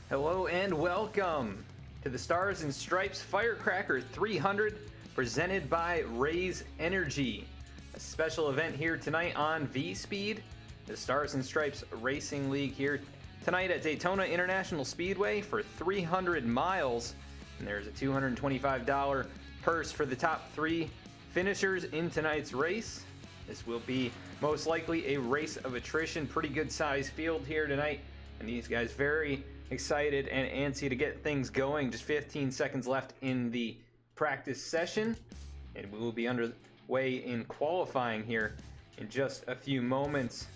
Hello and welcome to the Stars and Stripes Firecracker 300 presented by RazeEnergy. A special event here tonight on V-Speed, the Stars and Stripes Racing League here tonight at Daytona International Speedway for 300 miles. And there's a $225 purse for the top 3 finishers in tonight's race. This will be most likely a race of attrition. Pretty good size field here tonight. And these guys very excited and antsy to get things going. Just 15 seconds left in the practice session. And we will be underway in qualifying here in just a few moments.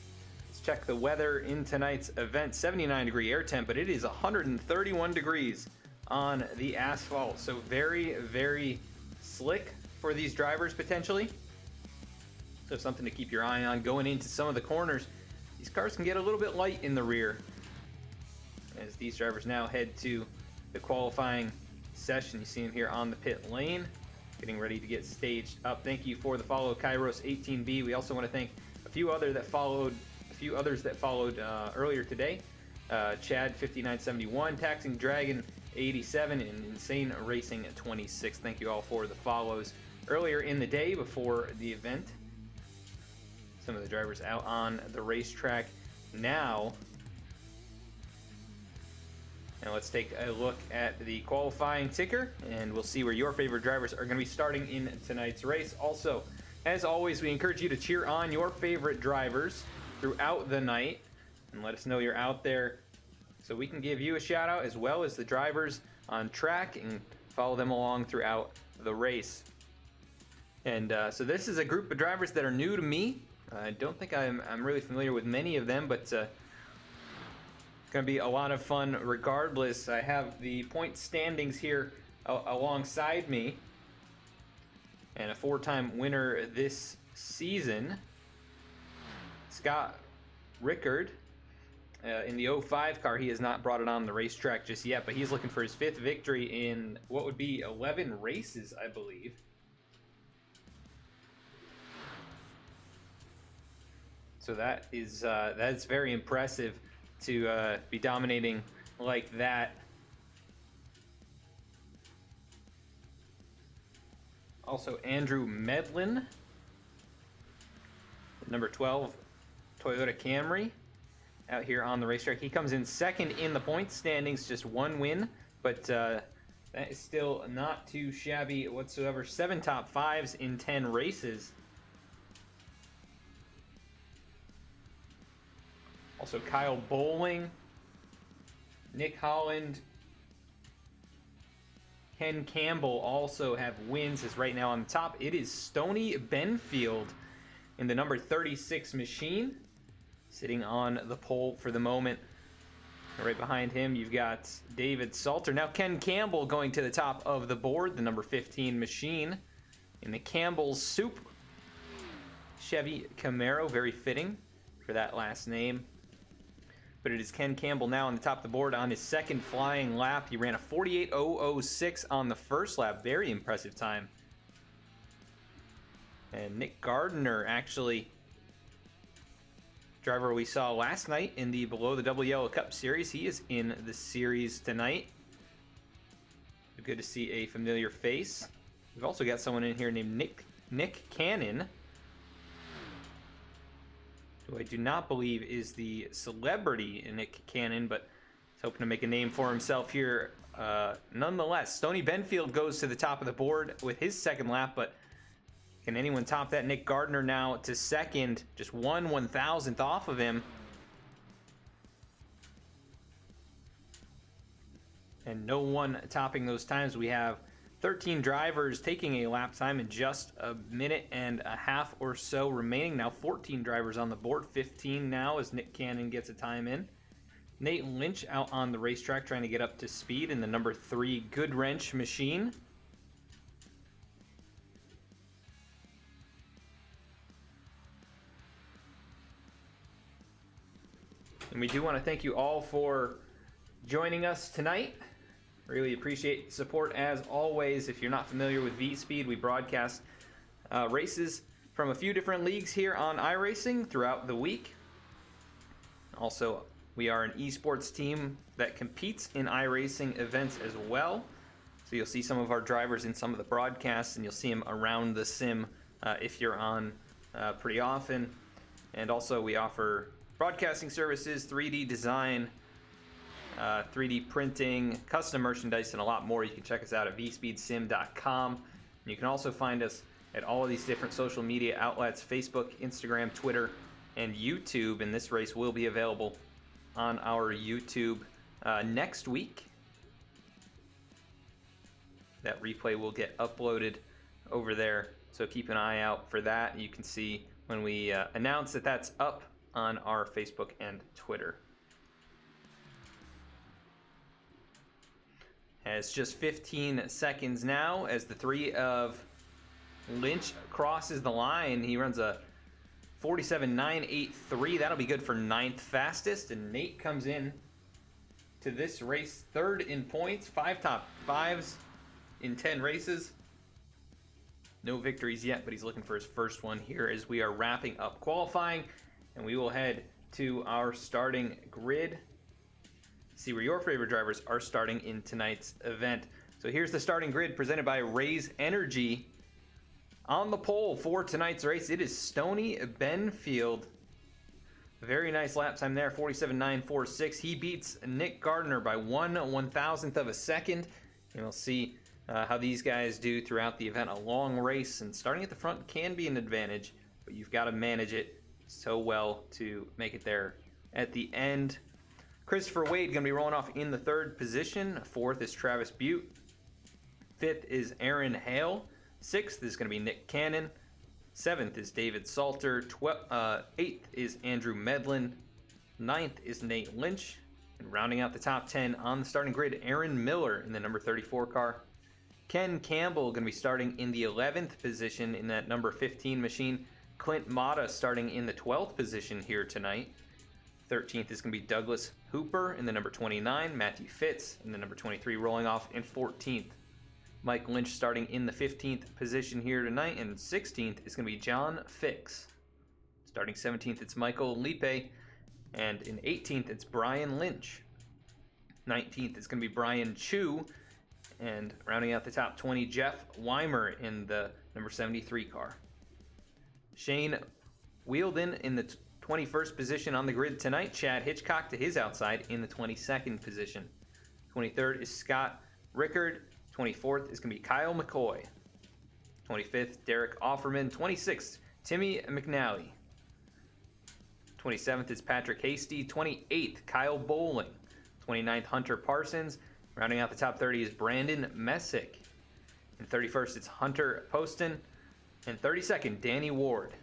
Let's check the weather in tonight's event. 79-degree air temp, but it is 131 degrees on the asphalt. So very, very slick for these drivers potentially. So something to keep your eye on going into some of the corners. These cars can get a little bit light in the rear as these drivers now head to the qualifying session. You see them here on the pit lane, getting ready to get staged up. Thank you for the follow, Kairos 18B. We also want to thank a few others that followed earlier today. Chad 5971, Taxing Dragon 87, and Insane Racing 26. Thank you all for the follows earlier in the day before the event. Some of the drivers out on the racetrack now. Now let's take a look at the qualifying ticker, and we'll see where your favorite drivers are going to be starting in tonight's race. Also, as always, we encourage you to cheer on your favorite drivers throughout the night and let us know you're out there so we can give you a shout out as well as the drivers on track and follow them along throughout the race. And so this is a group of drivers that are new to me. I don't think I'm really familiar with many of them, but going to be a lot of fun regardless. I have the point standings here alongside me, and a 4-time winner this season, Scott Rickard, in the 05 car. He has not brought it on the racetrack just yet, but he's looking for his 5th victory in what would be 11 races, I believe. So that's very impressive to be dominating like that. Also, Andrew Medlin, number 12 Toyota Camry, out here on the racetrack. He comes in 2nd in the points standings, just 1 win, but that is still not too shabby whatsoever. 7 top 5s in 10 races. Also, Kyle Bowling, Nick Holland, Ken Campbell also have wins. As right now on the top, it is Stoney Benfield in the number 36 machine, sitting on the pole for the moment. Right behind him, you've got David Salter. Now Ken Campbell going to the top of the board, the number 15 machine in the Campbell's Soup Chevy Camaro. Very fitting for that last name. But it is Ken Campbell now on the top of the board on his 2nd flying lap. He ran a 48.006 on the first lap. Very impressive time. And Nick Gardner, actually, driver we saw last night in the Below the Double Yellow Cup Series. He is in the series tonight. Good to see a familiar face. We've also got someone in here named Nick Cannon, who I do not believe is the celebrity Nick Cannon, but he's hoping to make a name for himself here. Nonetheless, Stoney Benfield goes to the top of the board with his 2nd lap, but can anyone top that? Nick Gardner now to 2nd, just 1/1000th off of him. And no one topping those times. We have 13 drivers taking a lap time in just a minute and a half or so remaining. Now 14 drivers on the board, 15 now as Nick Cannon gets a time in. Nate Lynch out on the racetrack trying to get up to speed in the number 3 Goodwrench machine. And we do want to thank you all for joining us tonight. Really appreciate support as always. If you're not familiar with V-Speed, we broadcast races from a few different leagues here on iRacing throughout the week. Also We are an esports team that competes in iRacing events as well. So you'll see some of our drivers in some of the broadcasts, and you'll see them around the sim if you're on pretty often. And also we offer broadcasting services, 3D design, 3D printing, custom merchandise, and a lot more. You can check us out at vspeedsim.com. And you can also find us at all of these different social media outlets: Facebook, Instagram, Twitter, and YouTube. And this race will be available on our YouTube next week. That replay will get uploaded over there, so keep an eye out for that. You can see when we announce that that's up on our Facebook and Twitter. It's just 15 seconds now as the 3 of Lynch crosses the line. He runs a 47.983. That'll be good for 9th fastest. And Nate comes in to this race 3rd in points. 5 top 5s in 10 races. No victories yet, but he's looking for his first one here as we are wrapping up qualifying. And we will head to our starting grid. See where your favorite drivers are starting in tonight's event. So here's the starting grid presented by RazeEnergy. On the pole for tonight's race, it is Stony Benfield. Very nice lap time there, 47.946. He beats Nick Gardner by 1/1000th of a second. And we'll see how these guys do throughout the event. A long race, and starting at the front can be an advantage, but you've got to manage it so well to make it there at the end. Christopher Wade going to be rolling off in the 3rd position. 4th is Travis Butte. 5th is Aaron Hale. 6th is going to be Nick Cannon. 7th is David Salter. 8th is Andrew Medlin. 9th is Nate Lynch. And rounding out the top 10 on the starting grid, Aaron Miller in the number 34 car. Ken Campbell going to be starting in the 11th position in that number 15 machine. Clint Mata starting in the 12th position here tonight. 13th is going to be Douglas Hooper in the number 29. Matthew Fitz in the number 23 rolling off in 14th. Mike Lynch starting in the 15th position here tonight. And 16th is going to be John Fix. Starting 17th, it's Michael Lipe. And in 18th, it's Brian Lynch. 19th is going to be Brian Chu. And rounding out the top 20, Jeff Weimer in the number 73 car. Shane Wheeldon in the 21st position on the grid tonight. Chad Hitchcock to his outside in the 22nd position. 23rd is Scott Rickard. 24th is going to be Kyle McCoy. 25th, Derek Offerman. 26th, Timmy McNally. 27th is Patrick Hasty. 28th, Kyle Bowling. 29th, Hunter Parsons. Rounding out the top 30 is Brandon Messick. And 31st, it's Hunter Poston. And 32nd, Danny Ward.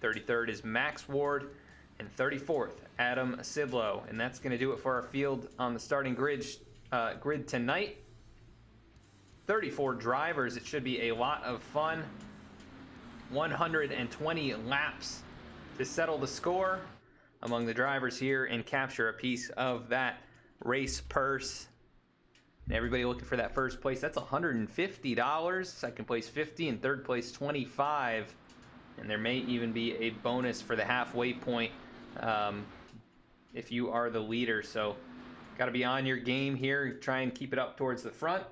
33rd is Max Ward. And 34th, Adam Sidlow. And that's going to do it for our field on the starting grid tonight. 34 drivers. It should be a lot of fun. 120 laps to settle the score among the drivers here and capture a piece of that race purse. And everybody looking for that first place, that's $150. Second place $50 and third place $25. And there may even be a bonus for the halfway point if you are the leader. So got to be on your game here. Try and keep it up towards the front.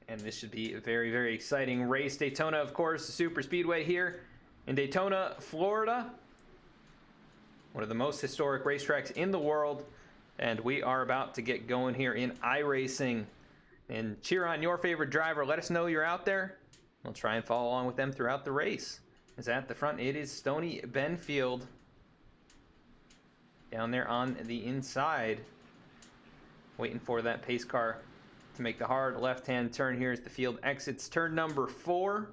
And this should be a very, very exciting race. Daytona, of course, the super speedway here in Daytona, Florida. One of the most historic racetracks in the world. And we are about to get going here in iRacing. And cheer on your favorite driver. Let us know you're out there. We'll try and follow along with them throughout the race. As at the front, it is Stony Benfield. Down there on the inside. Waiting for that pace car to make the hard left-hand turn here as the field exits turn number 4.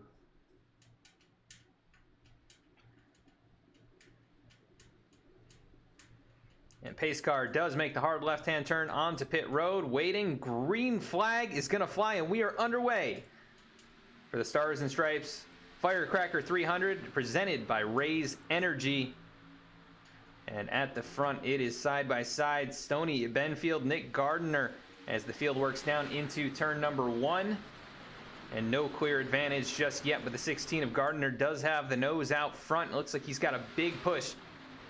And pace car does make the hard left-hand turn onto pit road. Waiting, green flag is going to fly, and we are underway for the Stars and Stripes Firecracker 300, presented by RazeEnergy. And at the front, it is side-by-side Stony Benfield, Nick Gardner, as the field works down into turn number 1. And no clear advantage just yet, but the 16 of Gardner does have the nose out front. It looks like he's got a big push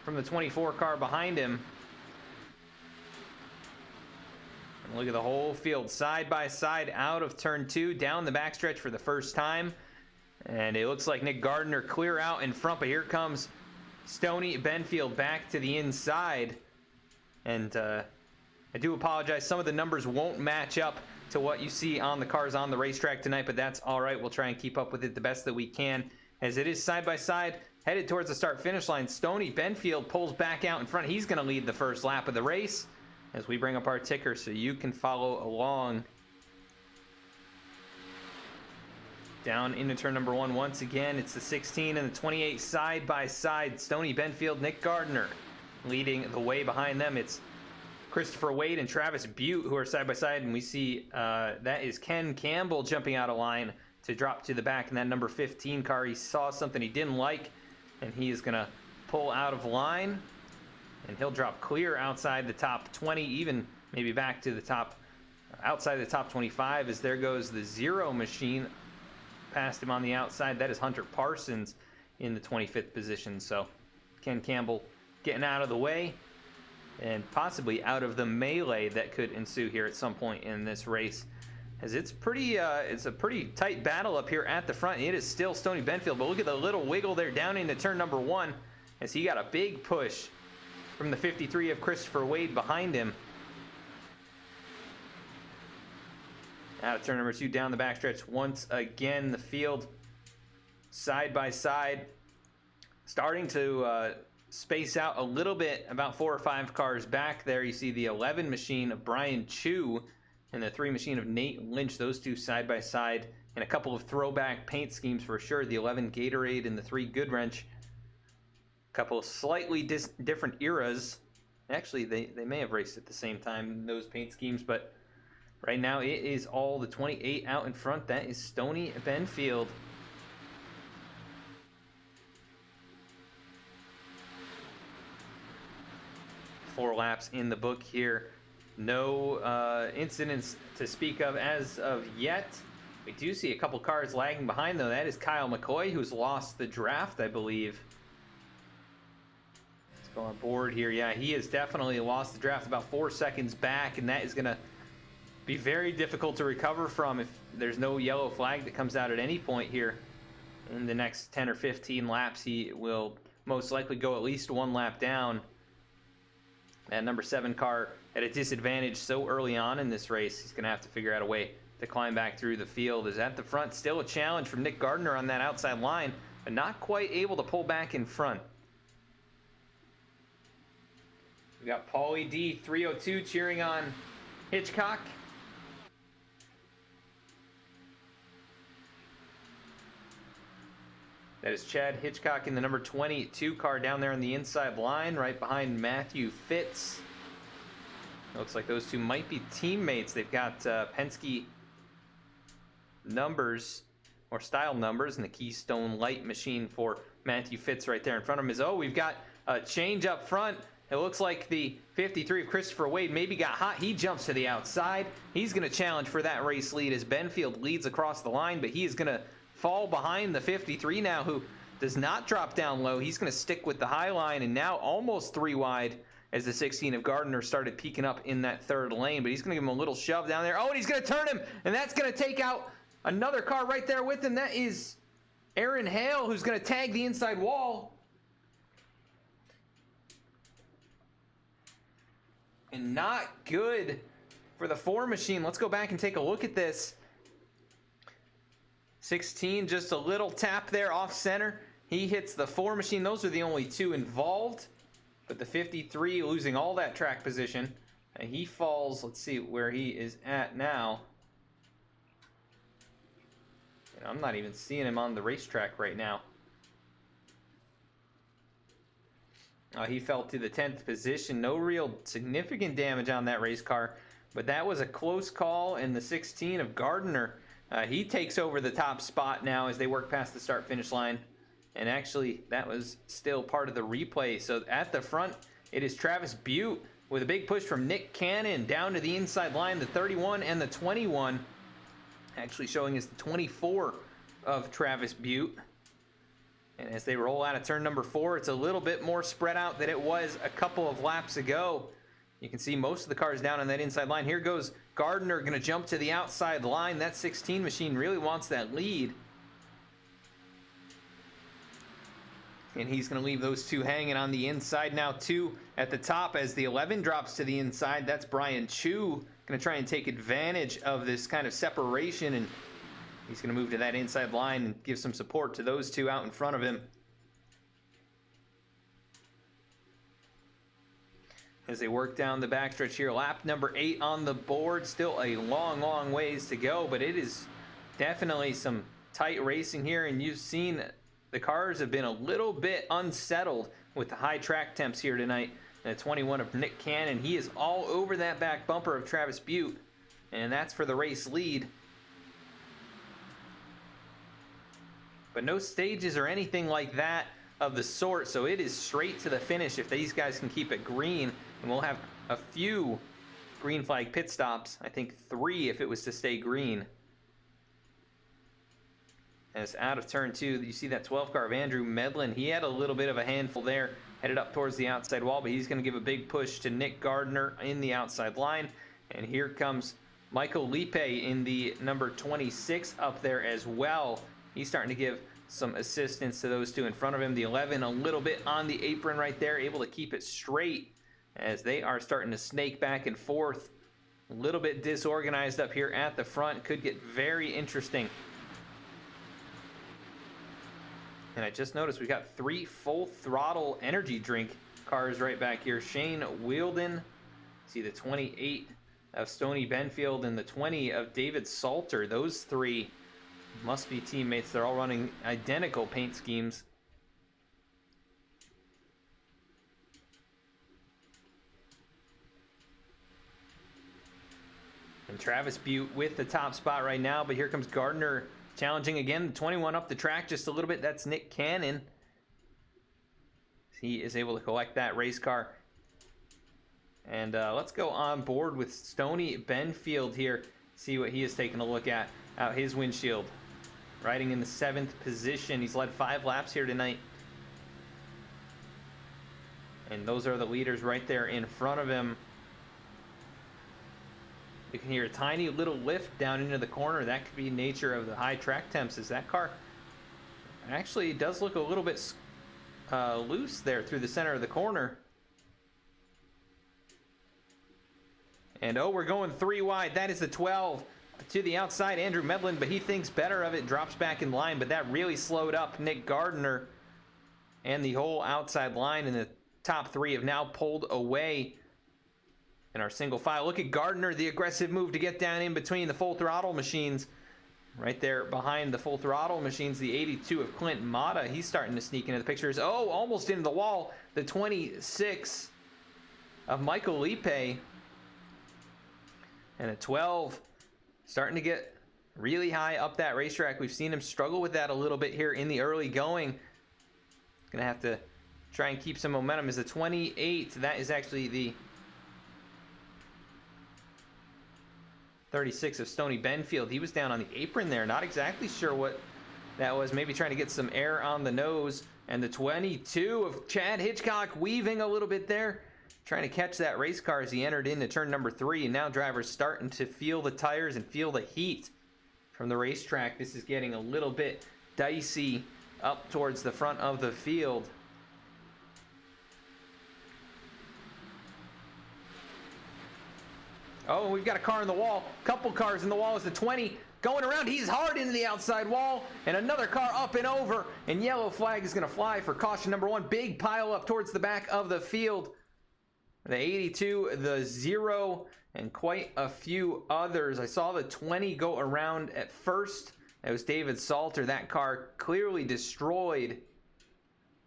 from the 24 car behind him. And look at the whole field side by side out of turn 2, down the backstretch for the first time. And it looks like Nick Gardner clear out in front, but here comes Stoney Benfield back to the inside. And I do apologize, some of the numbers won't match up to what you see on the cars on the racetrack tonight, but that's all right. We'll try and keep up with it the best that we can, as it is side by side headed towards the start finish line. Stoney Benfield pulls back out in front. He's going to lead the first lap of the race as we bring up our ticker so you can follow along. Down into turn number 1 once again. It's the 16 and the 28 side by side. Stoney Benfield, Nick Gardner leading the way. Behind them, it's Christopher Wade and Travis Butte who are side by side, and we see that is Ken Campbell jumping out of line to drop to the back in that number 15 car. He saw something he didn't like, and he is going to pull out of line, and he'll drop clear outside the top 20, even maybe back to the top, outside the top 25, as there goes the Zero machine past him on the outside. That is Hunter Parsons in the 25th position. So Ken Campbell getting out of the way, and possibly out of the melee that could ensue here at some point in this race, as it's a pretty tight battle up here at the front. It is still Stoney Benfield, but look at the little wiggle there down into turn number 1, as he got a big push from the 53 of Christopher Wade behind him. Out of turn number 2, down the backstretch once again. The field side by side starting to space out a little bit, about 4 or 5 cars back there. You see the 11 machine of Brian Chu and the 3 machine of Nate Lynch, those two side by side, and a couple of throwback paint schemes for sure. The 11 Gatorade and the 3 Goodwrench. A couple of slightly different eras. Actually, they may have raced at the same time, those paint schemes, but right now it is all the 28 out in front. That is Stoney Benfield. Four laps in the book here. No incidents to speak of as of yet. We do see a couple cars lagging behind, though. That is Kyle McCoy, who's lost the draft, I believe. Let's go on board here. Yeah, he has definitely lost the draft, about 4 seconds back, and that is going to be very difficult to recover from if there's no yellow flag that comes out at any point here. In the next 10 or 15 laps, he will most likely go at least 1 lap down. That number 7 car at a disadvantage so early on in this race. He's going to have to figure out a way to climb back through the field. Is at the front, still a challenge from Nick Gardner on that outside line, but not quite able to pull back in front. We got Paulie D 302 cheering on Hitchcock. That is Chad Hitchcock in the number 22 car down there on the inside line, right behind Matthew Fitz. Looks like those two might be teammates. They've got Penske numbers, or style numbers, and the Keystone Light machine for Matthew Fitz right there in front of him. We've got a change up front. It looks like the 53 of Christopher Wade maybe got hot. He jumps to the outside. He's going to challenge for that race lead as Benfield leads across the line, but he is going to fall behind the 53 now, who does not drop down low. He's going to stick with the high line, and now almost 3 wide as the 16 of Gardner started peeking up in that 3rd lane, but he's going to give him a little shove down there. Oh, and he's going to turn him, and that's going to take out another car right there with him. That is Aaron Hale, who's going to tag the inside wall. And not good for the 4 machine. Let's go back and take a look at this. 16, just a little tap there off center. He hits the 4 machine. Those are the only 2 involved. But the 53 losing all that track position. And he falls, let's see where he is at now. And I'm not even seeing him on the racetrack right now. He fell to the 10th position. No real significant damage on that race car. But that was a close call, and the 16 of Gardner, he takes over the top spot now as they work past the start-finish line. And actually, that was still part of the replay. So at the front, it is Travis Butte with a big push from Nick Cannon down to the inside line, the 31 and the 21. Actually showing us the 24 of Travis Butte. And as they roll out of turn number 4, it's a little bit more spread out than it was a couple of laps ago. You can see most of the cars down on that inside line. Here goes Gardner, going to jump to the outside line. That 16 machine really wants that lead. And he's going to leave those two hanging on the inside now. 2 at the top as the 11 drops to the inside. That's Brian Chu. Going to try and take advantage of this kind of separation, and he's going to move to that inside line and give some support to those two out in front of him. As they work down the backstretch here, lap number 8 on the board. Still a long, long ways to go, but it is definitely some tight racing here, and you've seen the cars have been a little bit unsettled with the high track temps here tonight. And the 21 of Nick Cannon, he is all over that back bumper of Travis Butte, and that's for the race lead. But no stages or anything like that of the sort, so it is straight to the finish if these guys can keep it green. And we'll have a few green flag pit stops. I think 3 if it was to stay green. As out of turn 2, you see that 12 car of Andrew Medlin. He had a little bit of a handful there, headed up towards the outside wall, but he's going to give a big push to Nick Gardner in the outside line. And here comes Michael Lipe in the number 26 up there as well. He's starting to give some assistance to those two in front of him. The 11 a little bit on the apron right there, able to keep it straight as they are starting to snake back and forth. A little bit disorganized up here at the front. Could get very interesting. And I just noticed we got 3 full throttle energy drink cars right back here. Shane Wielden, see the 28 of Stoney Benfield and the 20 of David Salter. Those 3 must be teammates. They're all running identical paint schemes. And Travis Butte with the top spot right now, but here comes Gardner challenging again. The 21 up the track just a little bit. That's Nick Cannon. He is able to collect that race car. And let's go on board with Stoney Benfield here. See what he is taking a look at out his windshield. Riding in the 7th position. He's led 5 laps here tonight. And those are the leaders right there in front of him. You can hear a tiny little lift down into the corner. That could be nature of the high track temps, as that car actually does look a little bit loose there through the center of the corner. And oh, we're going 3 wide. That is the 12 to the outside, Andrew Medlin, but he thinks better of it, drops back in line, but that really slowed up Nick Gardner and the whole outside line, and the top 3 have now pulled away in our single file. Look at Gardner, the aggressive move to get down in between the full throttle machines. Right there behind the full throttle machines, the 82 of Clint Mata. He's starting to sneak into the pictures. Oh, almost into the wall. The 26 of Michael Lipe. And a 12 starting to get really high up that racetrack. We've seen him struggle with that a little bit here in the early going. Gonna have to try and keep some momentum. Is the 28. That is actually the 36 of Stoney Benfield. He was down on the apron there. Not exactly sure what that was. Maybe trying to get some air on the nose. And the 22 of Chad Hitchcock weaving a little bit there. Trying to catch that race car as he entered into turn number 3. And now drivers starting to feel the tires and feel the heat from the racetrack. This is getting a little bit dicey up towards the front of the field. Oh, we've got a car in the wall. Couple cars in the wall. Is the 20 going around. He's hard into the outside wall. And another car up and over. And yellow flag is going to fly for caution number 1. Big pile up towards the back of the field. The 82, the 0, and quite a few others. I saw the 20 go around at first. It was David Salter. That car clearly destroyed.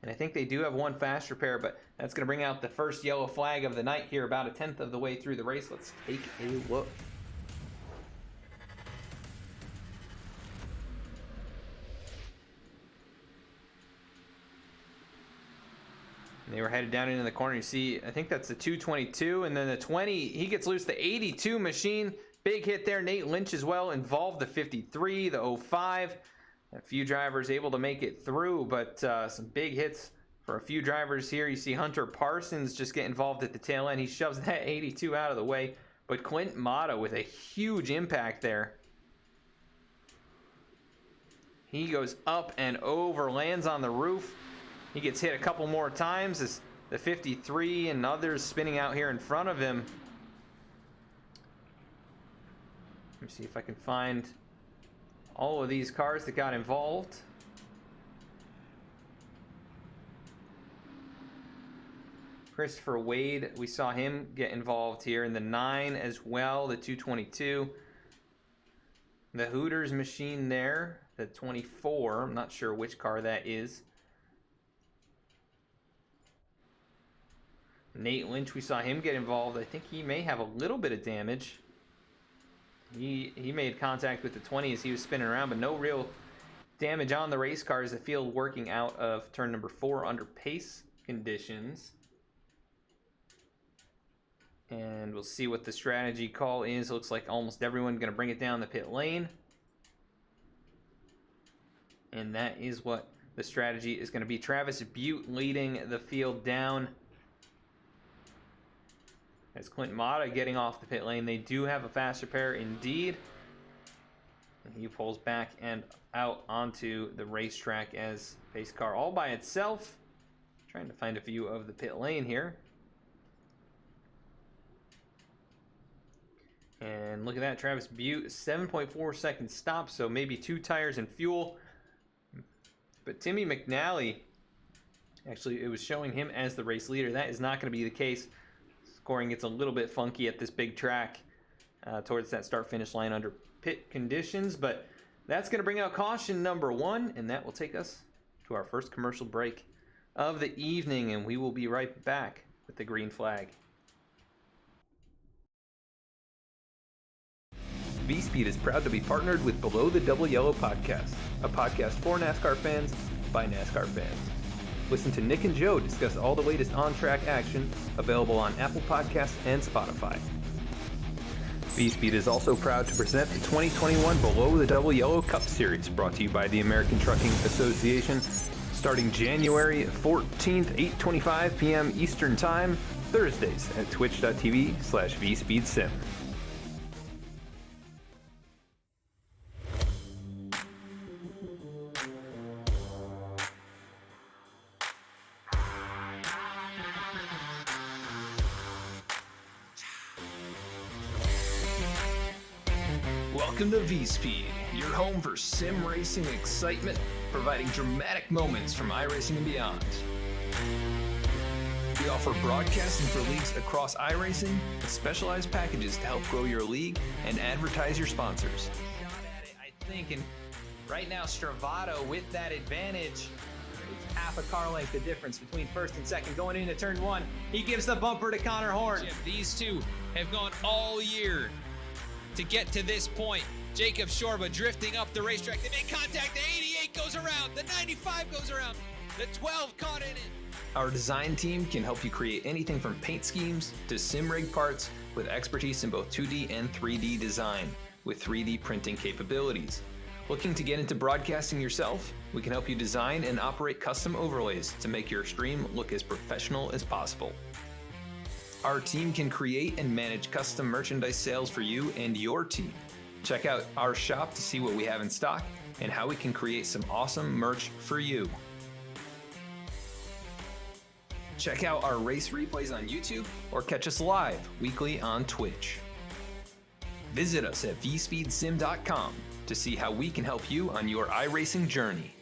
And I think they do have one fast repair, but that's going to bring out the first yellow flag of the night here about a 10th of the way through the race. Let's take a look. And they were headed down into the corner. You see, I think that's the 222, and then the 20, he gets loose. The 82 machine Big hit there. Nate Lynch as well involved, the 53, the 05. A few drivers able to make it through, but some big hits for a few drivers here. You see Hunter Parsons just get involved at the tail end. He shoves that 82 out of the way, but Clint Mata with a huge impact there. He goes up and over, lands on the roof. He gets hit a couple more times as the 53 and others spinning out here in front of him. Let me see if I can find all of these cars that got involved. Christopher Wade, we saw him get involved here in the 9 as well, the 222. The Hooters machine there, the 24. I'm not sure which car that is. Nate Lynch, we saw him get involved. I think he may have a little bit of damage. He made contact with the 20 as he was spinning around, but no real damage on the race car as the field working out of turn number 4 under pace conditions. And we'll see what the strategy call is. It looks like almost everyone going to bring it down the pit lane. And that is what the strategy is going to be. Travis Butte leading the field down. As Clint Mata getting off the pit lane. They do have a faster pair indeed. And he pulls back and out onto the racetrack as pace car all by itself. Trying to find a view of the pit lane here. And look at that, Travis Butte, 7.4 second stop, so maybe 2 tires and fuel. But Timmy McNally, actually it was showing him as the race leader. That is not going to be the case. Scoring gets a little bit funky at this big track towards that start-finish line under pit conditions. But that's going to bring out caution number 1, and that will take us to our first commercial break of the evening. And we will be right back with the green flag. V-Speed is proud to be partnered with Below the Double Yellow podcast, a podcast for NASCAR fans by NASCAR fans. Listen to Nick and Joe discuss all the latest on-track action, available on Apple Podcasts and Spotify. V-Speed is also proud to present the 2021 Below the Double Yellow Cup Series, brought to you by the American Trucking Association, starting January 14th, 8:25 p.m. Eastern Time, Thursdays at twitch.tv/VSpeedSim. Welcome to V-Speed, your home for sim racing excitement, providing dramatic moments from iRacing and beyond. We offer broadcasting for leagues across iRacing with specialized packages to help grow your league and advertise your sponsors. Shot at it, I think, and right now Stravato with that advantage. It's half a car length the difference between first and second going into turn 1. He gives the bumper to Connor Horn. These two have gone all year to get to this point. Jacob Shorba drifting up the racetrack. They make contact. The 88 goes around. The 95 goes around. The 12 caught in it. Our design team can help you create anything from paint schemes to sim rig parts with expertise in both 2D and 3D design with 3D printing capabilities. Looking to get into broadcasting yourself? We can help you design and operate custom overlays to make your stream look as professional as possible. Our team can create and manage custom merchandise sales for you and your team. Check out our shop to see what we have in stock and how we can create some awesome merch for you. Check out our race replays on YouTube or catch us live weekly on Twitch. Visit us at vspeedsim.com to see how we can help you on your iRacing journey.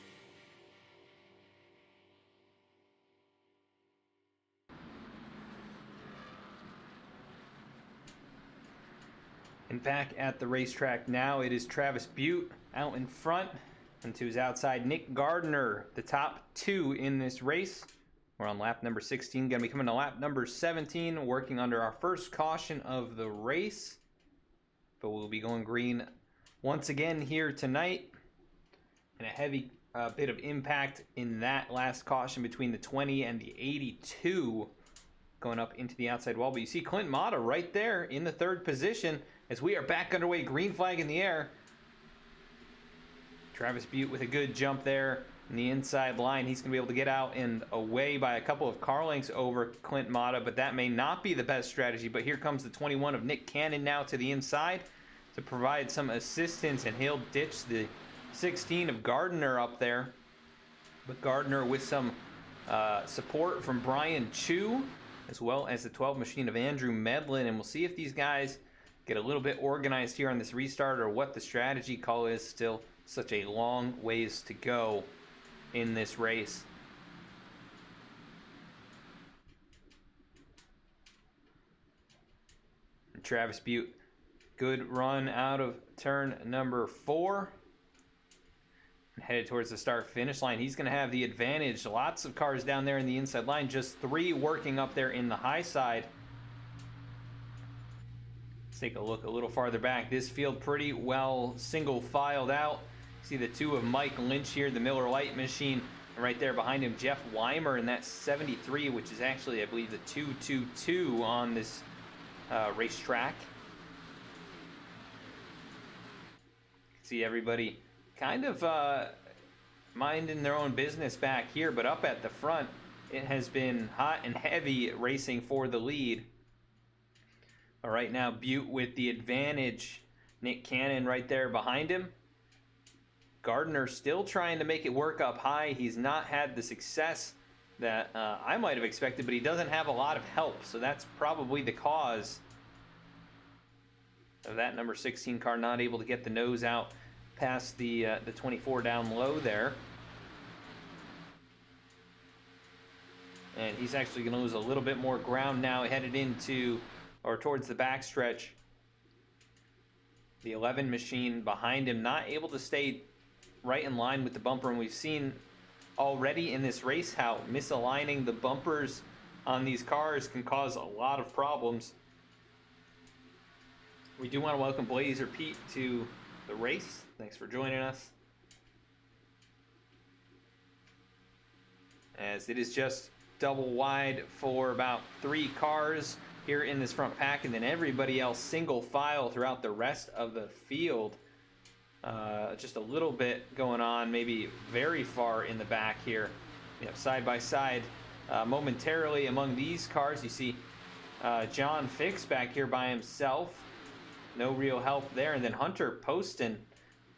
And back at the racetrack now, it is Travis Butte out in front, and to his outside, Nick Gardner, the top 2 in this race. We're on lap number 16, going to be coming to lap number 17, working under our first caution of the race. But we'll be going green once again here tonight. And a heavy bit of impact in that last caution between the 20 and the 82. going up into the outside wall. But you see Clint Mata right there in the 3rd position as we are back underway. Green flag in the air. Travis Butte with a good jump there in the inside line. He's going to be able to get out and away by a couple of car lengths over Clint Mata, but that may not be the best strategy. But here comes the 21 of Nick Cannon now to the inside to provide some assistance, and he'll ditch the 16 of Gardner up there. But Gardner with some support from Brian Chu, as well as the 12 machine of Andrew Medlin. And we'll see if these guys get a little bit organized here on this restart, or what the strategy call is. Still such a long ways to go in this race. And Travis Butte, good run out of turn number 4. And headed towards the start finish line. He's going to have the advantage. Lots of cars down there in the inside line. Just 3 working up there in the high side. Let's take a look a little farther back. This field pretty well single filed out. See the 2 of Mike Lynch here, the Miller Lite machine. And right there behind him, Jeff Weimer in that 73, which is actually, I believe, the 222 on this racetrack. See everybody kind of minding their own business back here, but up at the front, it has been hot and heavy racing for the lead. All right, now Butte with the advantage. Nick Cannon right there behind him. Gardner still trying to make it work up high. He's not had the success that I might have expected, but he doesn't have a lot of help, so that's probably the cause of that number 16 car not able to get the nose out past the 24 down low there. And he's actually going to lose a little bit more ground now, headed into or towards the backstretch. The 11 machine behind him not able to stay right in line with the bumper, and we've seen already in this race how misaligning the bumpers on these cars can cause a lot of problems. We do want to welcome Blazer Pete to the race. Thanks for joining us. As it is just double wide for about 3 cars here in this front pack, and then everybody else single file throughout the rest of the field. Just a little bit going on, maybe very far in the back here. Yep, side by side. Momentarily among these cars, you see John Fix back here by himself. No real help there. And then Hunter Poston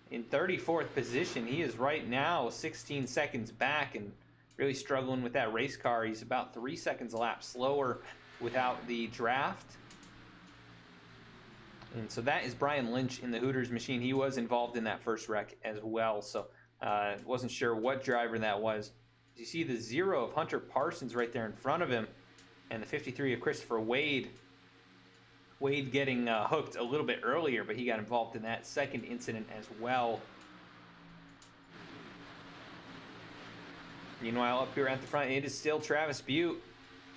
in 34th position. He is right now 16 seconds back and really struggling with that race car. He's about 3 seconds a lap slower without the draft. And so that is Brian Lynch in the Hooters machine. He was involved in that first wreck as well. So wasn't sure what driver that was. You see the 0 of Hunter Parsons right there in front of him, and the 53 of Christopher Wade. Wade getting hooked a little bit earlier, but he got involved in that second incident as well. Meanwhile, up here at the front, it is still Travis Butte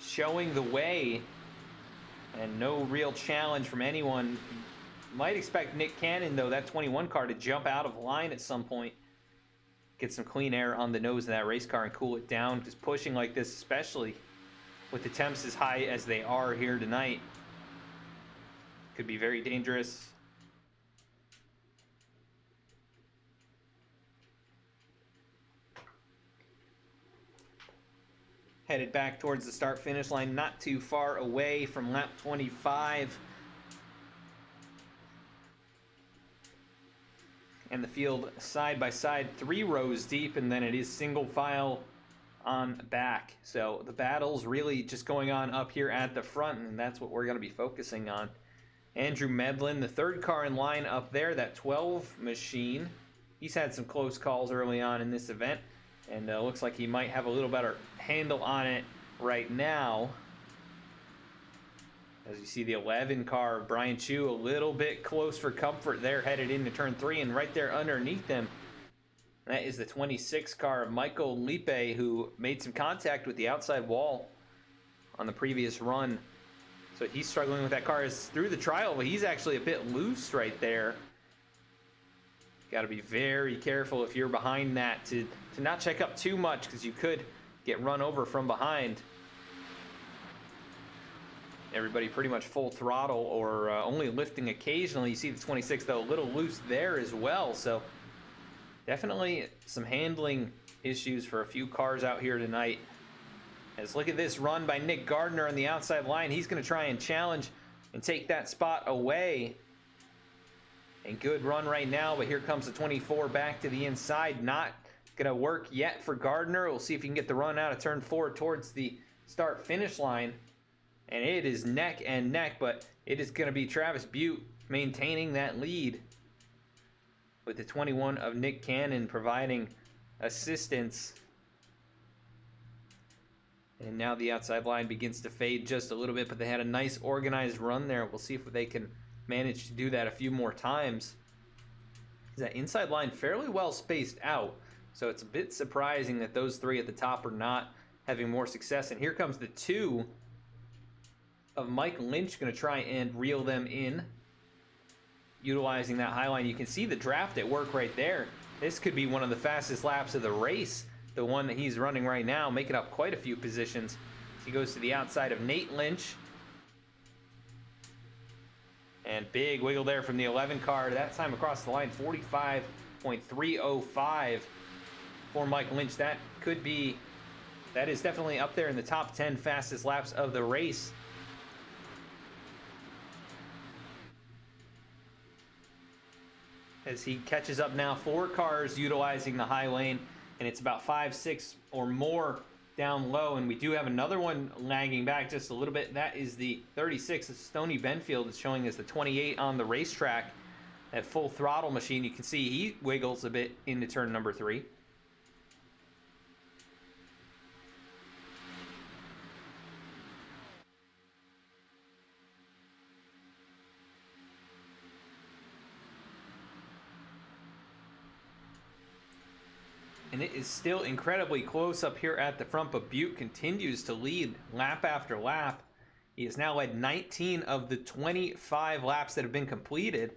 showing the way, and no real challenge from anyone. Might expect Nick Cannon, though, that 21 car, to jump out of line at some point. Get some clean air on the nose of that race car and cool it down, because pushing like this, especially with the temps as high as they are here tonight, could be very dangerous. Headed back towards the start-finish line, not too far away from lap 25. And the field side by side, 3 rows deep, and then it is single file on back. So the battle's really just going on up here at the front, and that's what we're going to be focusing on. Andrew Medlin, the 3rd car in line up there, that 12 machine. He's had some close calls early on in this event, and looks like he might have a little better handle on it right now. As you see the 11 car, Brian Chu, a little bit close for comfort there, headed into turn 3, and right there underneath them, that is the 26 car, Michael Lipe, who made some contact with the outside wall on the previous run. So he's struggling with that car through the trial, but he's actually a bit loose right there. Got to be very careful if you're behind that to not check up too much, because you could get run over from behind. Everybody pretty much full throttle or only lifting occasionally. You see the 26 though a little loose there as well. So definitely some handling issues for a few cars out here tonight. As look at this run by Nick Gardner on the outside line. He's going to try and challenge and take that spot away. And good run right now, but here comes the 24 back to the inside. Not going to work yet for Gardner. We'll see if he can get the run out of turn 4 towards the start-finish line. And it is neck and neck, but it is going to be Travis Butte maintaining that lead with the 21 of Nick Cannon providing assistance. And now the outside line begins to fade just a little bit, but they had a nice organized run there. We'll see if they can manage to do that a few more times. That inside line fairly well spaced out, so it's a bit surprising that those three at the top are not having more success. And here comes the 2 of Mike Lynch, going to try and reel them in, utilizing that high line. You can see the draft at work right there. This could be one of the fastest laps of the race, the one that he's running right now, making up quite a few positions. He goes to the outside of Nate Lynch. And big wiggle there from the 11 car. That time across the line, 45.305 for Mike Lynch. That is definitely up there in the top 10 fastest laps of the race. As he catches up now, 4 cars utilizing the high lane, and it's about 5, 6 or more down low, and we do have another one lagging back just a little bit. That is the 36 of Stony Benfield. It's showing as the 28 on the racetrack. That full throttle machine, you can see he wiggles a bit into turn number 3. And it is still incredibly close up here at the front, but Butte continues to lead lap after lap. He has now led 19 of the 25 laps that have been completed.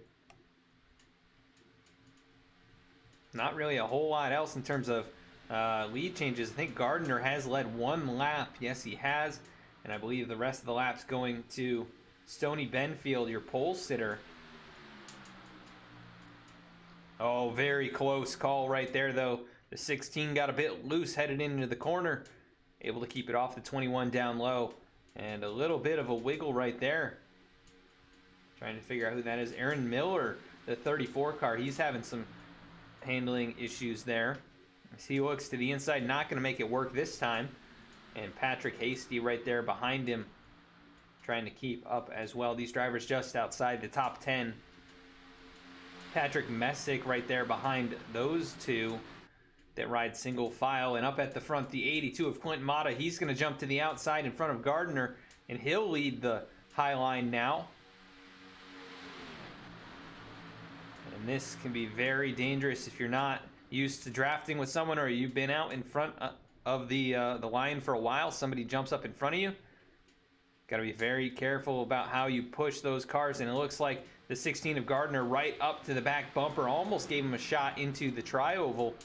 Not really a whole lot else in terms of lead changes. I think Gardner has led 1 lap. Yes, he has. And I believe the rest of the laps going to Stony Benfield, your pole sitter. Oh, very close call right there, though. The 16 got a bit loose, headed into the corner. Able to keep it off the 21 down low. And a little bit of a wiggle right there. Trying to figure out who that is. Aaron Miller, the 34 car. He's having some handling issues there. As he looks to the inside, not going to make it work this time. And Patrick Hasty right there behind him, trying to keep up as well. These drivers just outside the top 10. Patrick Messick right there behind those two that ride single file. And up at the front, the 82 of Clint Mata. He's going to jump to the outside in front of Gardner, and he'll lead the high line now. And this can be very dangerous if you're not used to drafting with someone, or you've been out in front of the line for a while. Somebody jumps up in front of you. Got to be very careful about how you push those cars. And it looks like the 16 of Gardner right up to the back bumper almost gave him a shot into the tri-oval.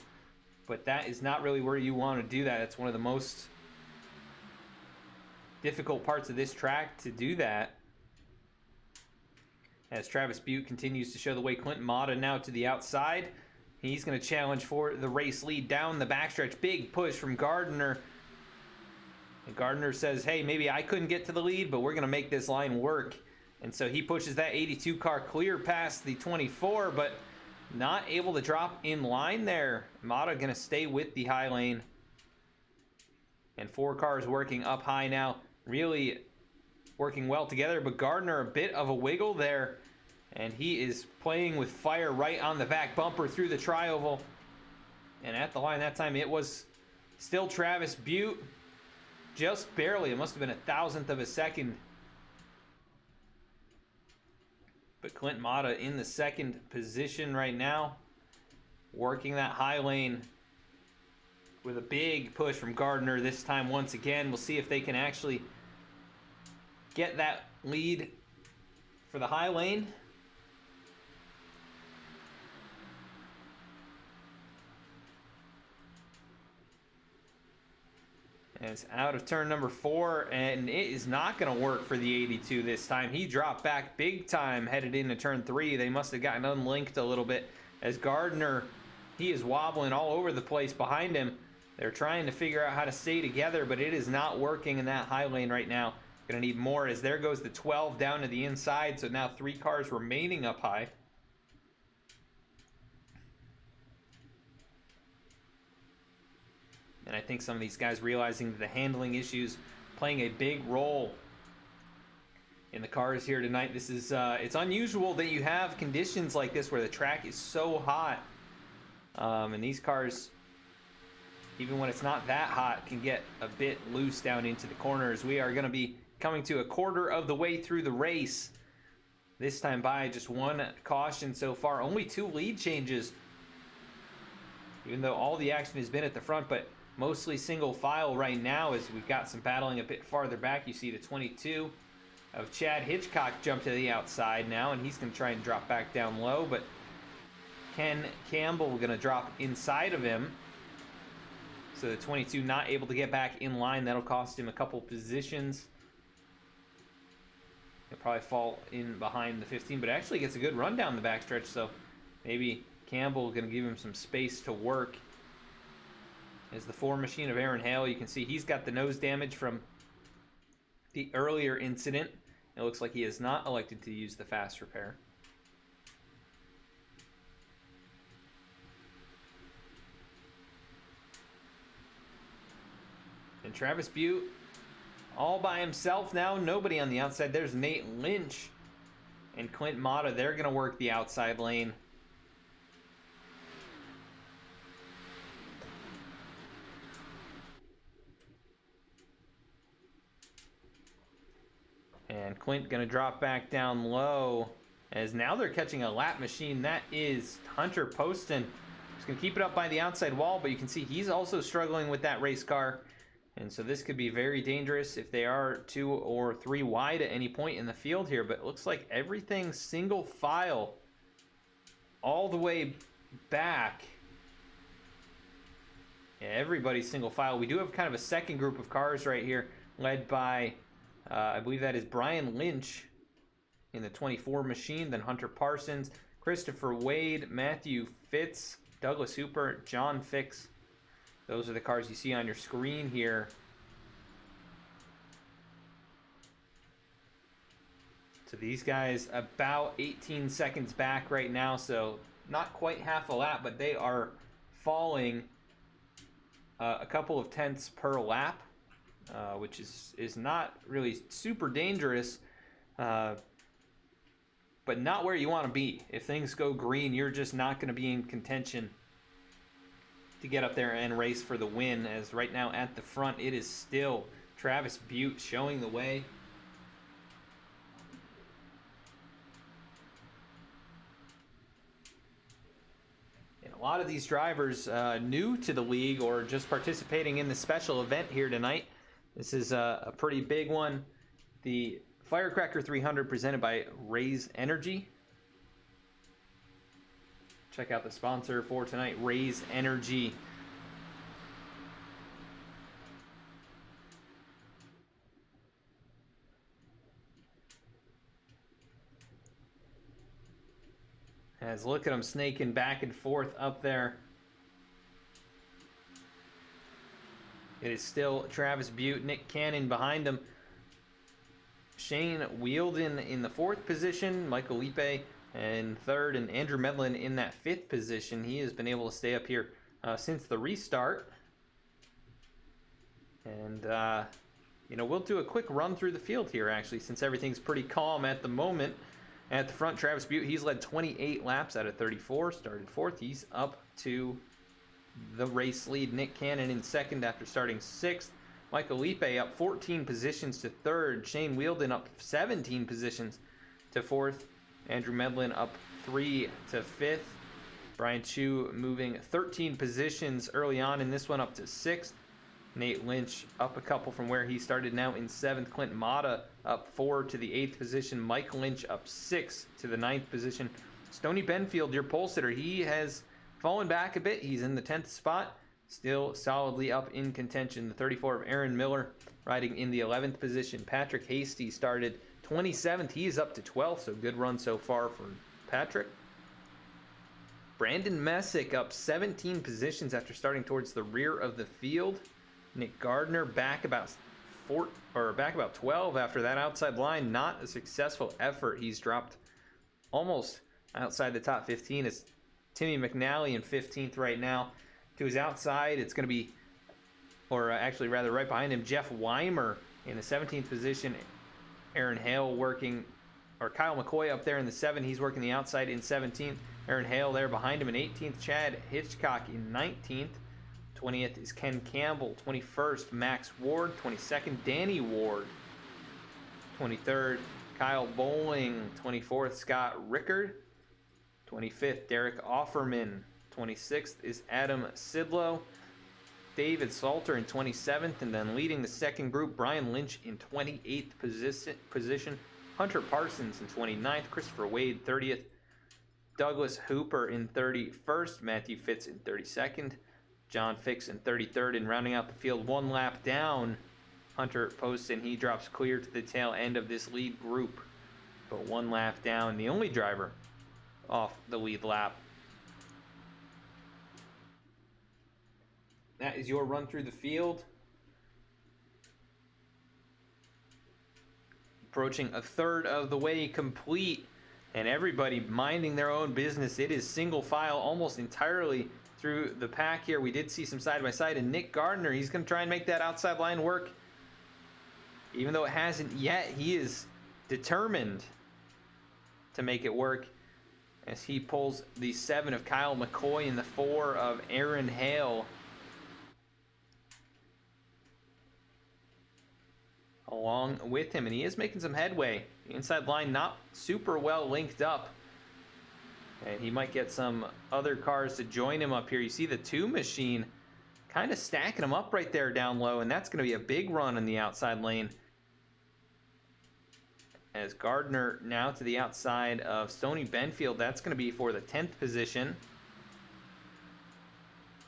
But that is not really where you want to do that. It's one of the most difficult parts of this track to do that. As Travis Butte continues to show the way, Clint Mata now to the outside. He's going to challenge for the race lead down the backstretch. Big push from Gardner. And Gardner says, hey, maybe I couldn't get to the lead, but we're going to make this line work. And so he pushes that 82 car clear past the 24, but not able to drop in line there. Mata going to stay with the high lane. And 4 cars working up high now. Really working well together, but Gardner a bit of a wiggle there. And he is playing with fire right on the back bumper through the tri-oval. And at the line that time, it was still Travis Butte. Just barely. It must have been a thousandth of a second. But Clint Mata in the second position right now, working that high lane with a big push from Gardner this time once again. We'll see if they can actually get that lead for the high lane. And it's out of turn number 4, and it is not going to work for the 82 this time. He dropped back big time headed into turn 3. They must have gotten unlinked a little bit as Gardner, he is wobbling all over the place behind him. They're trying to figure out how to stay together, but it is not working in that high lane right now. Going to need more as there goes the 12 down to the inside, so now 3 cars remaining up high. And I think some of these guys realizing that the handling issues playing a big role in the cars here tonight. This is it's unusual that you have conditions like this where the track is so hot, and these cars, even when it's not that hot, can get a bit loose down into the corners. We are going to be coming to a quarter of the way through the race. This time by just 1 caution so far, only 2 lead changes, even though all the action has been at the front, but mostly single file right now as we've got some battling a bit farther back. You see the 22 of Chad Hitchcock jump to the outside now, and he's going to try and drop back down low, but Ken Campbell going to drop inside of him. So the 22 not able to get back in line. That'll cost him a couple positions. He'll probably fall in behind the 15, but actually gets a good run down the backstretch, so maybe Campbell going to give him some space to work. Is the 4 machine of Aaron Hale. You can see he's got the nose damage from the earlier incident. It looks like he has not elected to use the fast repair. And Travis Butte all by himself now. Nobody on the outside. There's Nate Lynch and Clint Mata. They're going to work the outside lane. And Clint going to drop back down low as now they're catching a lap machine. That is Hunter Poston. He's going to keep it up by the outside wall, but you can see he's also struggling with that race car. And so this could be very dangerous if they are 2 or 3 wide at any point in the field here. But it looks like everything's single file all the way back. Yeah, everybody's single file. We do have kind of a second group of cars right here led by I believe that is Brian Lynch in the 24 machine, then Hunter Parsons, Christopher Wade, Matthew Fitz, Douglas Hooper, John Fix. Those are the cars you see on your screen here. So these guys about 18 seconds back right now, so not quite half a lap, but they are falling a couple of tenths per lap. Which is not really super dangerous, but not where you want to be. If things go green, you're just not going to be in contention to get up there and race for the win, as right now at the front it is still Travis Butte showing the way. And a lot of these drivers new to the league or just participating in the special event here tonight. This is a pretty big one. The Firecracker 300 presented by RazeEnergy. Check out the sponsor for tonight, RazeEnergy. As look at him snaking back and forth up there. It is still Travis Butte, Nick Cannon behind him. Shane Wielden in the 4th position, Michael Lipe in 3rd, and Andrew Medlin in that 5th position. He has been able to stay up here since the restart. And, you know, we'll do a quick run through the field here, actually, since everything's pretty calm at the moment. At the front, Travis Butte, he's led 28 laps out of 34, started 4th. He's up to the race lead. Nick Cannon in 2nd after starting 6th. Michael Lipe up 14 positions to 3rd. Shane Wielden up 17 positions to 4th. Andrew Medlin up 3 to 5th. Brian Chu moving 13 positions early on in this one up to 6th. Nate Lynch up a couple from where he started now in 7th. Clint Mata up 4 to the 8th position. Mike Lynch up 6 to the 9th position. Stoney Benfield, your pole sitter, he has fallen back a bit. He's in the 10th spot. still solidly up in contention. The 34 of Aaron Miller riding in the 11th position. Patrick Hasty started 27th. He is up to 12th, so good run so far for Patrick. Brandon Messick up 17 positions after starting towards the rear of the field. Nick Gardner back about 12 after that outside line. Not a successful effort. He's dropped almost outside the top 15. It's Timmy McNally in 15th right now. To his outside, it's going to be, or actually rather right behind him, Jeff Weimer in the 17th position. Aaron Hale working, or Kyle McCoy up there in the 7. He's working the outside in 17th. Aaron Hale there behind him in 18th. Chad Hitchcock in 19th. 20th is Ken Campbell. 21st, Max Ward. 22nd, Danny Ward. 23rd, Kyle Bowling. 24th, Scott Rickard. 25th, Derek Offerman. 26th is Adam Sidlow. David Salter in 27th, and then leading the second group, Brian Lynch in 28th position. Hunter Parsons in 29th. Christopher Wade 30th. Douglas Hooper in 31st. Matthew Fitz in 32nd. John Fix in 33rd. And rounding out the field one lap down, Hunter Poston. He drops clear to the tail end of this lead group. But one lap down, the only driver off the lead lap. That is your run through the field. Approaching a third of the way complete, and everybody minding their own business. It is single file almost entirely through the pack here. We did see some side-by-side, and Nick Gardner, he's going to try and make that outside line work. Even though it hasn't yet, he is determined to make it work as he pulls the 7 of Kyle McCoy and the 4 of Aaron Hale along with him, and he is making some headway. The inside line not super well linked up, and he might get some other cars to join him up here. You see the 2 machine kind of stacking them up right there down low, and that's going to be a big run in the outside lane. As Gardner now to the outside of Stoney Benfield, that's going to be for the 10th position.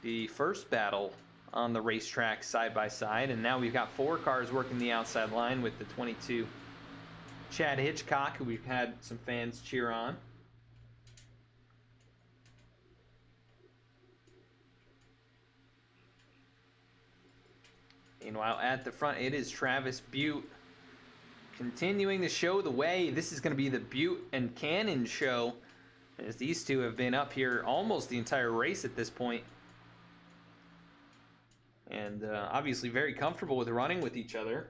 The first battle on the racetrack side by side, and now we've got 4 cars working the outside line with the 22 Chad Hitchcock, who we've had some fans cheer on. Meanwhile, at the front, it is Travis Butte continuing to show the way. This is going to be the Butte and Cannon show, as these two have been up here almost the entire race at this point. And obviously very comfortable with running with each other.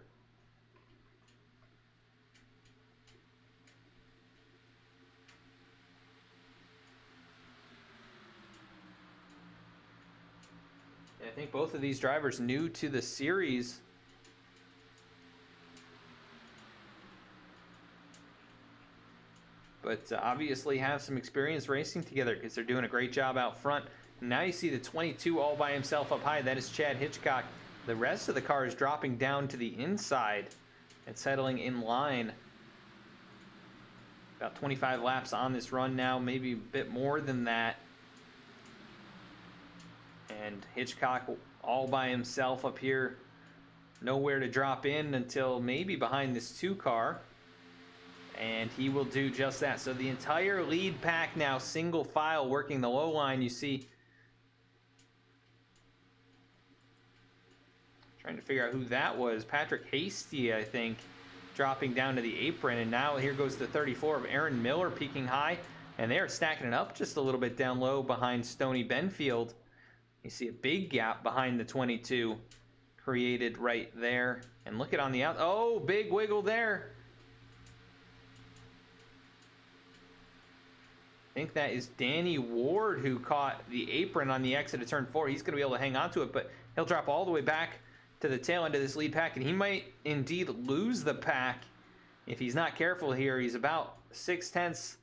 And I think both of these drivers new to the series. But obviously have some experience racing together because they're doing a great job out front. Now you see the 22 all by himself up high. That is Chad Hitchcock. The rest of the car is dropping down to the inside and settling in line. About 25 laps on this run now, maybe a bit more than that. And Hitchcock all by himself up here. Nowhere to drop in until maybe behind this 2 car. And he will do just that. So the entire lead pack now single file working the low line. You see, trying to figure out who that was. Patrick Hasty, I think, dropping down to the apron. And now here goes the 34 of Aaron Miller peaking high. And they're stacking it up just a little bit down low behind Stoney Benfield. You see a big gap behind the 22 created right there. And look at on the out. Oh, big wiggle there. I think that is Danny Ward who caught the apron on the exit of turn 4. He's going to be able to hang on to it, but he'll drop all the way back to the tail end of this lead pack, and he might indeed lose the pack if he's not careful here. He's about 6/10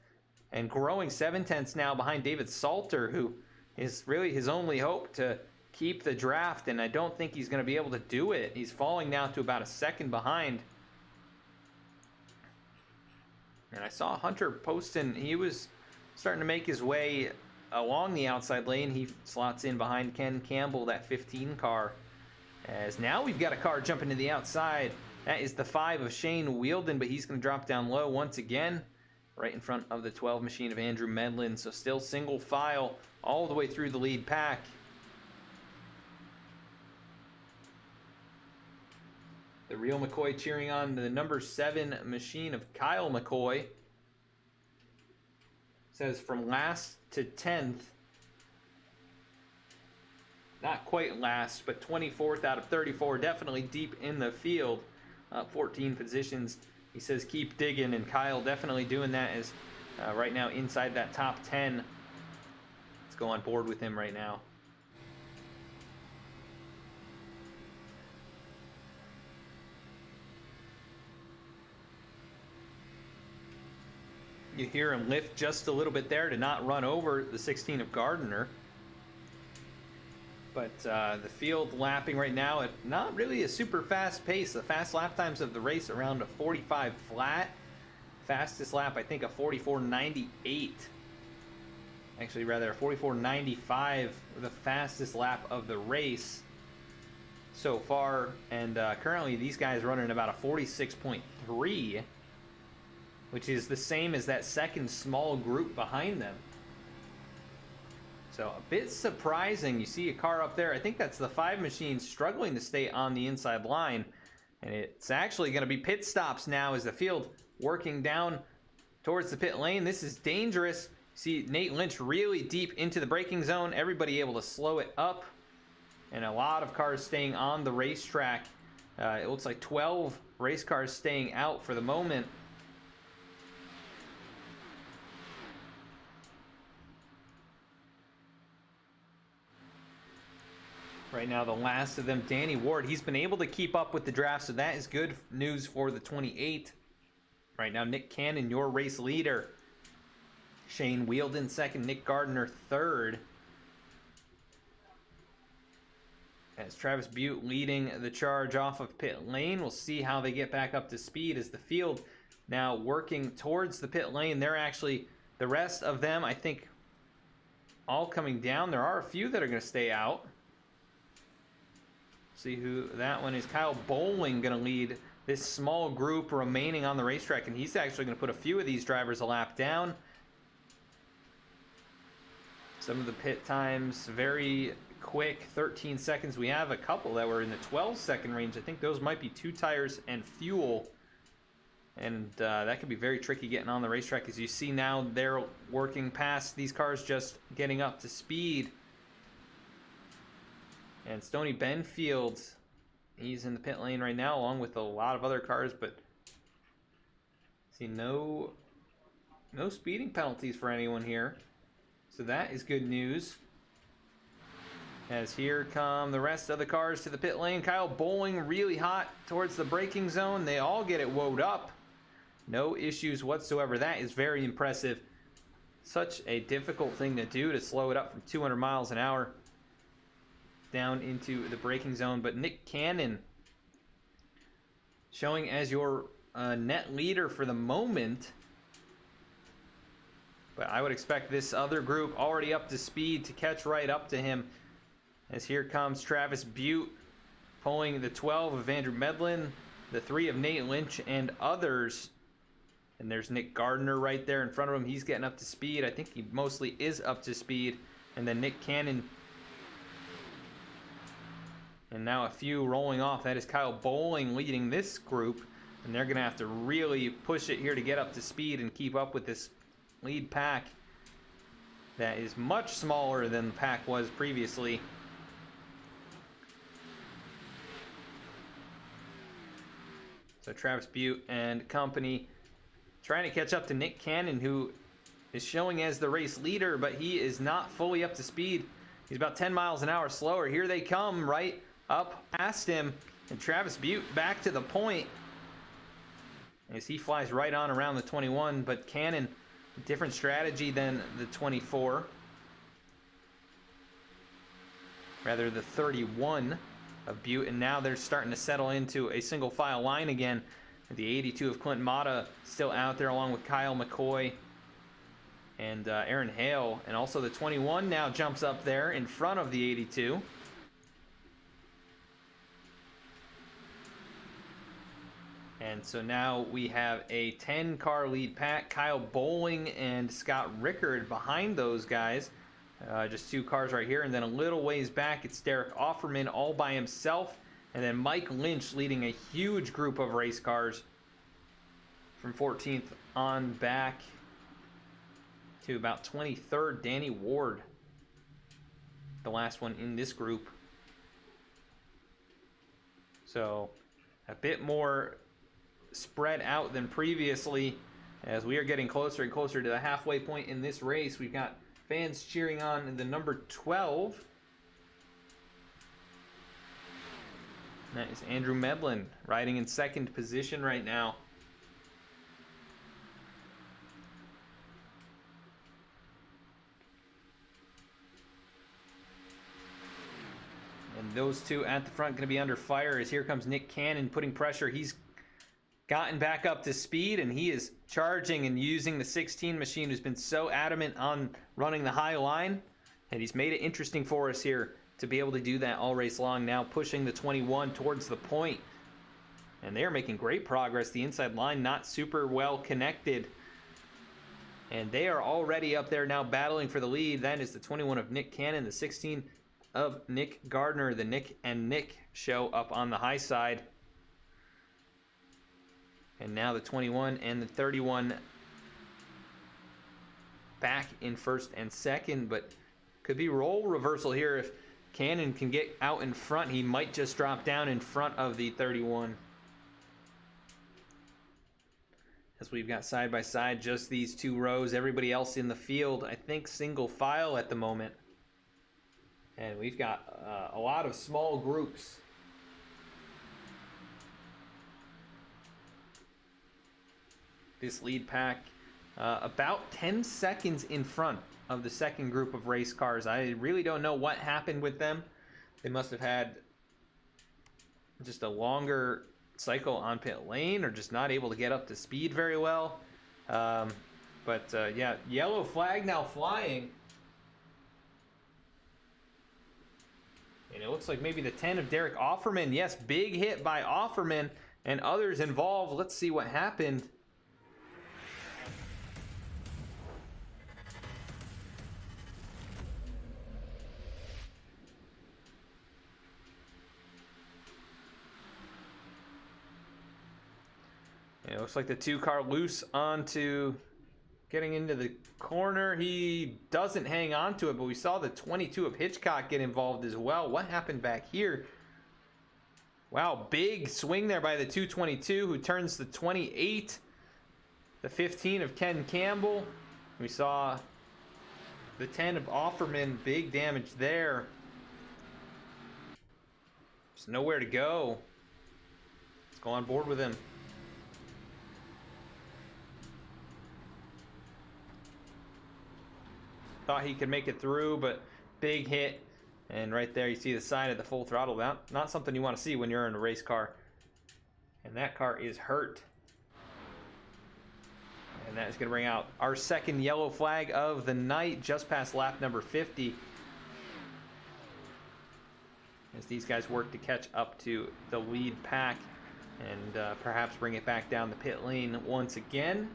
and growing 7/10 now behind David Salter, who is really his only hope to keep the draft, and I don't think he's going to be able to do it. He's falling now to about a second behind. And I saw Hunter Poston. He was starting to make his way along the outside lane. He slots in behind Ken Campbell, that 15 car. As now we've got a car jumping to the outside. That is the 5 of Shane Wielden, but he's going to drop down low once again, right in front of the 12 machine of Andrew Medlin. So still single file all the way through the lead pack. The real McCoy cheering on the number 7 machine of Kyle McCoy. Says from last to 10th. Not quite last, but 24th out of 34. Definitely deep in the field. 14 positions. He says keep digging, and Kyle definitely doing that as right now inside that top 10. Let's go on board with him right now. You hear him lift just a little bit there to not run over the 16 of Gardner. But the field lapping right now at not really a super fast pace. The fast lap times of the race around a 45 flat. Fastest lap, I think, a 44.98. Actually, rather, a 44.95, the fastest lap of the race so far. And currently, these guys running about a 46.3, which is the same as that second small group behind them. So a bit surprising. You see a car up there. I think that's the 5 machine struggling to stay on the inside line. And it's actually going to be pit stops now as the field working down towards the pit lane. This is dangerous. See Nate Lynch really deep into the braking zone. Everybody able to slow it up. And a lot of cars staying on the racetrack. It looks like 12 race cars staying out for the moment. Right now, the last of them, Danny Ward, he's been able to keep up with the draft, so that is good news for the 28. Right now, Nick Cannon, your race leader. Shane Wielden second, Nick Gardner third. As Travis Butte leading the charge off of pit lane. We'll see how they get back up to speed as the field now working towards the pit lane. They're actually, the rest of them, I think, all coming down. There are a few that are going to stay out. See who that one is. Kyle Bowling going to lead this small group remaining on the racetrack, and he's actually going to put a few of these drivers a lap down. Some of the pit times very quick, 13 seconds. We have a couple that were in the 12-second range. I think those might be 2 tires and fuel, and that could be very tricky getting on the racetrack. As you see now, they're working past these cars, just getting up to speed. And Stoney Benfield, he's in the pit lane right now, along with a lot of other cars, but see no speeding penalties for anyone here. So that is good news. As here come the rest of the cars to the pit lane. Kyle Bowling really hot towards the braking zone. They all get it woed up. No issues whatsoever. That is very impressive. Such a difficult thing to do, to slow it up from 200 miles an hour down into the braking zone. But Nick Cannon showing as your net leader for the moment. But I would expect this other group already up to speed to catch right up to him. As here comes Travis Butte pulling the 12 of Andrew Medlin, the 3 of Nate Lynch, and others. And there's Nick Gardner right there in front of him. He's getting up to speed. I think he mostly is up to speed. And then Nick Cannon. And now a few rolling off. That is Kyle Bowling leading this group. And they're going to have to really push it here to get up to speed and keep up with this lead pack that is much smaller than the pack was previously. So Travis Butte and company trying to catch up to Nick Cannon, who is showing as the race leader, but he is not fully up to speed. He's about 10 miles an hour slower. Here they come right up past him, and Travis Butte back to the point as he flies right on around the 21, but Cannon, different strategy than the 24. Rather the 31 of Butte, and now they're starting to settle into a single file line again. The 82 of Clint Mata still out there along with Kyle McCoy And Aaron Hale, and also the 21 now jumps up there in front of the 82. And so now we have a 10-car lead pack. Kyle Bowling and Scott Rickard behind those guys. Just 2 cars right here. And then a little ways back, it's Derek Offerman all by himself. And then Mike Lynch leading a huge group of race cars from 14th on back to about 23rd. Danny Ward, the last one in this group. So a bit more spread out than previously as we are getting closer and closer to the halfway point in this race. We've got fans cheering on the number 12. That is Andrew Medlin riding in second position right now. And those two at the front going to be under fire as here comes Nick Cannon putting pressure. He's gotten back up to speed and he is charging and using the 16 machine, who's been so adamant on running the high line. And he's made it interesting for us here to be able to do that all race long. Now pushing the 21 towards the point. And they're making great progress. The inside line not super well connected. And they are already up there now battling for the lead. That is the 21 of Nick Cannon, the 16 of Nick Gardner. The Nick and Nick show up on the high side. And now the 21 and the 31 back in first and second, but could be role reversal here. If Cannon can get out in front, he might just drop down in front of the 31. As we've got side by side just these 2 rows, everybody else in the field, I think single file at the moment. And we've got a lot of small groups. This lead pack about 10 seconds in front of the second group of race cars. I really don't know what happened with them. They must have had just a longer cycle on pit lane or just not able to get up to speed very well. Yeah, yellow flag now flying. And it looks like maybe the 10 of Derek Offerman. Yes, big hit by Offerman and others involved. Let's see what happened. It looks like the 2-car loose onto getting into the corner. He doesn't hang on to it, but we saw the 22 of Hitchcock get involved as well. What happened back here? Wow, big swing there by the 222 who turns the 28. The 15 of Ken Campbell. We saw the 10 of Offerman, big damage there. There's nowhere to go. Let's go on board with him. Thought he could make it through, but big hit. And right there you see the sign of the full throttle. Not something you want to see when you're in a race car. And that car is hurt. And that is going to bring out our second yellow flag of the night, just past lap number 50. As these guys work to catch up to the lead pack and perhaps bring it back down the pit lane once again.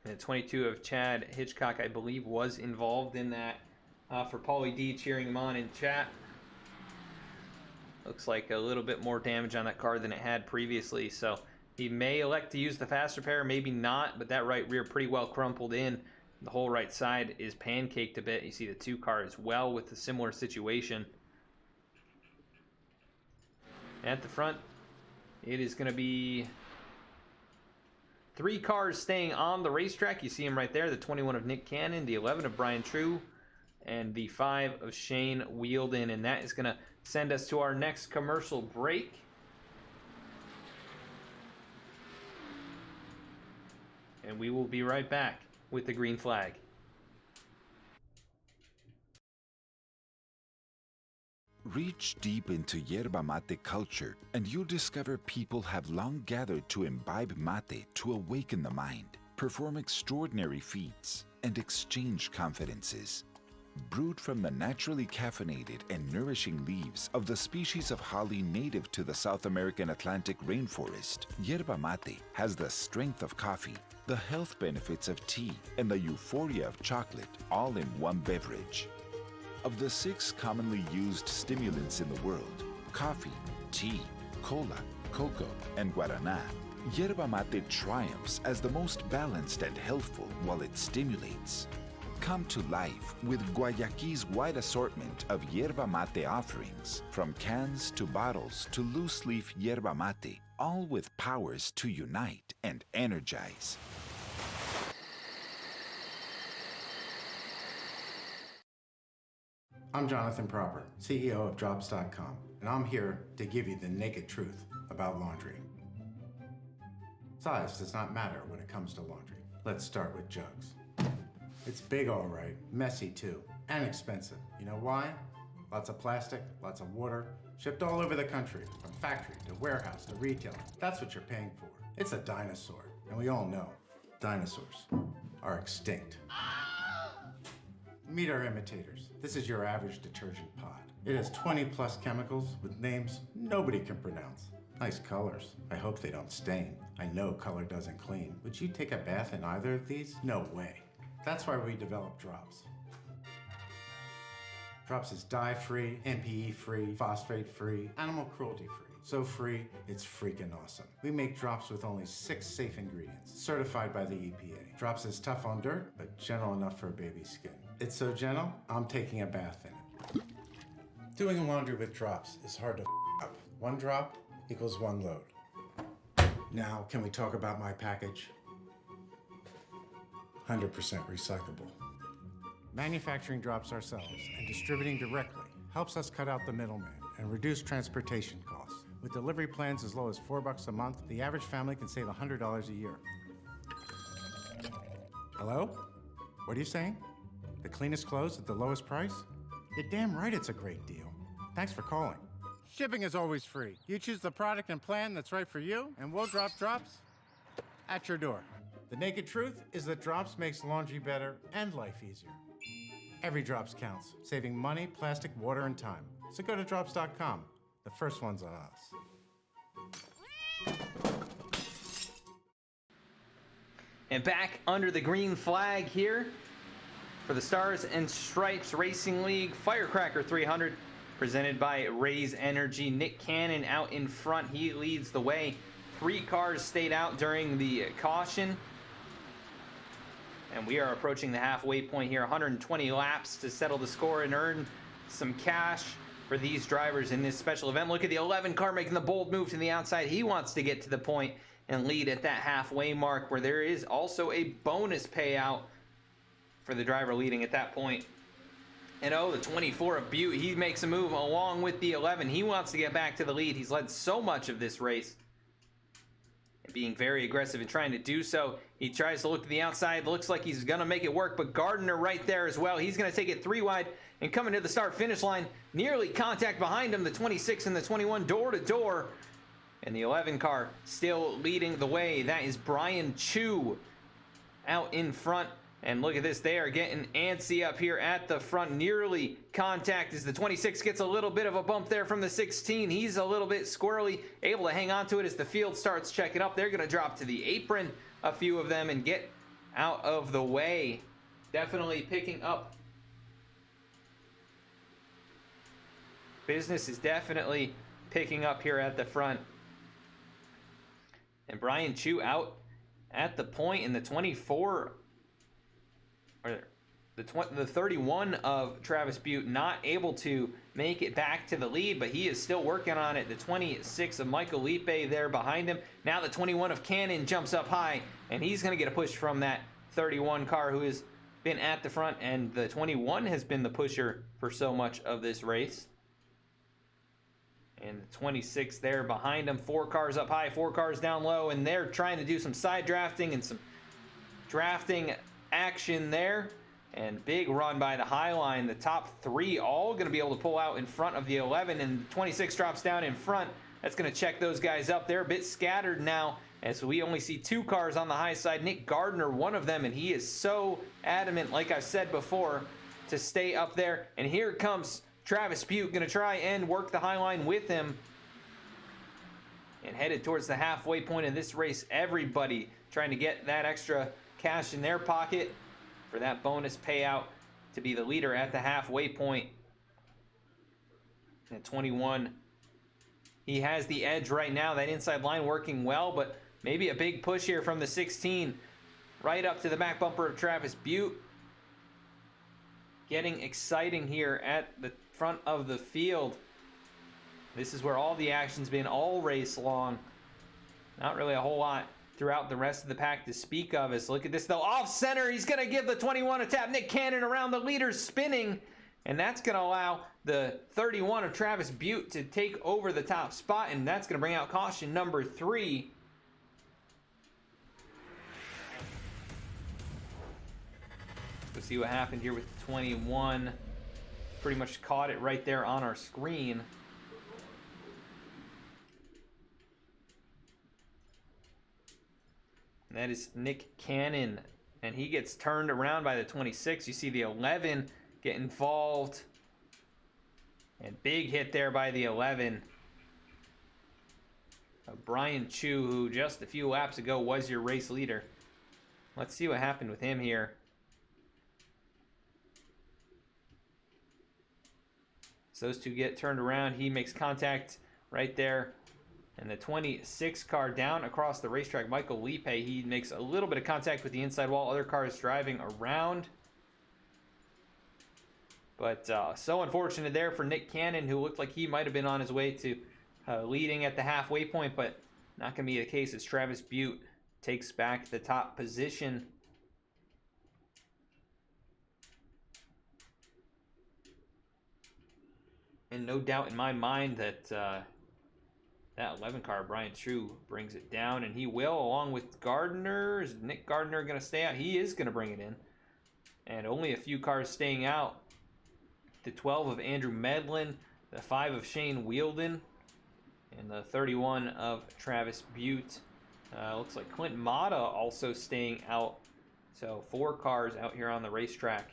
And the 22 of Chad Hitchcock, I believe, was involved in that for Paulie D cheering him on in chat. Looks like a little bit more damage on that car than it had previously. So he may elect to use the fast repair, maybe not, but that right rear pretty well crumpled in. The whole right side is pancaked a bit. You see the 2 car as well with a similar situation. At the front, it is going to be 3 cars staying on the racetrack. You see him right there, the 21 of Nick Cannon, the 11 of Brian True, and the 5 of Shane Wielden. And that is going to send us to our next commercial break. and we will be right back with the green flag. Reach deep into yerba mate culture, and you'll discover people have long gathered to imbibe mate to awaken the mind, perform extraordinary feats, and exchange confidences. Brewed from the naturally caffeinated and nourishing leaves of the species of holly native to the South American Atlantic rainforest, yerba mate has the strength of coffee, the health benefits of tea, and the euphoria of chocolate, all in one beverage. Of the 6 commonly used stimulants in the world, coffee, tea, cola, cocoa, and guaraná, yerba mate triumphs as the most balanced and healthful while it stimulates. Come to life with Guayaquil's wide assortment of yerba mate offerings, from cans to bottles to loose-leaf yerba mate, all with powers to unite and energize. I'm Jonathan Proper, CEO of Drops.com, and I'm here to give you the naked truth about laundry. Size does not matter when it comes to laundry. Let's start with jugs. It's big all right, messy too, and expensive. You know why? Lots of plastic, lots of water, shipped all over the country, from factory to warehouse to retailer. That's what you're paying for. It's a dinosaur, and we all know dinosaurs are extinct. Meet our imitators. This is your average detergent pod. It has 20 plus chemicals with names nobody can pronounce. Nice colors. I hope they don't stain. I know color doesn't clean. Would you take a bath in either of these? No way. That's why we developed Drops. Drops is dye-free, MPE-free, phosphate-free, animal cruelty-free. So free, it's freaking awesome. We make Drops with only 6 safe ingredients, certified by the EPA. Drops is tough on dirt, but gentle enough for baby's skin. It's so gentle, I'm taking a bath in it. Doing laundry with Drops is hard to up. 1 drop equals 1 load. Now, can we talk about my package? 100% recyclable. Manufacturing Drops ourselves and distributing directly helps us cut out the middleman and reduce transportation costs. With delivery plans as low as $4 a month, the average family can save $100 a year. Hello? What are you saying? The cleanest clothes at the lowest price? You're damn right it's a great deal. Thanks for calling. Shipping is always free. You choose the product and plan that's right for you, and we'll drop Drops at your door. The naked truth is that Drops makes laundry better and life easier. Every Drops counts, saving money, plastic, water, and time. So go to Drops.com. The first one's on us. And back under the green flag here for the Stars and Stripes Racing League Firecracker 300, presented by RazeEnergy. Nick Cannon out in front. He leads the way. 3 cars stayed out during the caution. And we are approaching the halfway point here. 120 laps to settle the score and earn some cash for these drivers in this special event. Look at the 11 car making the bold move to the outside. He wants to get to the point and lead at that halfway mark, where there is also a bonus payout for the driver leading at that point. And oh, the 24 of Butte, he makes a move along with the 11. He wants to get back to the lead. He's led so much of this race, being very aggressive and trying to do so. He tries to look to the outside. Looks like he's going to make it work, but Gardner right there as well. He's going to take it 3 wide and coming to the start-finish line. Nearly contact behind him, the 26 and the 21 door-to-door. And the 11 car still leading the way. That is Brian Chu out in front. And look at this, they are getting antsy up here at the front. Nearly contact as the 26 gets a little bit of a bump there from the 16. He's a little bit squirrely, able to hang on to it as the field starts checking up. They're going to drop to the apron, a few of them, and get out of the way. Definitely picking up. Business is definitely picking up here at the front. And Brian Chu out at the point in the 24... or the 31 of Travis Butte, not able to make it back to the lead, but he is still working on it. The 26 of Michael Lipe there behind him. Now the 21 of Cannon jumps up high, and he's going to get a push from that 31 car who has been at the front, and the 21 has been the pusher for so much of this race. And the 26 there behind him, 4 cars up high, 4 cars down low, and they're trying to do some side drafting and some drafting action there. And big run by the high line. The top 3 all going to be able to pull out in front of the 11, and 26 drops down in front. That's going to check those guys up. They're a bit scattered now, as we only see 2 cars on the high side. Nick Gardner, one of them, and he is so adamant, like I've said before, to stay up there. And here comes Travis Butte, going to try and work the high line with him. And headed towards the halfway point of this race. Everybody trying to get that extra cash in their pocket for that bonus payout to be the leader at the halfway point. At 21, he has the edge right now. That inside line working well, but maybe a big push here from the 16 right up to the back bumper of Travis Butte. Getting exciting here at the front of the field. This is where all the action's been all race long. Not really a whole lot throughout the rest of the pack to speak of. As look at this though, off center, he's going to give the 21 a tap. Nick Cannon around the leader spinning, and that's going to allow the 31 of Travis Butte to take over the top spot, and that's going to bring out caution number 3. Let's see what happened here with the 21. Pretty much caught it right there on our screen. That is Nick Cannon, and he gets turned around by the 26. You see the 11 get involved, and big hit there by the 11. Brian Chu, who just a few laps ago was your race leader. Let's see what happened with him here. So those two get turned around. He makes contact right there. And the 26 car down across the racetrack, Michael Lipe, he makes a little bit of contact with the inside wall. Other cars driving around. But so unfortunate there for Nick Cannon, who looked like he might have been on his way to leading at the halfway point, but not going to be the case as Travis Butte takes back the top position. And no doubt in my mind that that 11 car, Brian True, brings it down, and he will, along with Gardner. Is Nick Gardner going to stay out? He is going to bring it in. And only a few cars staying out. The 12 of Andrew Medlin, the 5 of Shane Wielden, and the 31 of Travis Butte. Looks like Clint Mata also staying out. So 4 cars out here on the racetrack.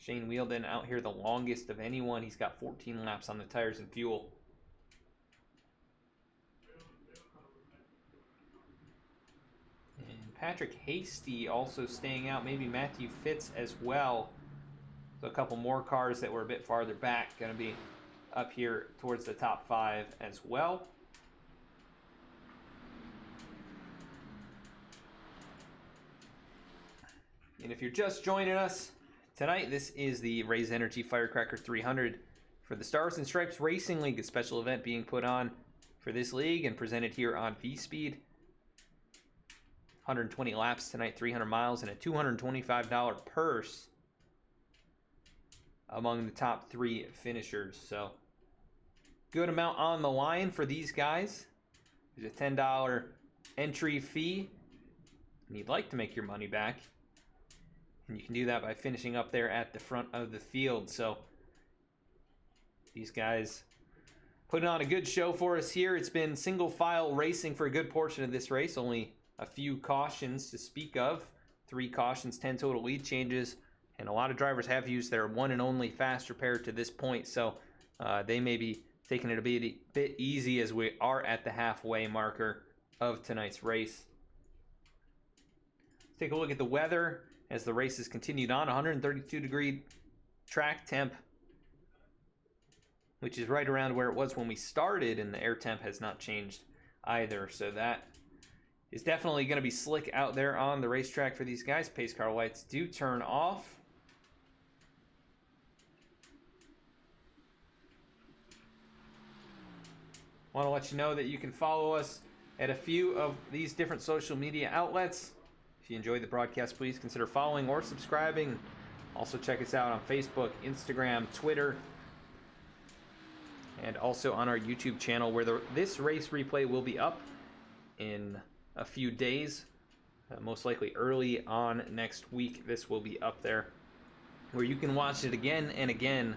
Shane Wielden out here the longest of anyone. He's got 14 laps on the tires and fuel. And Patrick Hasty also staying out. Maybe Matthew Fitz as well. So a couple more cars that were a bit farther back going to be up here towards the top 5 as well. And if you're just joining us tonight, this is the RazeEnergy Firecracker 300 for the Stars and Stripes Racing League, a special event being put on for this league and presented here on V-Speed. 120 laps tonight, 300 miles, and a $225 purse among the top 3 finishers. So, good amount on the line for these guys. There's a $10 entry fee, and you'd like to make your money back. And you can do that by finishing up there at the front of the field. So these guys putting on a good show for us here. It's been single file racing for a good portion of this race. Only a few cautions to speak of. 3 cautions, 10 total lead changes. And a lot of drivers have used their one and only fast repair to this point. So they may be taking it a bit easy as we are at the halfway marker of tonight's race. Let's take a look at the weather as the race has continued on. 132-degree track temp, which is right around where it was when we started, and the air temp has not changed either. So that is definitely going to be slick out there on the racetrack for these guys. Pace car lights do turn off. Want to let you know that you can follow us at a few of these different social media outlets. If you enjoyed the broadcast, please consider following or subscribing. Also check us out on Facebook, Instagram, Twitter, and also on our YouTube channel, where this race replay will be up in a few days. Most likely early on next week, this will be up there, where you can watch it again and again,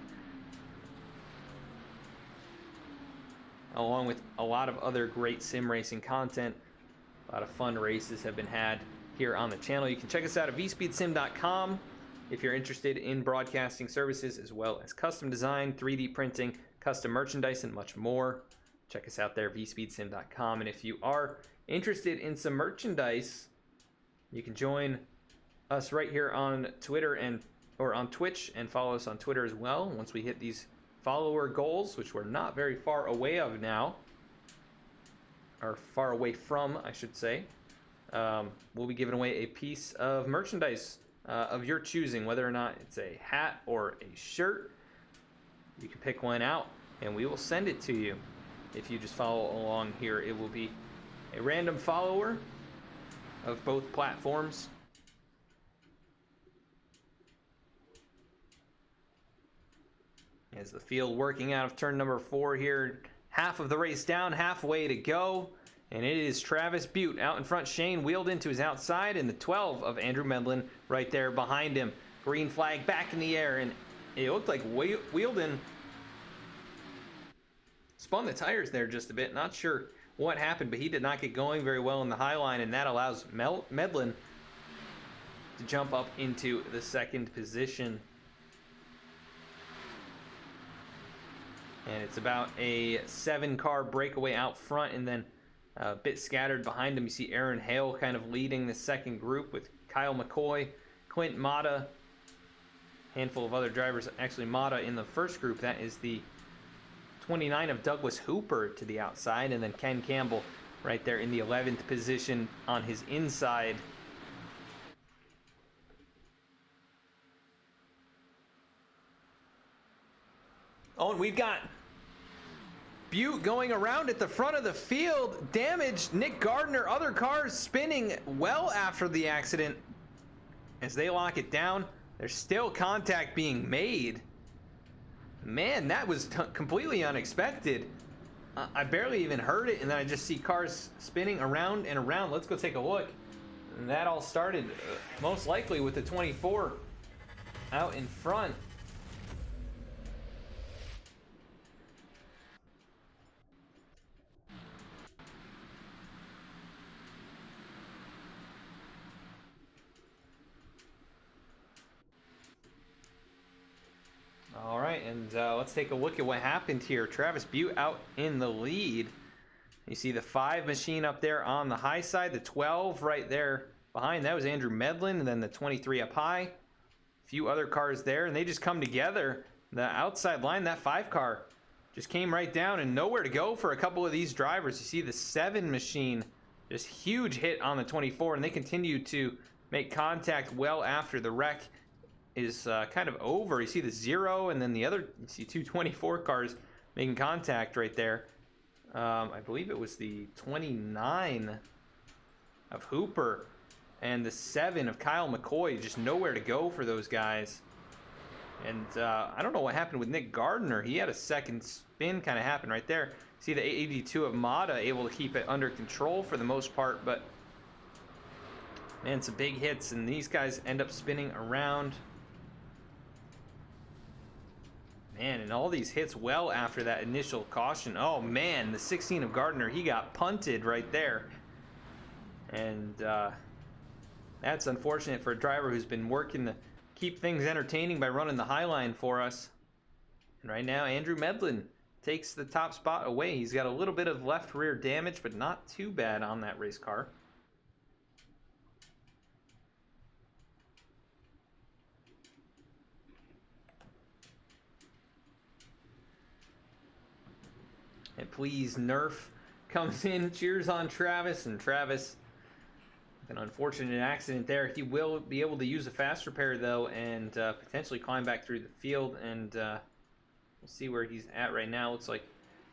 along with a lot of other great sim racing content. A lot of fun races have been had here on the channel. You can check us out at vspeedsim.com if you're interested in broadcasting services, as well as custom design, 3D printing, custom merchandise, and much more. Check us out there, vspeedsim.com. And if you are interested in some merchandise, you can join us right here on Twitter or on Twitch, and follow us on Twitter as well. Once we hit these follower goals, which we're not very far away of now, or far away from, I should say, we'll be giving away a piece of merchandise of your choosing, whether or not it's a hat or a shirt. You can pick one out, and we will send it to you. If you just follow along here, it will be a random follower of both platforms. As the field working out of turn number 4 here, half of the race down, halfway to go, and it is Travis Butte out in front. Shane wheeled into his outside, and the 12 of Andrew Medlin right there behind him. Green flag back in the air, and it looked like Wheeldon spun the tires there just a bit. Not sure what happened, but he did not get going very well in the high line, and that allows Medlin to jump up into the second position. And it's about a 7-car breakaway out front, and then a bit scattered behind him. You see Aaron Hale kind of leading the second group with Kyle McCoy, Quint Mata, handful of other drivers. Actually, Mata in the first group. That is the 29 of Douglas Hooper to the outside, and then Ken Campbell right there in the 11th position on his inside. Oh, and we've got Butte going around at the front of the field. Damaged Nick Gardner. Other cars spinning well after the accident. As they lock it down, there's still contact being made. Man, that was completely unexpected. I barely even heard it, and then I just see cars spinning around and around. Let's go take a look. And that all started most likely with the 24 out in front. All right, and let's take a look at what happened here. Travis Butte out in the lead. You see the 5 machine up there on the high side, the 12 right there behind. That was Andrew Medlin, and then the 23 up high. A few other cars there, and they just come together. The outside line, that 5 car just came right down, and nowhere to go for a couple of these drivers. You see the 7 machine, just huge hit on the 24, and they continue to make contact well after the wreck is kind of over. You see the 0, and then the other, you see 2 24 cars making contact right there. I believe it was the 29 of Hooper and the 7 of Kyle McCoy. Just nowhere to go for those guys. And I don't know what happened with Nick Gardner. He had a second spin kind of happen right there. See the 82 of Mata able to keep it under control for the most part, but man, some big hits, and these guys end up spinning around. Man, and all these hits well after that initial caution. Oh man, the 16 of Gardner, he got punted right there. And that's unfortunate for a driver who's been working to keep things entertaining by running the high line for us. And right now, Andrew Medlin takes the top spot away. He's got a little bit of left rear damage, but not too bad on that race car. And please, Nerf comes in, cheers on Travis, and Travis, with an unfortunate accident there. He will be able to use a fast repair, though, and potentially climb back through the field, and we'll see where he's at right now. Looks like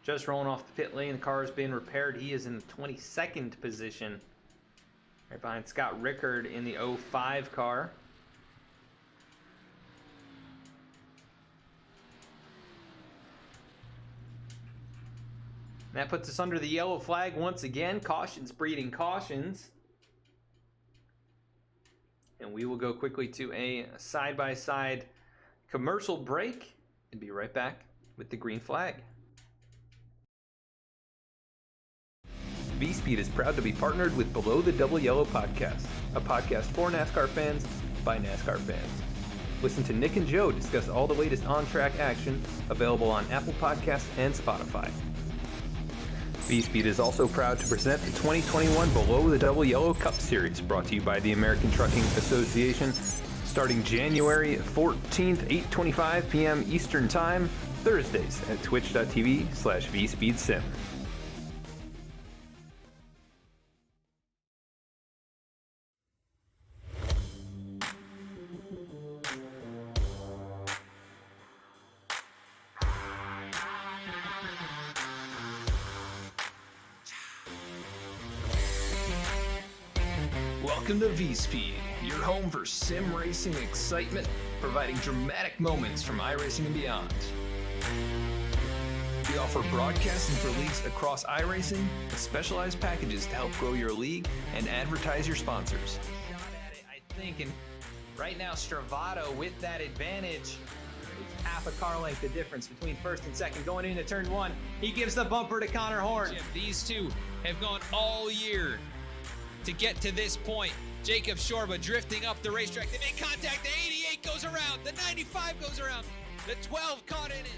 just rolling off the pit lane. The car has been repaired. He is in the 22nd position, right behind Scott Rickard in the 05 car. And that puts us under the yellow flag once again. Cautions breeding cautions. And we will go quickly to a side-by-side commercial break and be right back with the green flag. V-Speed is proud to be partnered with Below the Double Yellow podcast, a podcast for NASCAR fans by NASCAR fans. Listen to Nick and Joe discuss all the latest on-track action, available on Apple Podcasts and Spotify. V-Speed is also proud to present the 2021 Below the Double Yellow Cup Series, brought to you by the American Trucking Association, starting January 14th, 8:25 p.m. Eastern Time, Thursdays at twitch.tv/VSpeedSim. Welcome to V-Speed, your home for sim racing excitement, providing dramatic moments from iRacing and beyond. We offer broadcasting for leagues across iRacing with specialized packages to help grow your league and advertise your sponsors. Shot at it, I think, and right now Stravato with that advantage. It's half a car length the difference between first and second going into turn one. He gives the bumper to Connor Horn. These two have gone all year to get to this point. Jacob Shorba drifting up the racetrack. They make contact. The 88 goes around. The 95 goes around. The 12 caught in it.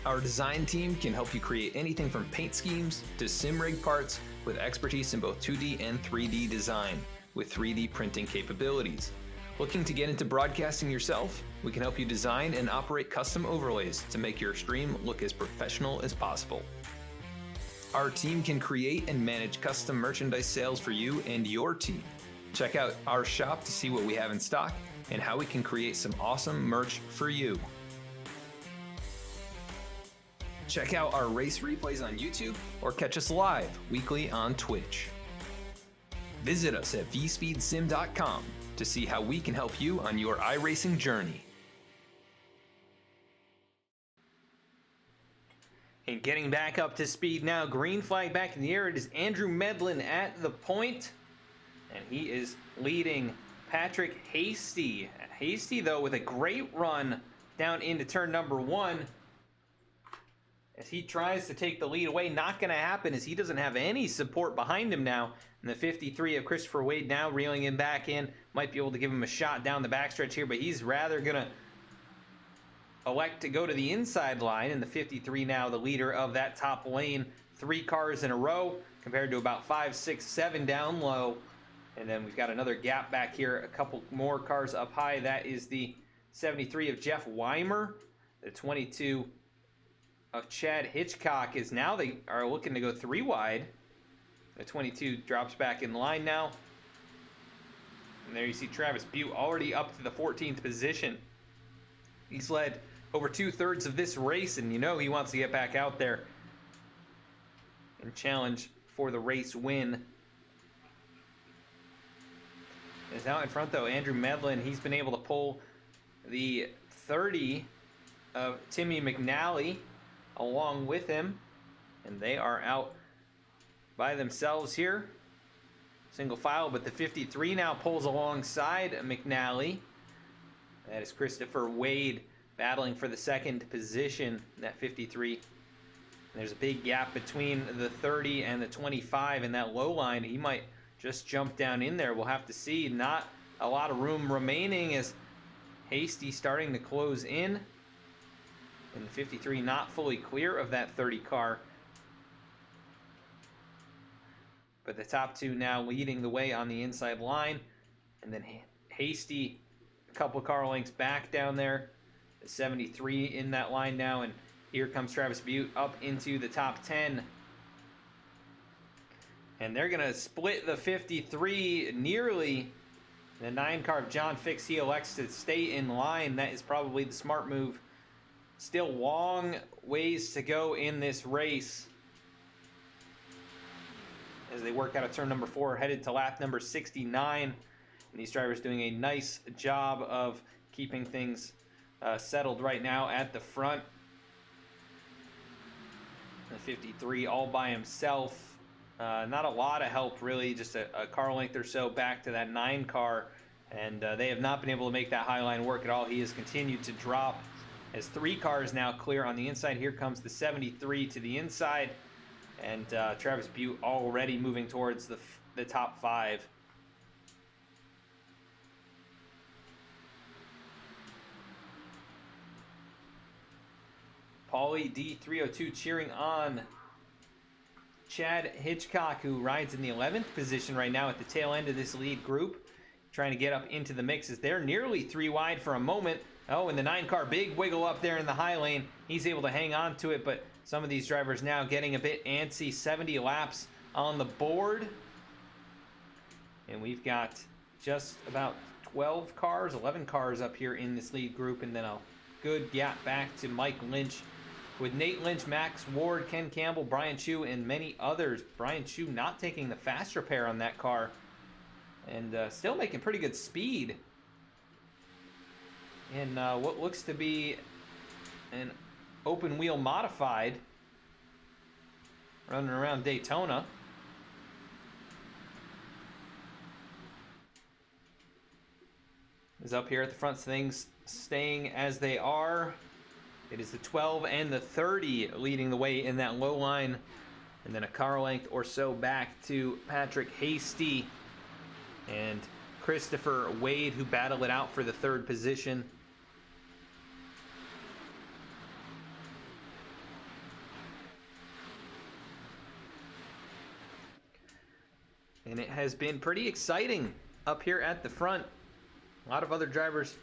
Our design team can help you create anything from paint schemes to sim rig parts with expertise in both 2D and 3D design with 3D printing capabilities. Looking to get into broadcasting yourself? We can help you design and operate custom overlays to make your stream look as professional as possible. Our team can create and manage custom merchandise sales for you and your team. Check out our shop to see what we have in stock and how we can create some awesome merch for you. Check out our race replays on YouTube or catch us live weekly on Twitch. Visit us at vspeedsim.com to see how we can help you on your iRacing journey. And getting back up to speed now, green flag back in the air. It is Andrew Medlin at the point, and he is leading Patrick Hasty. Hasty, though, with a great run down into turn number one as he tries to take the lead away. Not going to happen as he doesn't have any support behind him now. And the 53 of Christopher Wade now reeling him back in. Might be able to give him a shot down the backstretch here, but he's rather going to elect to go to the inside line. And the 53 now the leader of that top lane. 3 cars in a row compared to about 5, 6, 7 down low. And then we've got another gap back here, a couple more cars up high. That is the 73 of Jeff Weimer. The 22 of Chad Hitchcock is now, they are looking to go 3 wide. The 22 drops back in line now. And there you see Travis Butte already up to the 14th position. He's led over 2/3 of this race, and you know he wants to get back out there and challenge for the race win. Is out in front, though, Andrew Medlin. He's been able to pull the 30 of Timmy McNally along with him, and they are out by themselves here, single file. But the 53 now pulls alongside McNally. That is Christopher Wade battling for the second position, that 53. And there's a big gap between the 30 and the 25 in that low line. He might just jump down in there. We'll have to see. Not a lot of room remaining as Hasty starting to close in. And the 53 not fully clear of that 30 car. But the top two now leading the way on the inside line. And then Hasty a couple car lengths back down there. The 73 in that line now. And here comes Travis Butte up into the top 10. And they're going to split the 53 nearly. The 9 car of John Fix, he elects to stay in line. That is probably the smart move. Still long ways to go in this race as they work out of turn number 4, headed to lap number 69. And these drivers doing a nice job of keeping things settled right now at the front. The 53 all by himself. Not a lot of help, really, just a car length or so back to that 9 car. And they have not been able to make that high line work at all. He has continued to drop as 3 cars now clear on the inside. Here comes the 73 to the inside. And Travis Butte already moving towards the top 5. Paulie D302 cheering on Chad Hitchcock, who rides in the 11th position right now at the tail end of this lead group, trying to get up into the mix as they're nearly 3 wide for a moment. Oh, and the 9 car, big wiggle up there in the high lane. He's able to hang on to it, but some of these drivers now getting a bit antsy. 70 laps on the board. And we've got just about 12 cars, 11 cars up here in this lead group, and then a good gap back to Mike Lynch, with Nate Lynch, Max Ward, Ken Campbell, Brian Chu, and many others. Brian Chu not taking the fast repair on that car, and still making pretty good speed in what looks to be an open wheel modified running around Daytona. Is up here at the front, things staying as they are. It is the 12 and the 30 leading the way in that low line. And then a car length or so back to Patrick Hasty and Christopher Wade, who battle it out for the 3rd position. And it has been pretty exciting up here at the front. A lot of other drivers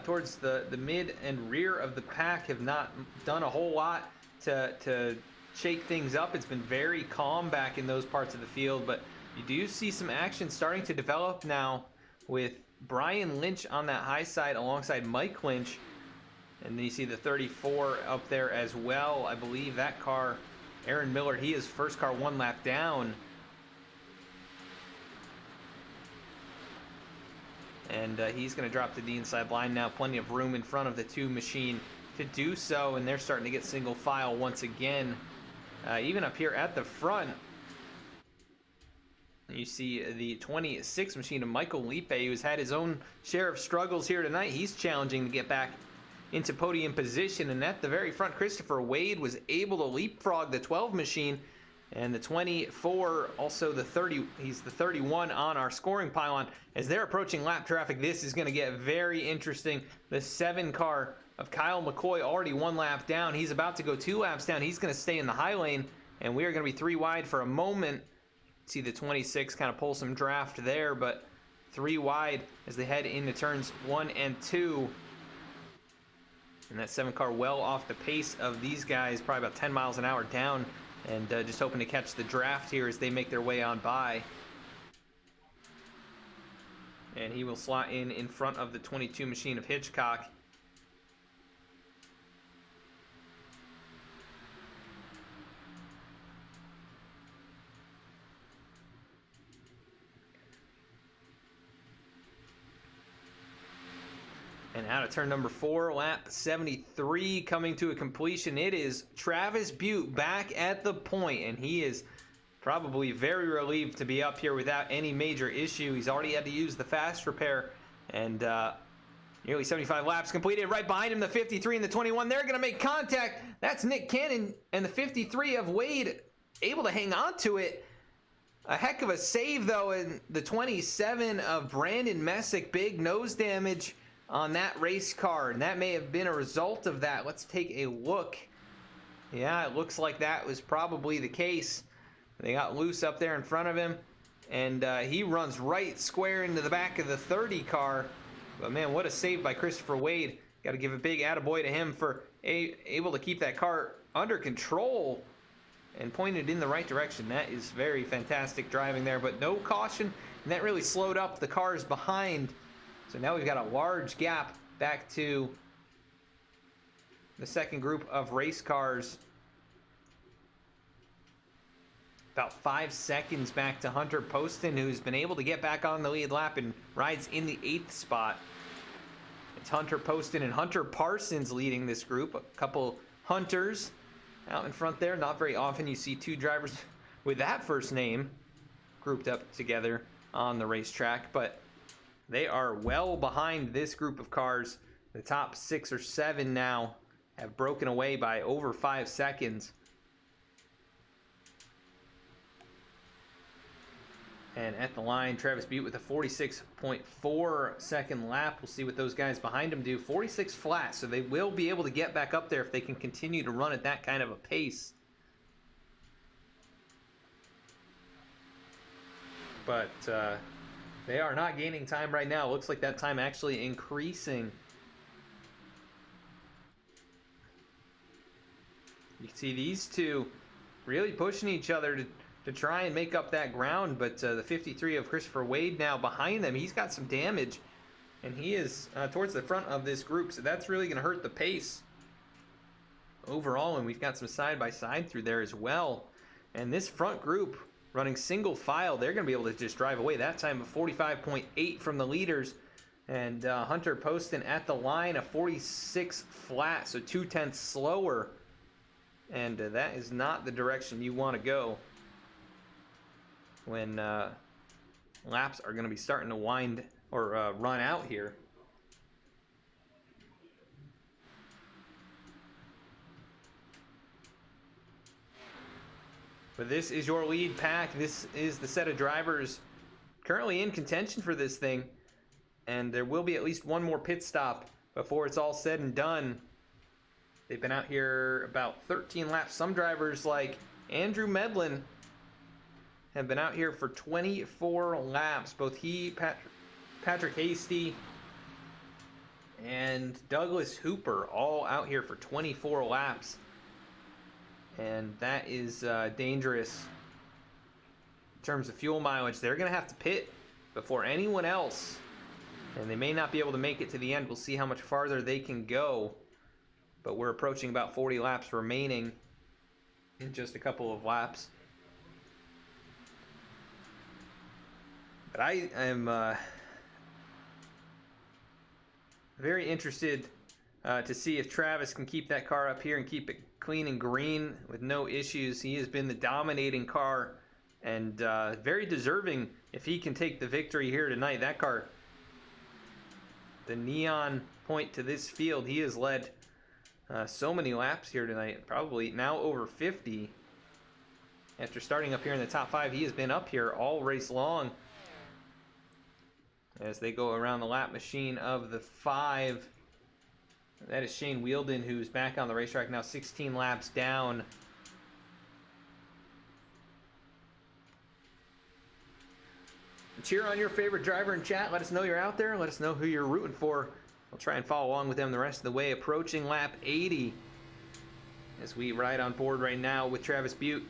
towards the mid and rear of the pack have not done a whole lot to shake things up. It's been very calm back in those parts of the field, but you do see some action starting to develop now with Brian Lynch on that high side alongside Mike Lynch. And then you see the 34 up there as well. I believe that car, Aaron Miller, he is first car 1 lap down. And he's going to drop to the inside line now. Plenty of room in front of the 2 machine to do so. And they're starting to get single file once again. Even up here at the front, you see the 26 machine of Michael Lipe, who's had his own share of struggles here tonight. He's challenging to get back into podium position. And at the very front, Christopher Wade was able to leapfrog the 12 machine. And the 24, also the 30, he's the 31 on our scoring pylon. As they're approaching lap traffic, this is going to get very interesting. The 7 car of Kyle McCoy already 1 lap down. He's about to go 2 laps down. He's going to stay in the high lane, and we are going to be 3 wide for a moment. See the 26 kind of pull some draft there, but 3 wide as they head into turns 1 and 2. And that 7 car well off the pace of these guys, probably about 10 miles an hour down. And just hoping to catch the draft here as they make their way on by. And he will slot in front of the 22 machine of Hitchcock. And out of turn number 4, lap 73 coming to a completion. It is Travis Butte back at the point, and he is probably very relieved to be up here without any major issue. He's already had to use the fast repair, and nearly 75 laps completed. Right behind him, the 53 and the 21. They're going to make contact. That's Nick Cannon, and the 53 of Wade able to hang on to it. A heck of a save, though, and the 27 of Brandon Messick, big nose damage on that race car, and that may have been a result of that. Let's take a look. Yeah, it looks like that was probably the case. They got loose up there in front of him, and he runs right square into the back of the 30 car. But man, what a save by Christopher Wade. Got to give a big attaboy to him for able to keep that car under control and pointed in the right direction. That is very fantastic driving there, but no caution, and that really slowed up the cars behind. So now we've got a large gap back to the second group of race cars. About 5 seconds back to Hunter Poston, who's been able to get back on the lead lap and rides in the 8th spot. It's Hunter Poston and Hunter Parsons leading this group. A couple Hunters out in front there. Not very often you see two drivers with that first name grouped up together on the racetrack, but they are well behind this group of cars. The top 6 or 7 now have broken away by over 5 seconds. And at the line, Travis Butte with a 46.4 second lap. We'll see what those guys behind him do. 46 flat, so they will be able to get back up there if they can continue to run at that kind of a pace. But they are not gaining time right now. Looks like that time actually increasing. You can see these two really pushing each other to try and make up that ground, but the 53 of Christopher Wade now behind them. He's got some damage, and he is towards the front of this group, so that's really going to hurt the pace overall, and we've got some side-by-side through there as well. And this front group running single file, they're going to be able to just drive away. That time of 45.8 from the leaders, and Hunter Poston at the line, a 46 flat, so 0.2 slower, and that is not the direction you want to go when laps are going to be starting to wind or run out here. But this is your lead pack. This is the set of drivers currently in contention for this thing, and there will be at least one more pit stop before it's all said and done. They've been out here about 13 laps. Some drivers like Andrew Medlin have been out here for 24 laps. Both he, Patrick Hasty, and Douglas Hooper all out here for 24 laps. And that is dangerous in terms of fuel mileage. They're going to have to pit before anyone else, and they may not be able to make it to the end. We'll see how much farther they can go, but we're approaching about 40 laps remaining in just a couple of laps. But I am very interested to see if Travis can keep that car up here and keep it clean and green with no issues. He has been the dominating car, and very deserving if he can take the victory here tonight. That car, the neon point to this field, he has led so many laps here tonight, probably now over 50. After starting up here in the top 5, he has been up here all race long as they go around the lap machine of the 5. That is Shane Wheeldon, who's back on the racetrack now, 16 laps down. Cheer on your favorite driver in chat. Let us know you're out there. Let us know who you're rooting for. We'll try and follow along with them the rest of the way. Approaching lap 80 as we ride on board right now with Travis Butte.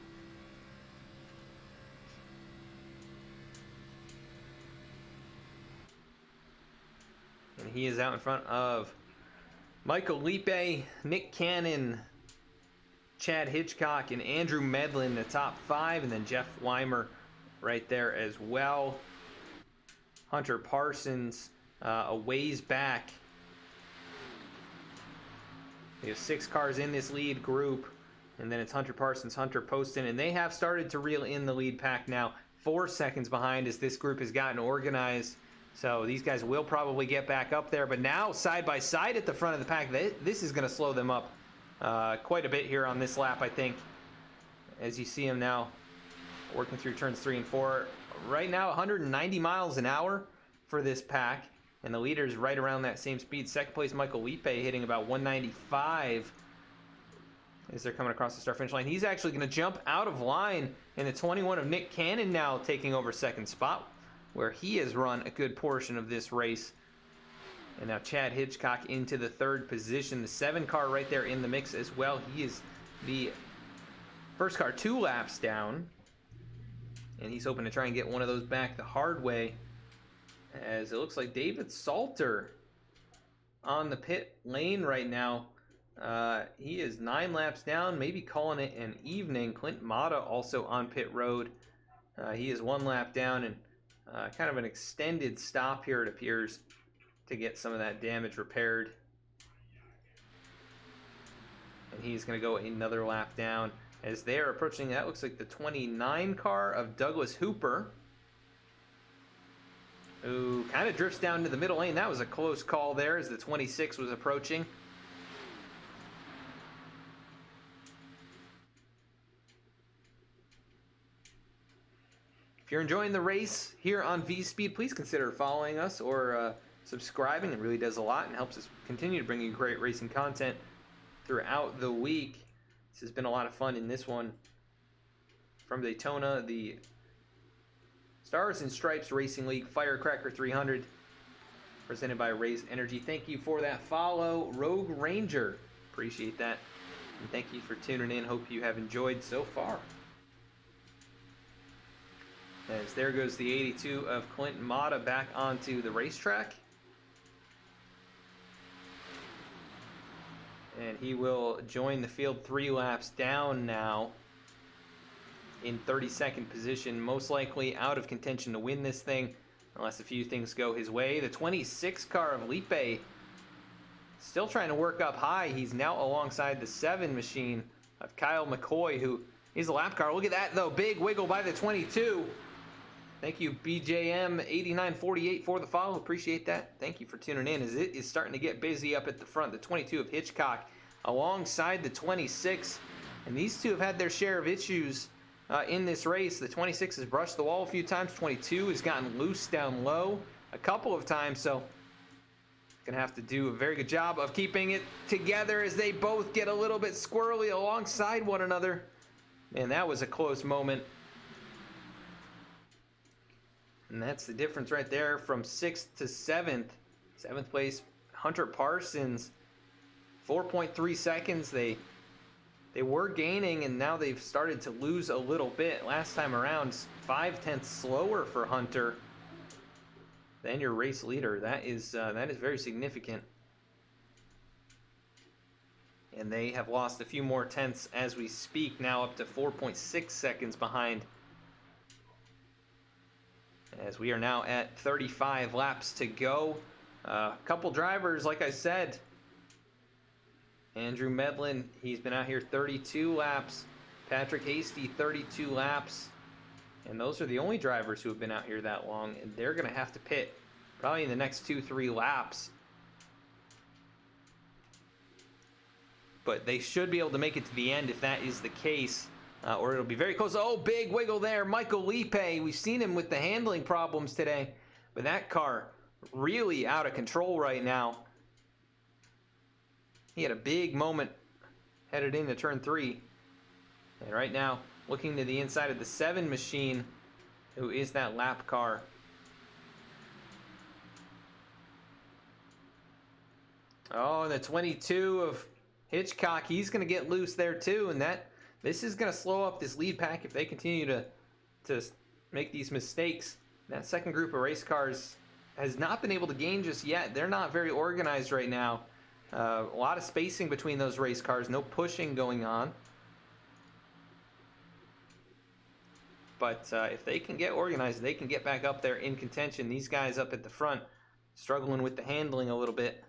And he is out in front of Michael Lipe, Nick Cannon, Chad Hitchcock, and Andrew Medlin, the top 5, and then Jeff Weimer right there as well. Hunter Parsons a ways back. We have 6 cars in this lead group, and then it's Hunter Parsons, Hunter Poston, and they have started to reel in the lead pack now. 4 seconds behind as this group has gotten organized. So these guys will probably get back up there, but now side by side at the front of the pack, this is going to slow them up quite a bit here on this lap, I think, as you see them now working through turns 3 and 4. Right now, 190 miles an hour for this pack, and the leader's right around that same speed. Second place, Michael Lipe, hitting about 195 as they're coming across the start-finish line. He's actually going to jump out of line in the 21 of Nick Cannon now taking over second spot, where he has run a good portion of this race. And now Chad Hitchcock into the 3rd position. The 7 car right there in the mix as well. He is the first car 2 laps down. And he's hoping to try and get one of those back the hard way, as it looks like David Salter on the pit lane right now. He is 9 laps down, maybe calling it an evening. Clint Mata also on pit road. He is 1 lap down, and kind of an extended stop here, it appears, to get some of that damage repaired. And he's going to go another lap down as they are approaching, that looks like the 29 car of Douglas Hooper, who kind of drifts down to the middle lane. That was a close call there as the 26 was approaching. If you're enjoying the race here on V-Speed, please consider following us or subscribing. It really does a lot and helps us continue to bring you great racing content throughout the week. This has been a lot of fun in this one. From Daytona, the Stars and Stripes Racing League Firecracker 300, presented by RazeEnergy. Thank you for that follow, Rogue Ranger. Appreciate that. And thank you for tuning in. Hope you have enjoyed so far. As there goes the 82 of Clinton Mata back onto the racetrack. And he will join the field 3 laps down now in 32nd position, most likely out of contention to win this thing unless a few things go his way. The 26 car of Lipe still trying to work up high. He's now alongside the 7 machine of Kyle McCoy, who is a lap car. Look at that though, big wiggle by the 22. Thank you, BJM8948, for the follow. Appreciate that. Thank you for tuning in as it is starting to get busy up at the front. The 22 of Hitchcock alongside the 26. And these two have had their share of issues in this race. The 26 has brushed the wall a few times. 22 has gotten loose down low a couple of times. So going to have to do a very good job of keeping it together as they both get a little bit squirrely alongside one another. Man, that was a close moment. And that's the difference right there from 6th to 7th. 7th place, Hunter Parsons, 4.3 seconds. They were gaining, and now they've started to lose a little bit. Last time around, 5/10 slower for Hunter than your race leader. That is very significant. And they have lost a few more tenths as we speak, now up to 4.6 seconds behind. As we are now at 35 laps to go. A couple drivers, like I said. Andrew Medlin, he's been out here 32 laps. Patrick Hasty, 32 laps. And those are the only drivers who have been out here that long. And they're going to have to pit probably in the next 2-3 laps. But they should be able to make it to the end if that is the case. Or it'll be very close. Oh, big wiggle there. Michael Lipe. We've seen him with the handling problems today. But that car really out of control right now. He had a big moment headed into turn 3. And right now, looking to the inside of the 7 machine, who is that lap car. Oh, and the 22 of Hitchcock, he's going to get loose there too. And this is going to slow up this lead pack if they continue to make these mistakes. That second group of race cars has not been able to gain just yet. They're not very organized right now. A lot of spacing between those race cars. No pushing going on. But if they can get organized, they can get back up there in contention. These guys up at the front struggling with the handling a little bit.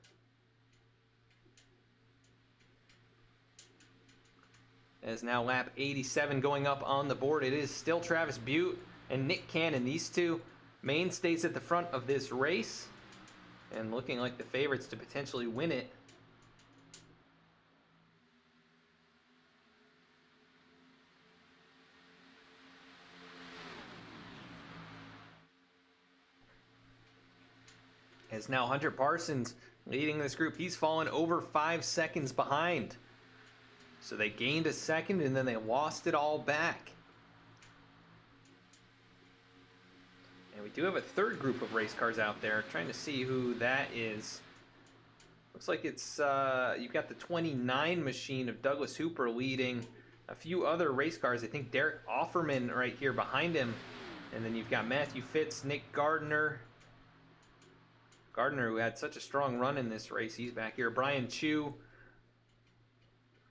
As now lap 87 going up on the board. It is still Travis Butte and Nick Cannon. These two mainstays at the front of this race. And looking like the favorites to potentially win it. As now Hunter Parsons leading this group. He's fallen over 5 seconds behind. So they gained a second and then they lost it all back. And we do have a third group of race cars out there. Trying to see who that is. Looks like it's, you've got the 29 machine of Douglas Hooper leading a few other race cars. I think Derek Offerman right here behind him. And then you've got Matthew Fitz, Nick Gardner. Gardner, who had such a strong run in this race. He's back here. Brian Chu.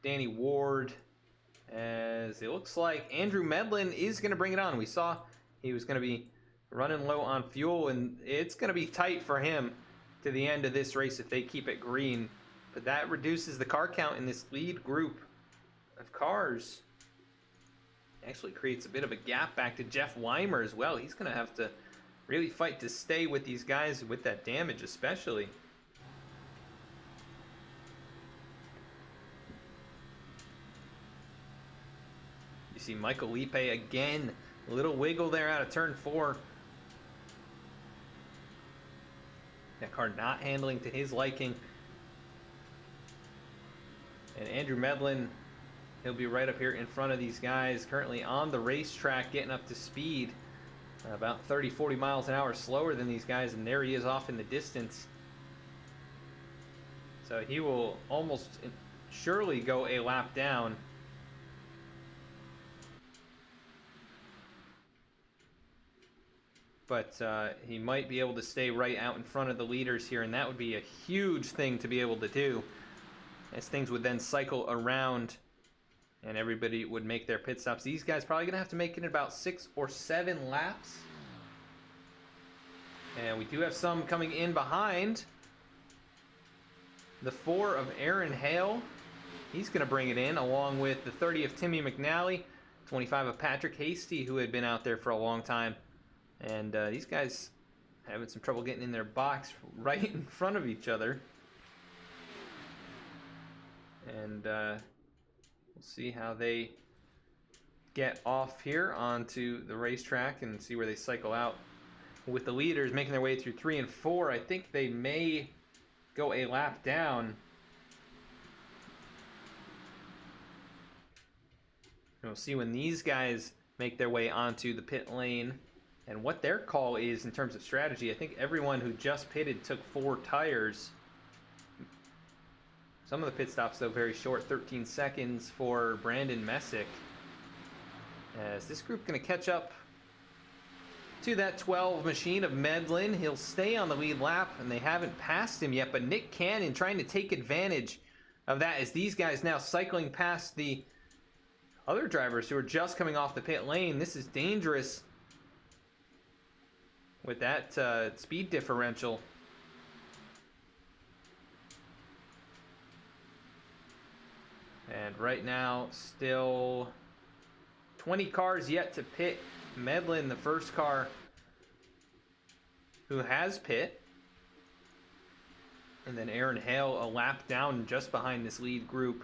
Danny Ward. As it looks like Andrew Medlin is going to bring it on. We saw he was going to be running low on fuel, and it's going to be tight for him to the end of this race if they keep it green. But that reduces the car count in this lead group of cars. Actually creates a bit of a gap back to Jeff Weimer as well. He's going to have to really fight to stay with these guys with that damage especially. You see Michael Lipe again. A little wiggle there out of turn 4. That car not handling to his liking. And Andrew Medlin, he'll be right up here in front of these guys, currently on the racetrack, getting up to speed. About 30-40 miles an hour slower than these guys, and there he is off in the distance. So he will almost surely go a lap down. But he might be able to stay right out in front of the leaders here, and that would be a huge thing to be able to do, as things would then cycle around and everybody would make their pit stops. These guys probably gonna have to make it in about 6 or 7 laps. And we do have some coming in behind. The 4 of Aaron Hale, he's gonna bring it in, along with the 30 of Timmy McNally, 25 of Patrick Hasty, who had been out there for a long time. And these guys having some trouble getting in their box right in front of each other. And we'll see how they get off here onto the racetrack and see where they cycle out. With the leaders making their way through 3 and 4, I think they may go a lap down. And we'll see when these guys make their way onto the pit lane and what their call is in terms of strategy. I think everyone who just pitted took 4 tires. Some of the pit stops, though, very short, 13 seconds for Brandon Messick. As this group going to catch up to that 12 machine of Medlin. He'll stay on the lead lap, and they haven't passed him yet, but Nick Cannon trying to take advantage of that as these guys now cycling past the other drivers who are just coming off the pit lane. This is dangerous with that speed differential. And right now, still 20 cars yet to pit. Medlin, the first car who has pit. And then Aaron Hale a lap down just behind this lead group.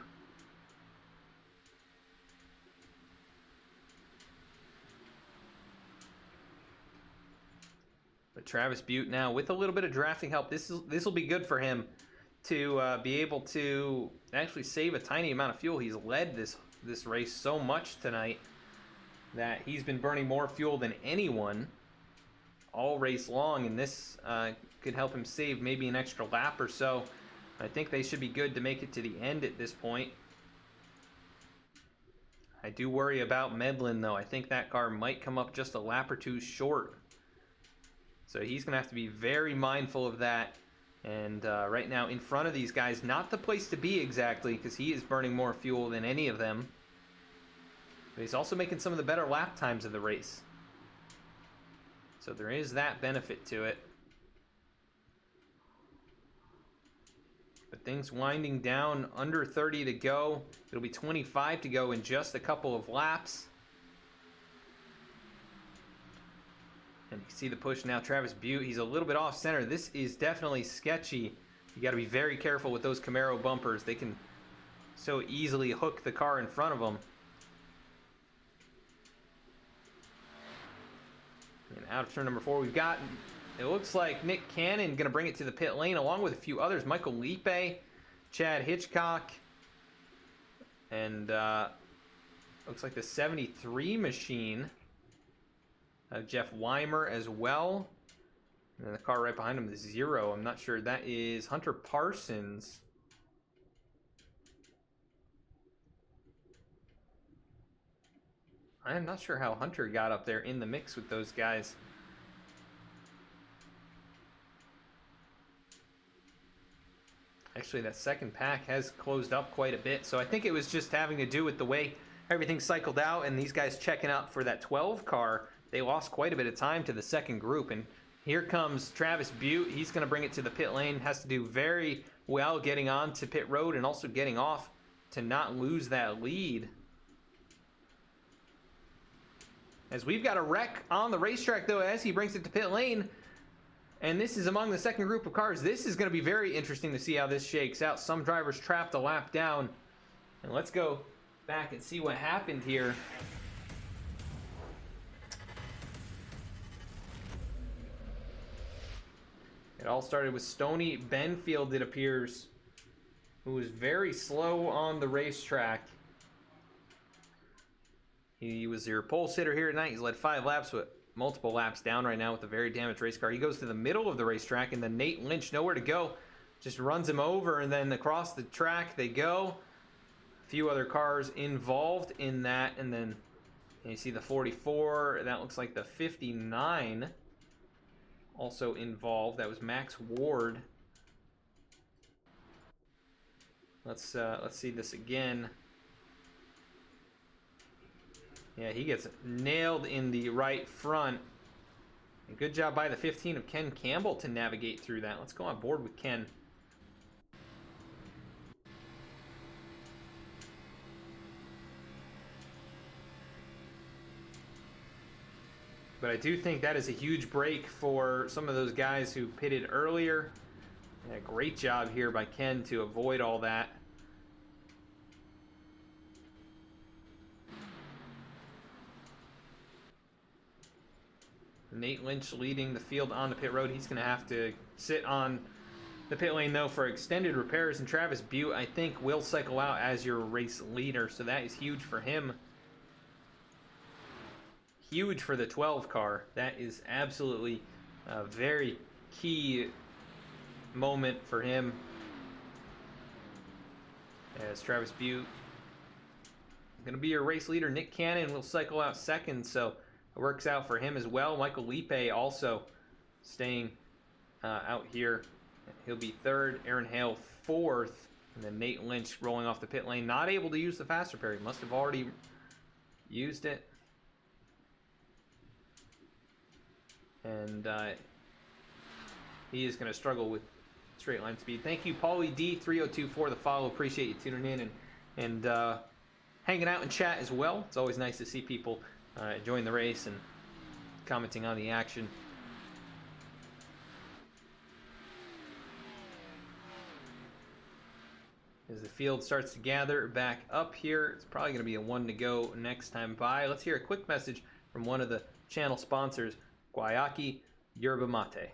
But Travis Butte now with a little bit of drafting help. This will be good for him to be able to actually save a tiny amount of fuel. He's led this race so much tonight that he's been burning more fuel than anyone all race long, and this could help him save maybe an extra lap or so. I think they should be good to make it to the end at this point. I do worry about Medlin, though. I think that car might come up just a lap or 2 short. So he's going to have to be very mindful of that. And right now in front of these guys, not the place to be exactly, because he is burning more fuel than any of them. But he's also making some of the better lap times of the race. So there is that benefit to it. But things winding down, under 30 to go. It'll be 25 to go in just a couple of laps. And you can see the push now. Travis Butte, he's a little bit off center. This is definitely sketchy. You got to be very careful with those Camaro bumpers. They can so easily hook the car in front of them. And out of turn number 4, we've got, it looks like Nick Cannon going to bring it to the pit lane along with a few others. Michael Lipe, Chad Hitchcock, and looks like the 73 machine of Jeff Weimer as well. And then the car right behind him, the 0. I'm not sure. That is Hunter Parsons. I am not sure how Hunter got up there in the mix with those guys. Actually, that second pack has closed up quite a bit, so I think it was just having to do with the way everything cycled out and these guys checking up for that 12 car. They lost quite a bit of time to the second group, and here comes Travis Butte. He's going to bring it to the pit lane. Has to do very well getting on to pit road and also getting off to not lose that lead. As we've got a wreck on the racetrack, though, as he brings it to pit lane. And this is among the second group of cars. This is going to be very interesting to see how this shakes out. Some drivers trapped a lap down. And let's go back and see what happened here. It all started with Stoney Benfield, it appears, who was very slow on the racetrack. He was your pole sitter here tonight. He's led 5 laps with multiple laps down right now with a very damaged race car. He goes to the middle of the racetrack, and then Nate Lynch, nowhere to go, just runs him over, and then across the track they go. A few other cars involved in that, and then you see the 44. That looks like the 59 also involved. That was Max Ward. Let's see this again. Yeah, he gets nailed in the right front. And good job by the 15 of Ken Campbell to navigate through that. Let's go on board with Ken. But I do think that is a huge break for some of those guys who pitted earlier. Yeah, great job here by Ken to avoid all that. Nate Lynch leading the field on the pit road. He's going to have to sit on the pit lane, though, for extended repairs. And Travis Butte, I think, will cycle out as your race leader. So that is huge for him. Huge for the 12 car. That is absolutely a very key moment for him. As Travis Butte going to be your race leader. Nick Cannon will cycle out second. So it works out for him as well. Michael Lipe also staying out here. He'll be third. Aaron Hale fourth. And then Nate Lynch rolling off the pit lane. Not able to use the fast repair. He must have already used it. And he is going to struggle with straight line speed. Thank you, Paulie D302 for the follow. Appreciate you tuning in and hanging out in chat as well. It's always nice to see people enjoying the race and commenting on the action. As the field starts to gather back up here, it's probably going to be a 1 to go next time by. Let's hear a quick message from one of the channel sponsors, Guayaki Yerba Mate.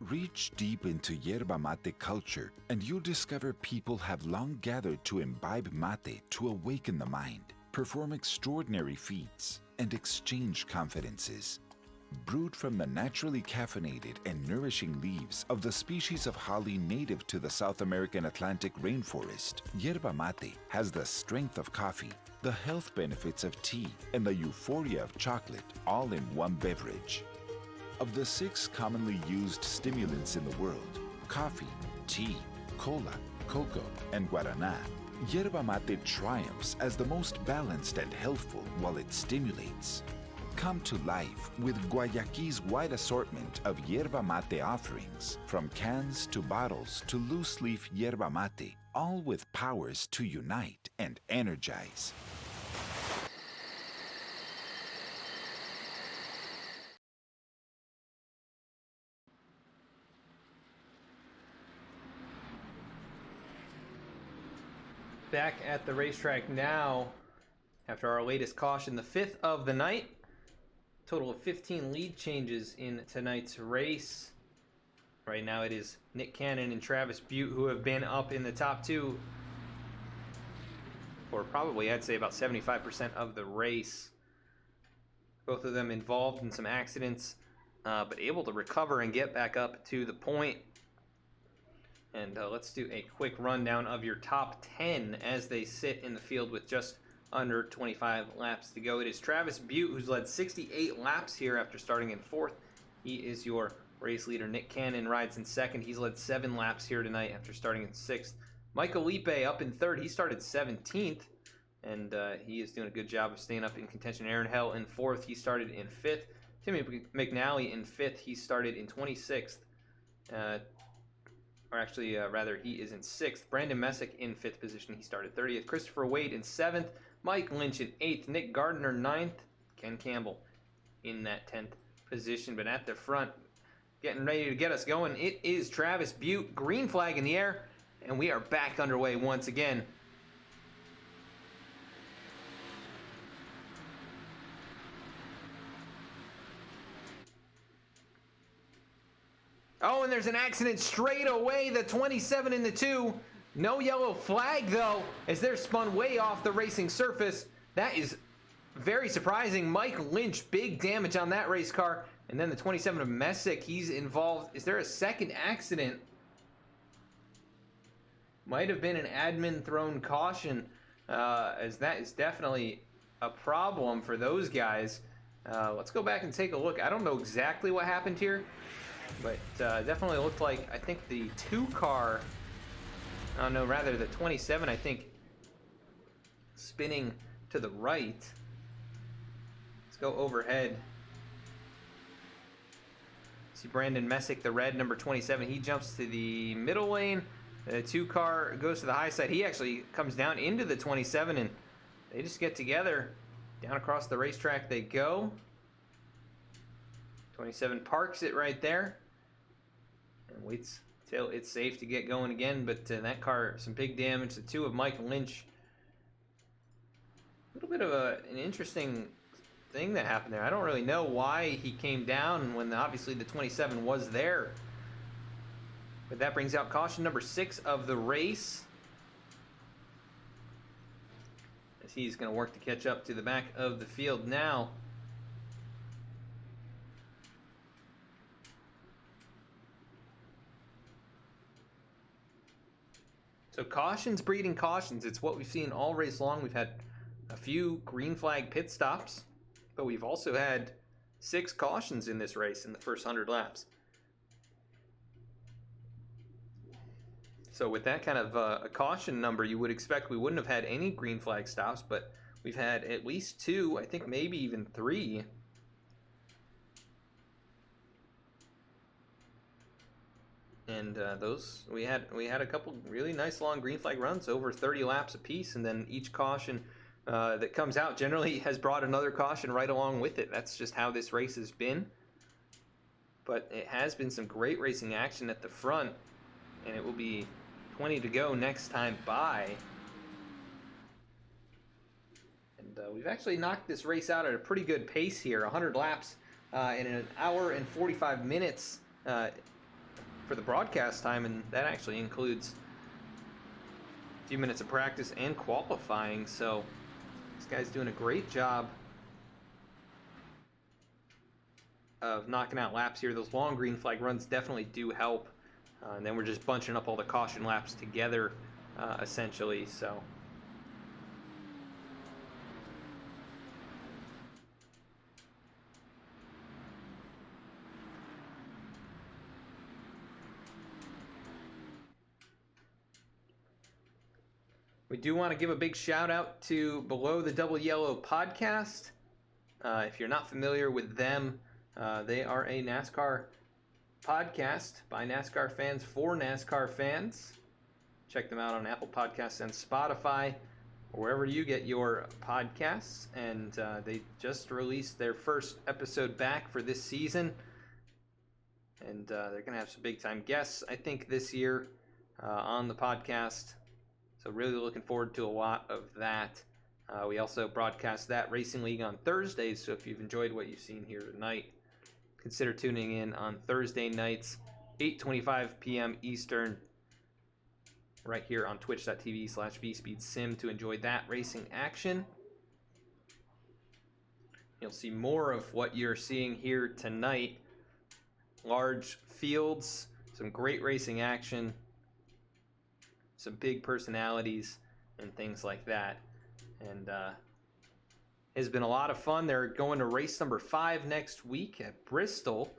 Reach deep into yerba mate culture, and you'll discover people have long gathered to imbibe mate to awaken the mind, perform extraordinary feats, and exchange confidences. Brewed from the naturally caffeinated and nourishing leaves of the species of holly native to the South American Atlantic rainforest, yerba mate has the strength of coffee, the health benefits of tea, and the euphoria of chocolate, all in one beverage. Of the 6 commonly used stimulants in the world, coffee, tea, cola, cocoa, and guaraná, yerba mate triumphs as the most balanced and healthful while it stimulates. Come to life with Guayaquil's wide assortment of yerba mate offerings, from cans to bottles to loose-leaf yerba mate, all with powers to unite and energize. Back at the racetrack now, after our latest caution, the 5th of the night. Total of 15 lead changes in tonight's race. Right now it is Nick Cannon and Travis Butte who have been up in the top 2 for probably, I'd say, about 75% of the race. Both of them involved in some accidents, but able to recover and get back up to the point. And let's do a quick rundown of your top 10 as they sit in the field with just under 25 laps to go. It is Travis Butte, who's led 68 laps here after starting in 4th. He is your race leader. Nick Cannon rides in 2nd. He's led 7 laps here tonight after starting in 6th. Michael Lipe up in 3rd. He started 17th, and he is doing a good job of staying up in contention. Aaron Hell in 4th. He started in 5th. Timmy McNally in 5th. He started in 26th. or actually, rather, he is in 6th. Brandon Messick in 5th position. He started 30th. Christopher Wade in 7th. Mike Lynch in 8th. Nick Gardner 9th. Ken Campbell in that 10th position. But at the front, getting ready to get us going, it is Travis Butte. Green flag in the air, and we are back underway once again. Oh, and there's an accident straight away. The 27 in the 2. No yellow flag, though, as they're spun way off the racing surface. That is very surprising. Mike Lynch, big damage on that race car. And then the 27 of Messick, he's involved. Is there a second accident? Might have been an admin thrown caution, as that is definitely a problem for those guys. Let's go back and take a look. I don't know exactly what happened here, but definitely looked like, I think the 2 car, oh no, rather the 27, I think, spinning to the right. Let's go overhead. See Brandon Messick, the red, number 27, he jumps to the middle lane. The 2 car goes to the high side. He actually comes down into the 27, and they just get together. Down across the racetrack they go. 27 parks it right there and waits till it's safe to get going again. But that car, some big damage. The 2 of Mike Lynch. A little bit of an interesting thing that happened there. I don't really know why he came down when obviously the 27 was there. But that brings out caution number 6 of the race, as he's going to work to catch up to the back of the field now. So cautions breeding cautions. It's what we've seen all race long. We've had a few green flag pit stops, but we've also had 6 cautions in this race in the first 100 laps. So with that kind of a caution number, you would expect we wouldn't have had any green flag stops, but we've had at least 2, I think maybe even 3. And those we had a couple really nice long green flag runs, over 30 laps apiece, and then each caution that comes out generally has brought another caution right along with it. That's just how this race has been. But it has been some great racing action at the front, and it will be 20 to go next time by. And we've actually knocked this race out at a pretty good pace here. 100 laps in an hour and 45 minutes for the broadcast time, and that actually includes a few minutes of practice and qualifying. So this guy's doing a great job of knocking out laps here. Those long green flag runs definitely do help. And then we're just bunching up all the caution laps together, essentially. So we do want to give a big shout out to Below the Double Yellow podcast. If you're not familiar with them, they are a NASCAR podcast by NASCAR fans for NASCAR fans. Check them out on Apple Podcasts and Spotify, or wherever you get your podcasts. And they just released their first episode back for this season. And they're going to have some big time guests, I think, this year on the podcast. So really looking forward to a lot of that. We also broadcast that Racing League on Thursdays. So if you've enjoyed what you've seen here tonight, consider tuning in on Thursday nights, 8:25 p.m. Eastern, right here on twitch.tv/vspeedsim to enjoy that racing action. You'll see more of what you're seeing here tonight. Large fields, some great racing action, some big personalities, and things like that. And has been a lot of fun. They're going to race number 5 next week at Bristol,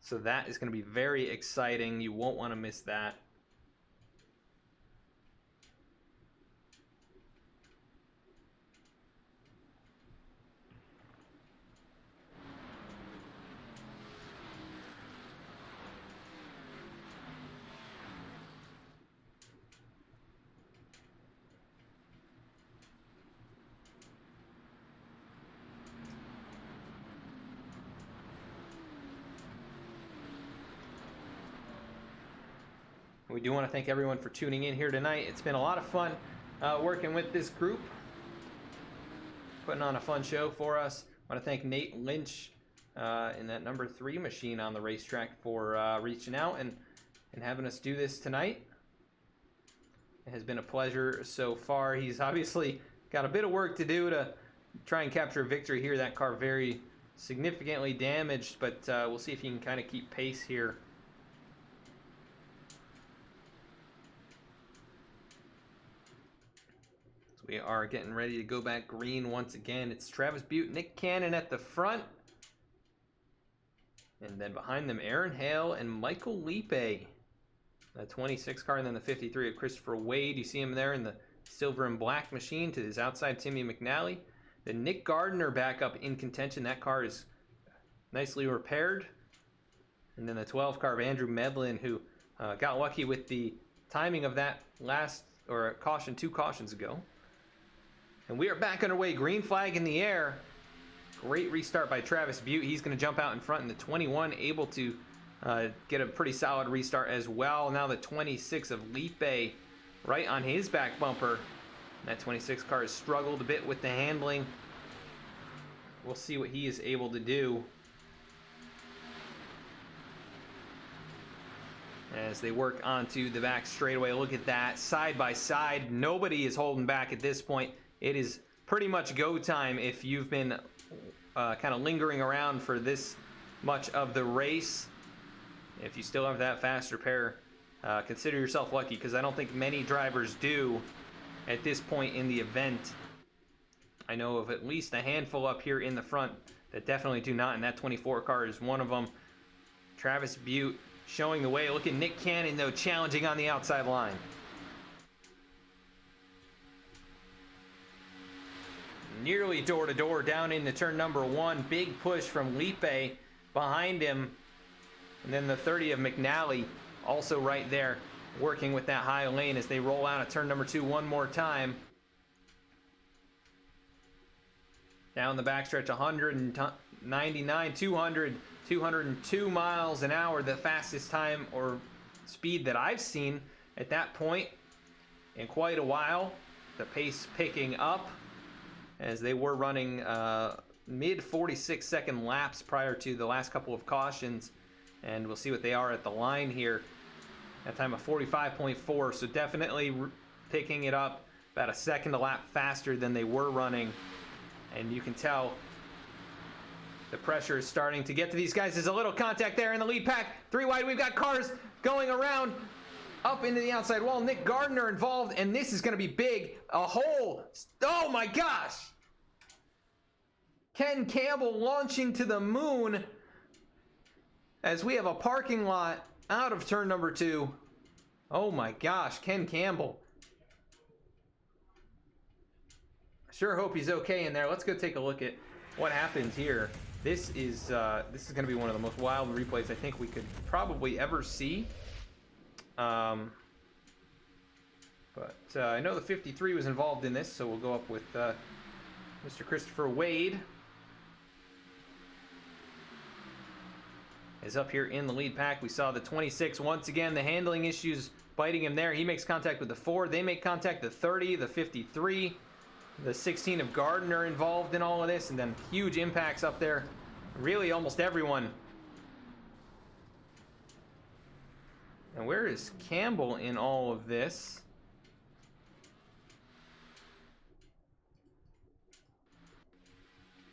so that is going to be very exciting. You won't want to miss that. We do want to thank everyone for tuning in here tonight. It's been a lot of fun working with this group, putting on a fun show for us. I want to thank Nate Lynch in that number 3 machine on the racetrack for reaching out and having us do this tonight. It has been a pleasure so far. He's obviously got a bit of work to do to try and capture a victory here. That car very significantly damaged, but we'll see if he can kind of keep pace here. So we are getting ready to go back green once again. It's Travis Butte, Nick Cannon at the front. And then behind them, Aaron Hale and Michael Lipe. The 26 car, and then the 53 of Christopher Wade. You see him there in the silver and black machine. To his outside, Timmy McNally. The Nick Gardner back up in contention. That car is nicely repaired. And then the 12 car of Andrew Medlin, who got lucky with the timing of that last, or caution 2 cautions ago. And we are back underway. Green flag in the air. Great restart by Travis Butte. He's going to jump out in front in the 21, able to get a pretty solid restart as well. Now the 26 of Lipe right on his back bumper. That 26 car has struggled a bit with the handling. We'll see what he is able to do as they work onto the back straightaway. Look at that, side by side. Nobody is holding back at this point. It is pretty much go time if you've been kind of lingering around for this much of the race. If you still have that fast repair, consider yourself lucky, because I don't think many drivers do at this point in the event. I know of at least a handful up here in the front that definitely do not, and that 24 car is one of them. Travis Butte showing the way. Look at Nick Cannon, though, challenging on the outside line. Nearly door-to-door down into turn number 1. Big push from Lipe behind him. And then the 30 of McNally also right there, working with that high lane as they roll out of turn number 2 one more time. Down the backstretch, 199, 200, 202 miles an hour, the fastest time or speed that I've seen at that point in quite a while. The pace picking up as they were running mid 46-second laps prior to the last couple of cautions. And we'll see what they are at the line here. That time of 45.4, so definitely picking it up about a second a lap faster than they were running. And you can tell the pressure is starting to get to these guys. There's a little contact there in the lead pack. 3 wide, we've got cars going around up into the outside wall. Nick Gardner involved, and this is going to be big. A hole. Oh my gosh. Ken Campbell launching to the moon as we have a parking lot out of turn number 2. Oh my gosh, Ken Campbell. Sure hope he's okay in there. Let's go take a look at what happens here. This is going to be one of the most wild replays I think we could probably ever see. But I know the 53 was involved in this, so we'll go up with Mr. Christopher Wade. Is up here in the lead pack. We saw the 26 once again, the handling issues biting him there. He makes contact with the 4. They make contact, the 30, the 53, the 16 of Gardner involved in all of this, and then huge impacts up there. Really almost everyone. And where is Campbell in all of this?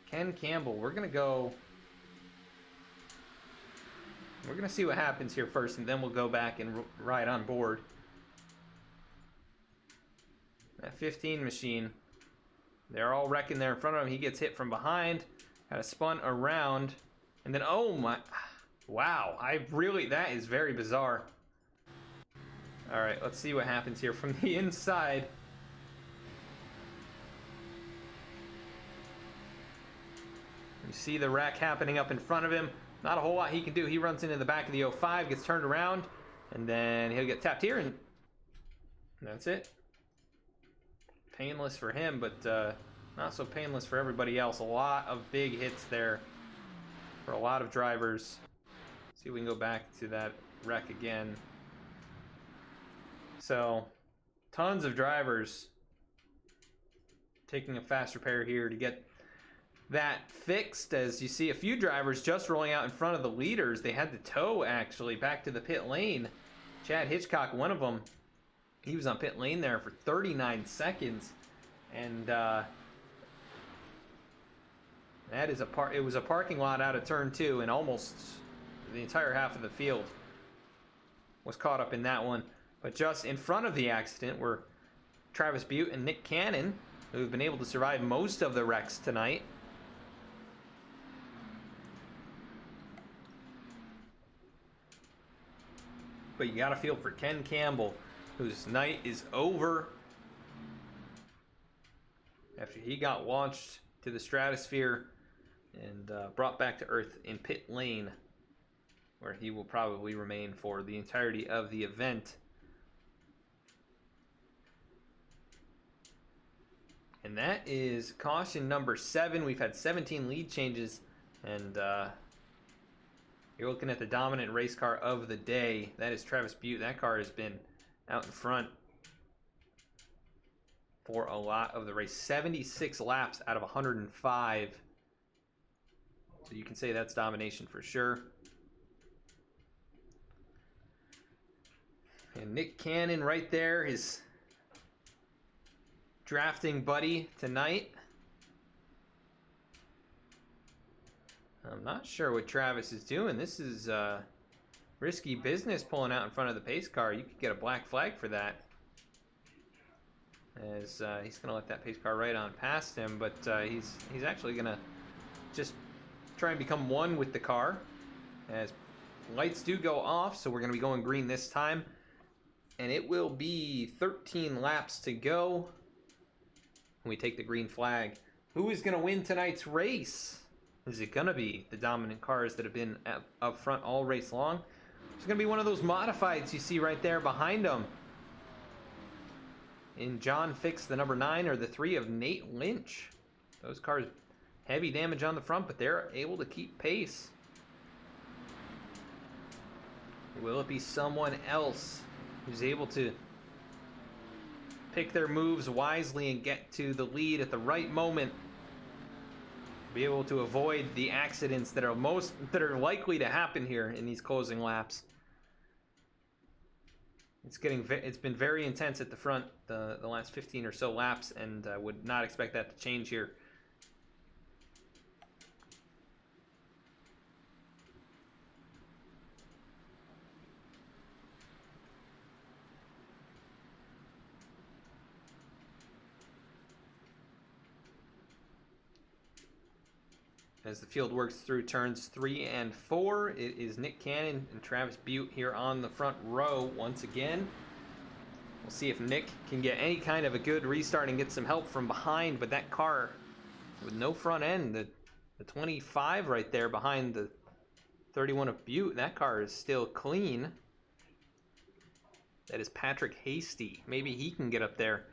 Ken Campbell, we're going to see what happens here first, and then we'll go back and ride on board. That 15 machine, they're all wrecking there in front of him. He gets hit from behind, kind of spun around, and then, oh my, wow, that is very bizarre. All right, let's see what happens here from the inside. You see the wreck happening up in front of him. Not a whole lot he can do. He runs into the back of the 05, gets turned around, and then he'll get tapped here, and that's it. Painless for him, but not so painless for everybody else. A lot of big hits there for a lot of drivers. See if we can go back to that wreck again. So, tons of drivers taking a fast repair here to get that fixed. As you see, a few drivers just rolling out in front of the leaders. They had to tow, actually, back to the pit lane. Chad Hitchcock, one of them, he was on pit lane there for 39 seconds. And that is it was a parking lot out of turn 2, and almost the entire half of the field was caught up in that one. But just in front of the accident were Travis Butte and Nick Cannon, who have been able to survive most of the wrecks tonight. But you gotta feel for Ken Campbell, whose night is over after he got launched to the stratosphere and brought back to Earth in pit lane, where he will probably remain for the entirety of the event. And that is caution number 7. We've had 17 lead changes, and you're looking at the dominant race car of the day. That is Travis Butte. That car has been out in front for a lot of the race. 76 laps out of 105. So you can say that's domination for sure. And Nick Cannon right there, his drafting buddy tonight. I'm not sure what Travis is doing. This is risky business, pulling out in front of the pace car. You could get a black flag for that, as he's going to let that pace car right on past him. But he's actually going to just try and become one with the car, as lights do go off. So we're going to be going green this time, and it will be 13 laps to go when we take the green flag. Who is going to win tonight's race? Is it going to be the dominant cars that have been up front all race long? It's going to be one of those modifieds you see right there behind them, in John Fix, the number 9, or the 3 of Nate Lynch. Those cars, heavy damage on the front, but they're able to keep pace. Will it be someone else who's able to pick their moves wisely and get to the lead at the right moment? Be able to avoid the accidents that are likely to happen here in these closing laps. It's been very intense at the front the last 15 or so laps, and I would not expect that to change here. As the field works through turns 3 and 4, it is Nick Cannon and Travis Butte here on the front row once again. We'll see if Nick can get any kind of a good restart and get some help from behind, but that car with no front end, the 25 right there behind the 31 of Butte, that car is still clean. That is Patrick Hasty. Maybe he can get up there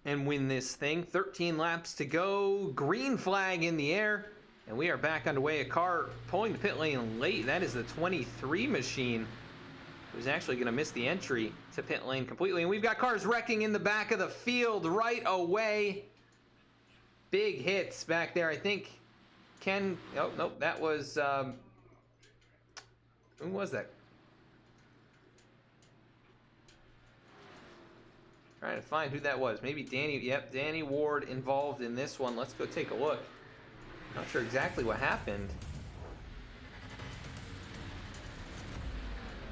and win this thing. 13 laps to go. Green flag in the air, and we are back underway. A car pulling the pit lane late. That is the 23 machine, who's actually going to miss the entry to pit lane completely. And we've got cars wrecking in the back of the field right away. Big hits back there. I think Ken... Oh, nope. That was... who was that? Trying to find who that was. Maybe Danny. Yep, Danny Ward involved in this one. Let's go take a look. Not sure exactly what happened.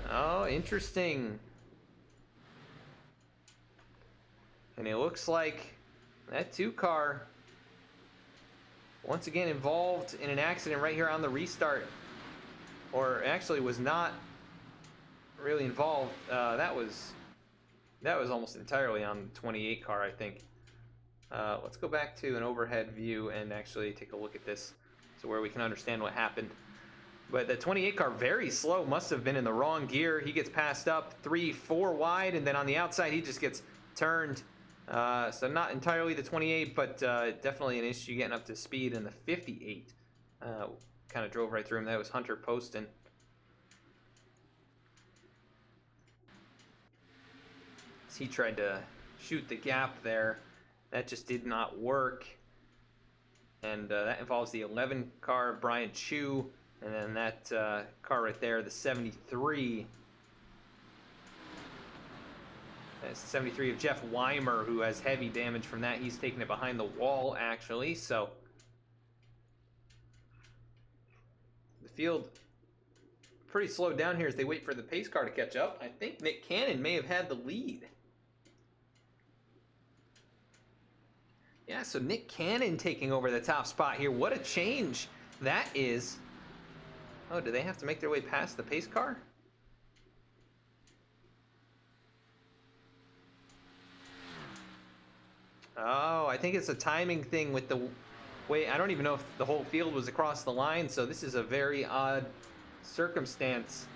Oh, interesting. And it looks like that 2 car once again involved in an accident right here on the restart. Or actually was not really involved. That was almost entirely on the 28 car, I think. Let's go back to an overhead view and actually take a look at this, so where we can understand what happened. But the 28 car, very slow, must have been in the wrong gear. He gets passed up 3-4 wide, and then on the outside he just gets turned. So not entirely the 28, but definitely an issue getting up to speed. And the 58 kind of drove right through him. That was Hunter Poston. as he tried to shoot the gap there. That just did not work. And that involves the 11 car, Brian Chu, and then that car right there, the 73. That's 73 of Jeff Weimer, who has heavy damage from that. He's taking it behind the wall, actually. So the field pretty slowed down here as they wait for the pace car to catch up. I think Nick Cannon may have had the lead. Yeah, so Nick Cannon taking over the top spot here. What a change that is. Oh, do they have to make their way past the pace car? Oh, I think it's a timing thing with the way. I don't even know if the whole field was across the line, so this is a very odd circumstance.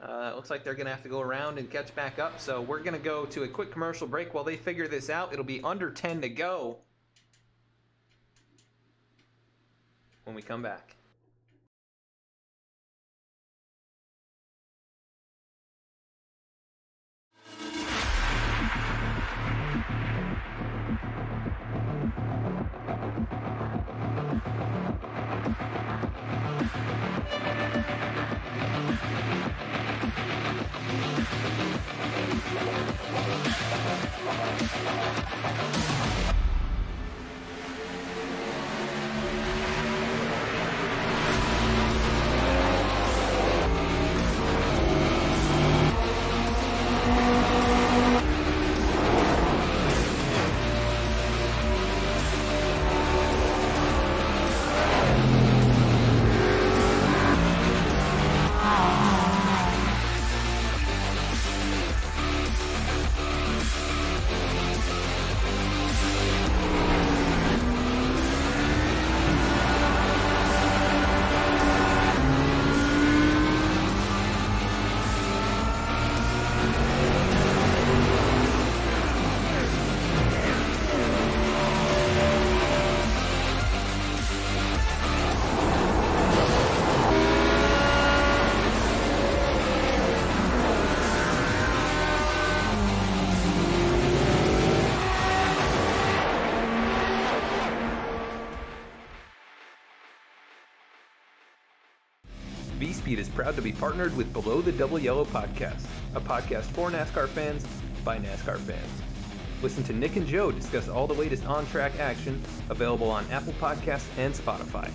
It looks like they're going to have to go around and catch back up, so we're going to go to a quick commercial break while they figure this out. It'll be under 10 to go when we come back. V-Speed is proud to be partnered with Below the Double Yellow podcast, a podcast for NASCAR fans by NASCAR fans. Listen to Nick and Joe discuss all the latest on-track action, available on Apple Podcasts and Spotify.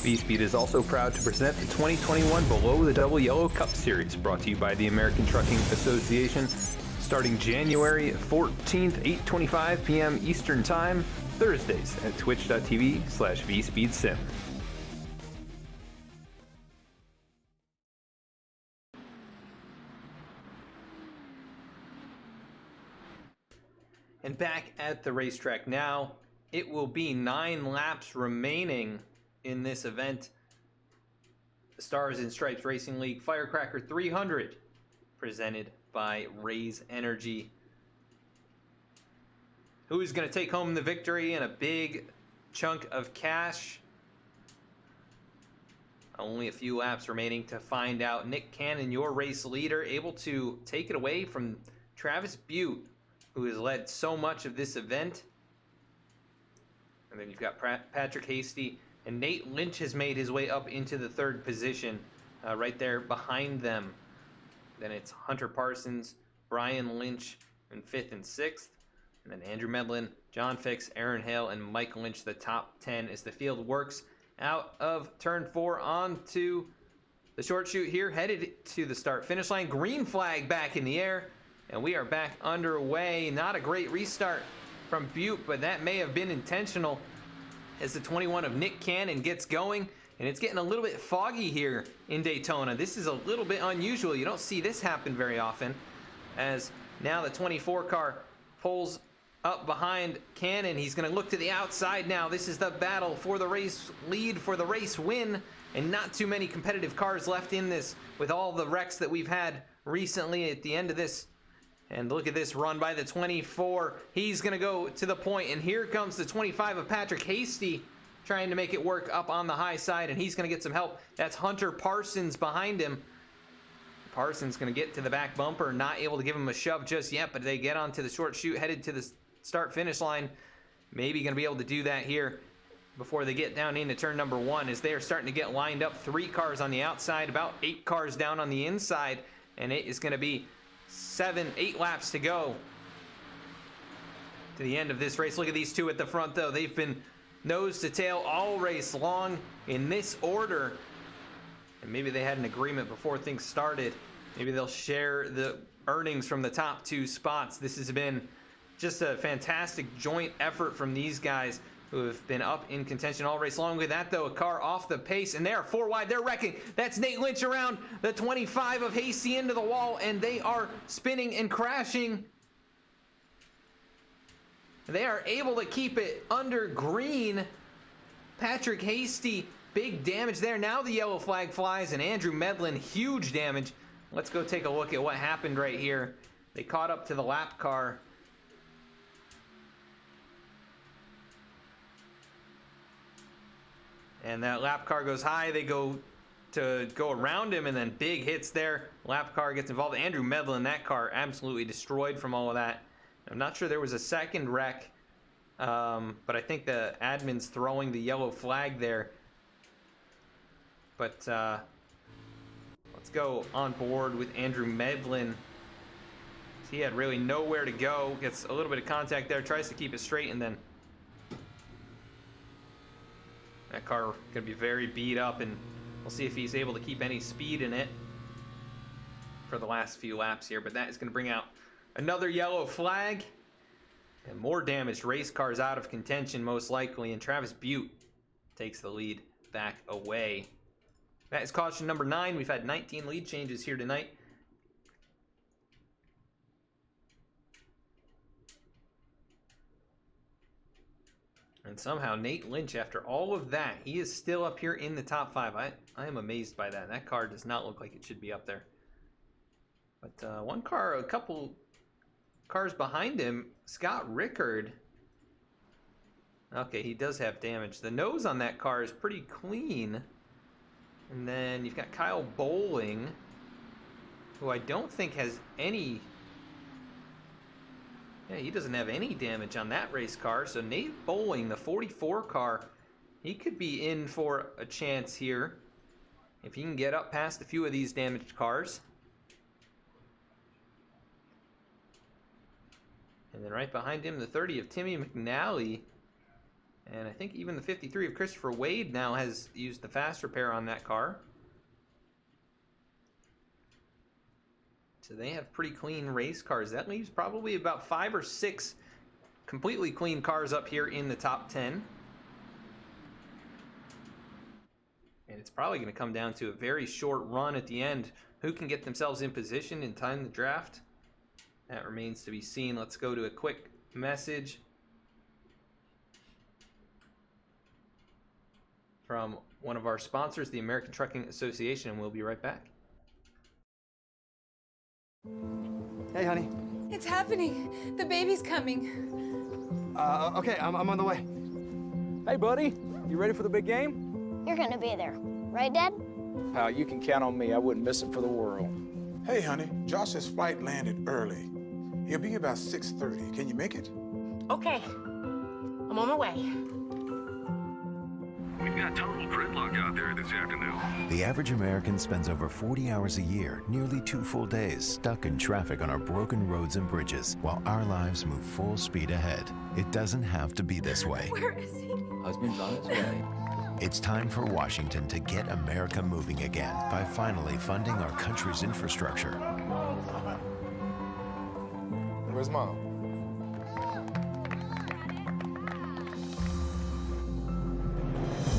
V-Speed is also proud to present the 2021 Below the Double Yellow Cup Series, brought to you by the American Trucking Association, starting January 14th, 8:25 p.m. Eastern Time, Thursdays at twitch.tv/VSpeedSim. And back at the racetrack now, it will be 9 laps remaining in this event. The Stars and Stripes Racing League Firecracker 300, presented by RazeEnergy. Who is going to take home the victory and a big chunk of cash? Only a few laps remaining to find out. Nick Cannon, your race leader, able to take it away from Travis Butte, who has led so much of this event. And then you've got Patrick Hasty, and Nate Lynch has made his way up into the 3rd position, right there behind them. Then it's Hunter Parsons, Brian Lynch in 5th and 6th, and then Andrew Medlin, John Fix, Aaron Hale, and Mike Lynch, the top 10, as the field works out of turn 4 onto the short chute here, headed to the start-finish line. Green flag back in the air. And we are back underway. Not a great restart from Butte, but that may have been intentional as the 21 of Nick Cannon gets going. And it's getting a little bit foggy here in Daytona. This is a little bit unusual. You don't see this happen very often, as now the 24 car pulls up behind Cannon. He's going to look to the outside now. This is the battle for the race lead, for the race win, and not too many competitive cars left in this with all the wrecks that we've had recently at the end of this. And look at this run by the 24. He's going to go to the point, and here comes the 25 of Patrick Hasty, trying to make it work up on the high side, and he's going to get some help. That's Hunter Parsons behind him. Parsons going to get to the back bumper, not able to give him a shove just yet, but they get onto the short chute, headed to the start-finish line. Maybe going to be able to do that here before they get down into turn number 1, as they are starting to get lined up. 3 cars on the outside, about 8 cars down on the inside, and it is going to be 8 laps to go to the end of this race. Look at these two at the front, though. They've been nose to tail all race long in this order. And maybe they had an agreement before things started. Maybe they'll share the earnings from the top 2 spots. This has been just a fantastic joint effort from these guys who have been up in contention all race long. With that, though, a car off the pace, and they are 4 wide. They're wrecking. That's Nate Lynch around the 25 of Hasty into the wall, and they are spinning and crashing. They are able to keep it under green. Patrick Hasty, big damage there. Now the yellow flag flies, and Andrew Medlin, huge damage. Let's go take a look at what happened right here. They caught up to the lap car. And that lap car goes high. They go to go around him, and then big hits there. Lap car gets involved. Andrew Medlin, that car absolutely destroyed from all of that. I'm not sure there was a second wreck, but I think the admin's throwing the yellow flag there. But let's go on board with Andrew Medlin. He had really nowhere to go. Gets a little bit of contact there, tries to keep it straight, and then that car gonna be very beat up, and we'll see if he's able to keep any speed in it for the last few laps here. But that is gonna bring out another yellow flag and more damaged race cars out of contention, most likely, and Travis Butte takes the lead back away. That is caution number 9. We've had 19 lead changes here tonight. And somehow Nate Lynch, after all of that, he is still up here in the top 5. I am amazed by that. That car does not look like it should be up there. But one car, a couple cars behind him, Scott Rickard. Okay, he does have damage. The nose on that car is pretty clean. And then you've got Kyle Bowling, who I don't think has any... Yeah, he doesn't have any damage on that race car. So Nate Bowling, the 44 car, he could be in for a chance here if he can get up past a few of these damaged cars. And then right behind him, the 30 of Timmy McNally. And I think even the 53 of Christopher Wade now has used the fast repair on that car. So they have pretty clean race cars. That leaves probably about 5 or 6 completely clean cars up here in the top 10. And it's probably going to come down to a very short run at the end. Who can get themselves in position in time the draft? That remains to be seen. Let's go to a quick message from one of our sponsors, the American Trucking Association, and we'll be right back. Hey, honey. It's happening. The baby's coming. Okay, I'm on the way. Hey, buddy. You ready for the big game? You're gonna be there, right, Dad? Pal, you can count on me. I wouldn't miss it for the world. Hey, honey. Josh's flight landed early. He'll be about 6:30. Can you make it? Okay. I'm on my way. We've got total gridlock out there this afternoon. The average American spends over 40 hours a year, nearly 2 full days, stuck in traffic on our broken roads and bridges, while our lives move full speed ahead. It doesn't have to be this way. Where is he? Husband's on his way. It's time for Washington to get America moving again by finally funding our country's infrastructure. Where's Mom?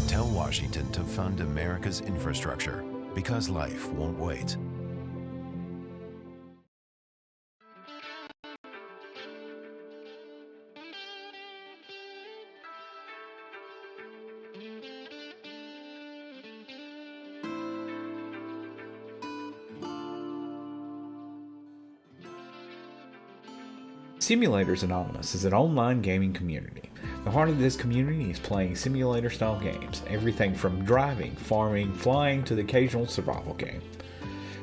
Tell Washington to fund America's infrastructure, because life won't wait. Simulators Anonymous is an online gaming community. The heart of this community is playing simulator-style games, everything from driving, farming, flying to the occasional survival game.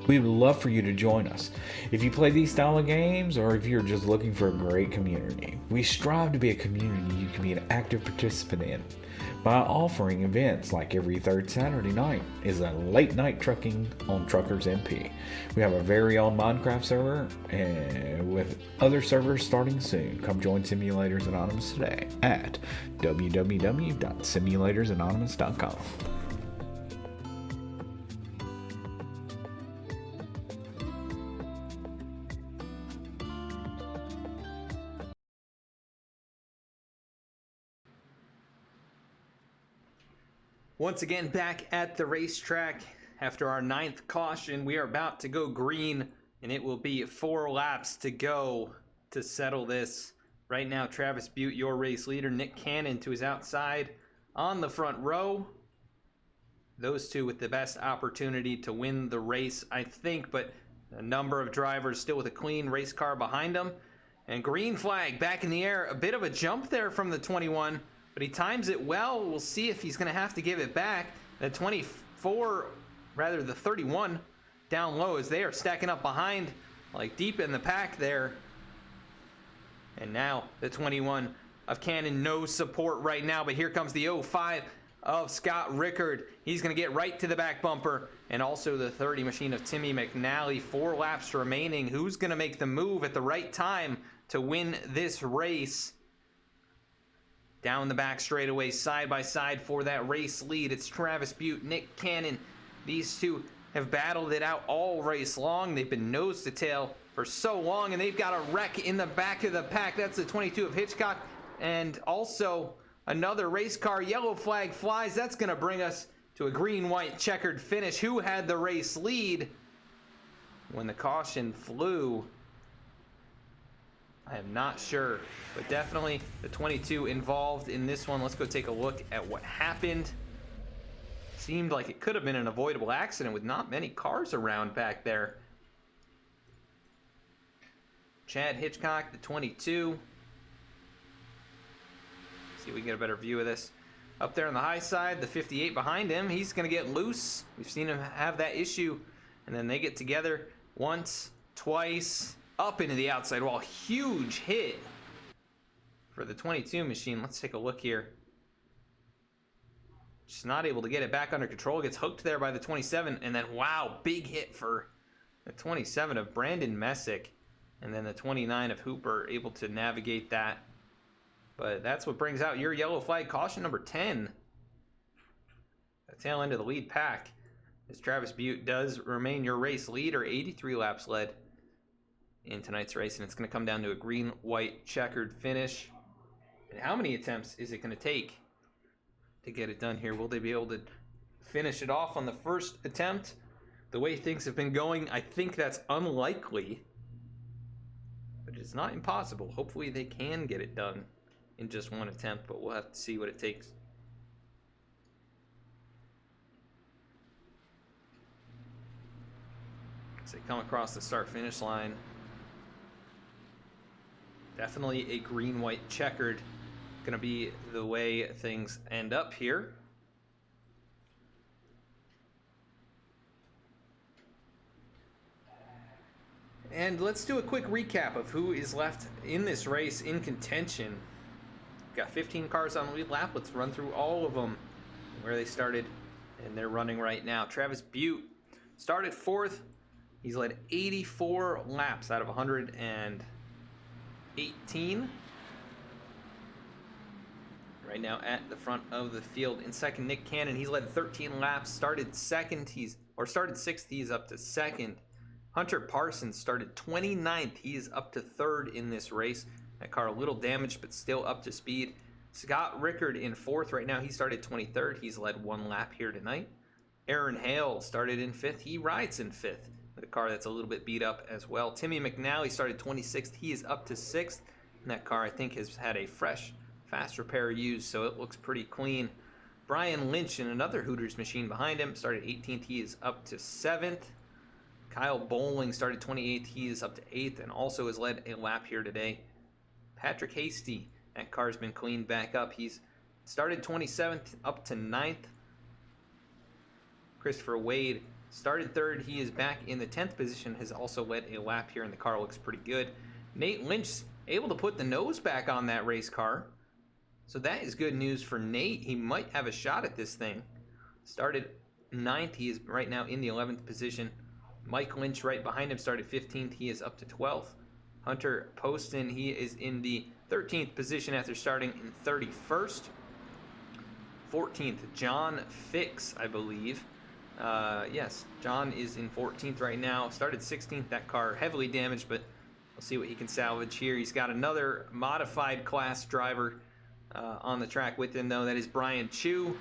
We would love for you to join us. If you play these style of games, or if you're just looking for a great community, we strive to be a community you can be an active participant in by offering events like every third Saturday night is a late night trucking on Truckers MP. We have a very own Minecraft server with other servers starting soon. Come join Simulators Anonymous today at www.simulatorsanonymous.com. Once again, back at the racetrack after our 9th caution. We are about to go green, and it will be 4 laps to go to settle this. Right now, Travis Butte, your race leader, Nick Cannon to his outside on the front row. Those two with the best opportunity to win the race, I think, but a number of drivers still with a clean race car behind them. And green flag back in the air. A bit of a jump there from the 21. But he times it well. We'll see if he's going to have to give it back. The 31 down low as they are stacking up behind, like deep in the pack there. And now the 21 of Cannon, no support right now, but here comes the 05 of Scott Rickard. He's going to get right to the back bumper. And also the 30 machine of Timmy McNally. 4 laps remaining. Who's going to make the move at the right time to win this race? Down the back straightaway, side by side for that race lead. It's Travis Butte, Nick Cannon. These two have battled it out all race long. They've been nose to tail for so long, and they've got a wreck in the back of the pack. That's the 22 of Hitchcock, and also another race car. Yellow flag flies. That's going to bring us to a green-white checkered finish. Who had the race lead when the caution flew? I am not sure, but definitely the 22 involved in this one. Let's go take a look at what happened. Seemed like it could have been an avoidable accident with not many cars around back there. Chad Hitchcock, the 22. See if we can get a better view of this. Up there on the high side, the 58 behind him. He's going to get loose. We've seen him have that issue. And then they get together once, twice, up into the outside wall. Huge hit for the 22 machine. Let's take a look here. Just not able to get it back under control. Gets hooked there by the 27. And then, wow, big hit for the 27 of Brandon Messick. And then the 29 of Hooper able to navigate that. But that's what brings out your yellow flag caution number 10. The tail end of the lead pack. As Travis Butte does remain your race leader. 83 laps led in tonight's race, and it's going to come down to a green-white checkered finish. And how many attempts is it going to take to get it done here? Will they be able to finish it off on the first attempt? The way things have been going, I think that's unlikely, but it's not impossible. Hopefully they can get it done in just one attempt, but we'll have to see what it takes. As they come across the start-finish line, definitely a green-white checkered. Going to be the way things end up here. And let's do a quick recap of who is left in this race in contention. We've got 15 cars on the lead lap. Let's run through all of them, where they started, and they're running right now. Travis Butte started 4th. He's led 84 laps out of 118. Right now at the front of the field. In second, Nick Cannon. He's led 13 laps. Started 6th. He's up to 2nd. Hunter Parsons started 29th. He is up to 3rd in this race. That car a little damaged, but still up to speed. Scott Rickard in 4th right now. He started 23rd. He's led 1 lap here tonight. Aaron Hale started in 5th. He rides in 5th. With a car that's a little bit beat up as well. Timmy McNally started 26th. He is up to 6th. And that car, I think, has had a fresh, fast repair used, so it looks pretty clean. Brian Lynch in another Hooters machine behind him started 18th. He is up to 7th. Kyle Bowling started 28th. He is up to 8th and also has led a lap here today. Patrick Hasty, that car's been cleaned back up. He's started 27th up to 9th. Christopher Wade started third. He is back in the 10th position, has also led a lap here, and the car looks pretty good. Nate Lynch able to put the nose back on that race car. So that is good news for Nate. He might have a shot at this thing. Started 9th. He is right now in the 11th position. Mike Lynch right behind him started 15th. He is up to 12th. Hunter Poston, he is in the 13th position after starting in 31st. 14th, John Fix, I believe. Yes, John is in 14th right now. Started 16th. That car heavily damaged, but we'll see what he can salvage here. He's got another modified class driver on the track with him, though. That is Brian Chu,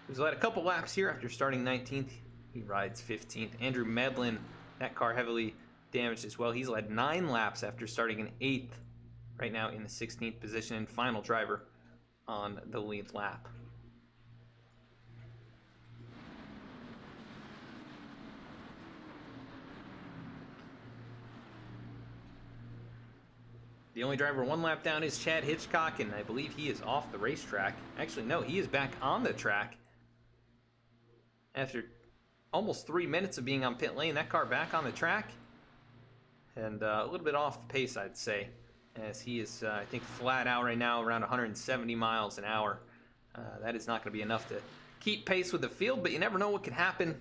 who's led a couple laps here after starting 19th. He rides 15th. Andrew Medlin, that car heavily damaged as well. He's led 9 laps after starting in 8th. Right now in the 16th position, and final driver on the lead lap. The only driver 1 lap down is Chad Hitchcock, and I believe he is off the racetrack. Actually, no, he is back on the track. After almost 3 minutes of being on pit lane, that car back on the track. And a little bit off the pace, I'd say, as he is, I think, flat out right now, around 170 miles an hour. That is not going to be enough to keep pace with the field, but you never know what could happen.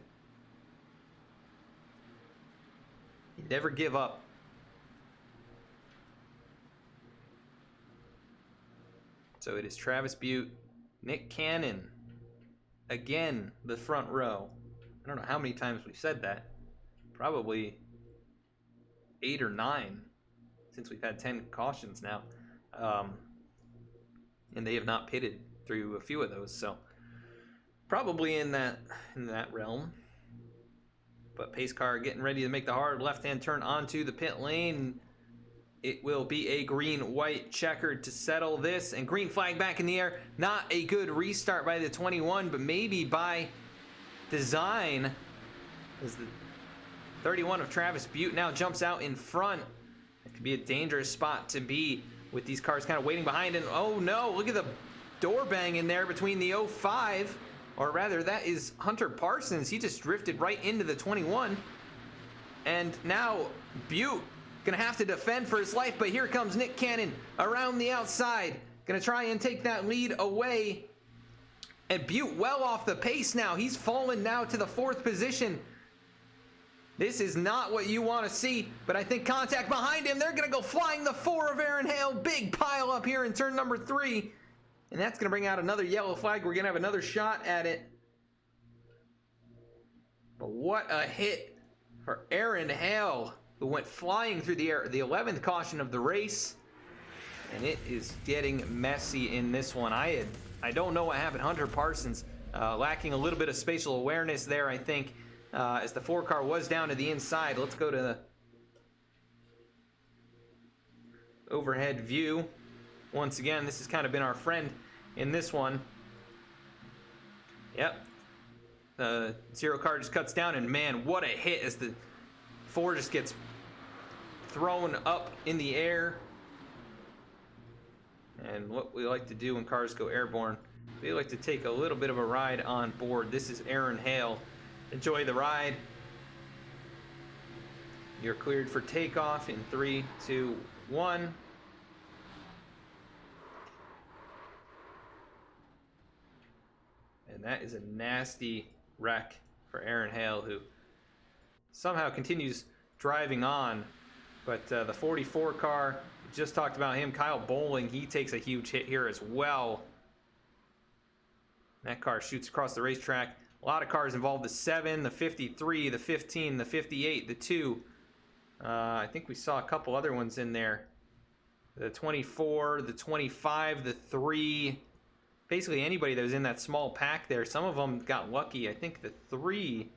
You never give up. So it is Travis Butte, Nick Cannon, again, the front row. I don't know how many times we've said that. Probably 8 or 9 since we've had 10 cautions now. And they have not pitted through a few of those, so probably in that realm. But pace car getting ready to make the hard left-hand turn onto the pit lane. It will be a green-white checkered to settle this, and green flag back in the air. Not a good restart by the 21, but maybe by design, as the 31 of Travis Butte now jumps out in front. It could be a dangerous spot to be with these cars kind of waiting behind. And oh no, look at the door bang in there between the 05, or rather that is Hunter Parsons. He just drifted right into the 21. And now Butte gonna have to defend for his life, but here comes Nick Cannon around the outside. Gonna try and take that lead away. And Butte well off the pace now. He's fallen now to the 4th position. This is not what you want to see, but I think contact behind him. They're going to go flying the 4 of Aaron Hale. Big pile up here in turn number 3. And that's going to bring out another yellow flag. We're going to have another shot at it. But what a hit for Aaron Hale, who went flying through the air. The 11th caution of the race. And it is getting messy in this one. I don't know what happened. Hunter Parsons lacking a little bit of spatial awareness there, I think. As the 4 car was down to the inside. Let's go to the overhead view. Once again, this has kind of been our friend in this one. Yep. The 0 car just cuts down, and man, what a hit as the 4 just gets thrown up in the air. And what we like to do when cars go airborne, we like to take a little bit of a ride on board. This is Aaron Hale. Enjoy the ride. You're cleared for takeoff in 3, 2, 1. And that is a nasty wreck for Aaron Hale, who somehow continues driving on. But the 44 car, just talked about him. Kyle Bowling, he takes a huge hit here as well. That car shoots across the racetrack. A lot of cars involved. The 7, the 53, the 15, the 58, the 2. I think we saw a couple other ones in there. The 24, the 25, the 3. Basically anybody that was in that small pack there. Some of them got lucky. I think the 3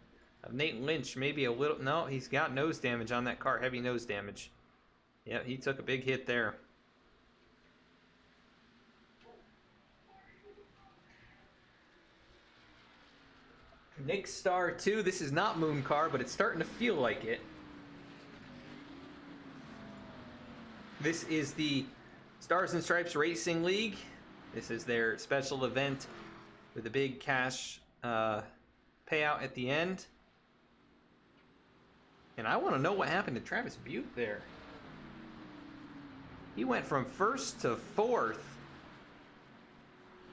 of Nate Lynch, maybe a little. No, he's got nose damage on that car. Heavy nose damage. Yeah, he took a big hit there. Nick Star 2. This is not Moon Car, but it's starting to feel like it. This is the Stars and Stripes Racing League. This is their special event with a big cash payout at the end. And I want to know what happened to Travis Butte there. He went from first to fourth.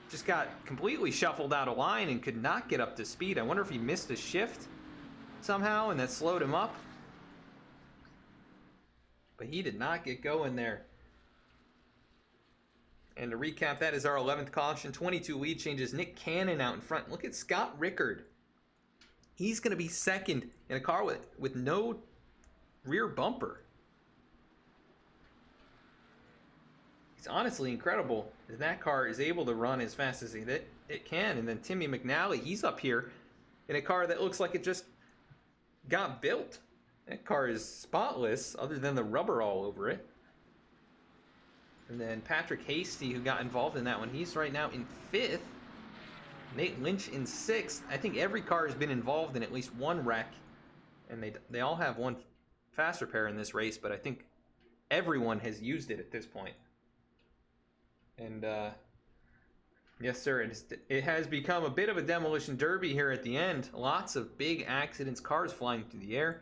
Just got completely shuffled out of line and could not get up to speed. I wonder if he missed a shift somehow and that slowed him up. But he did not get going there. And to recap, that is our 11th caution. 22 lead changes. Nick Cannon out in front. Look at Scott Rickard. He's going to be second in a car with no rear bumper. It's honestly incredible that that car is able to run as fast as it can. And then Timmy McNally, he's up here in a car that looks like it just got built. That car is spotless other than the rubber all over it. And then Patrick Hasty, who got involved in that one, he's right now in 5th. Nate Lynch in 6th. I think every car has been involved in at least one wreck. And they all have one fast repair in this race, but I think everyone has used it at this point. And yes, sir, it has become a bit of a demolition derby here at the end. Lots of big accidents, cars flying through the air.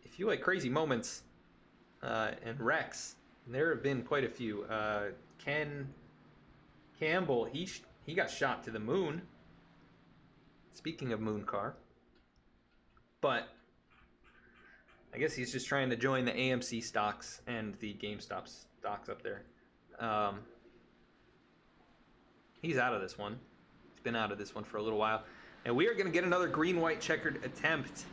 If you like crazy moments and wrecks, there have been quite a few. Ken Campbell, he got shot to the moon. Speaking of moon car. But I guess he's just trying to join the AMC stocks and the GameStop stocks up there. He's out of this one. He's been out of this one for a little while. And we are going to get another green-white checkered attempt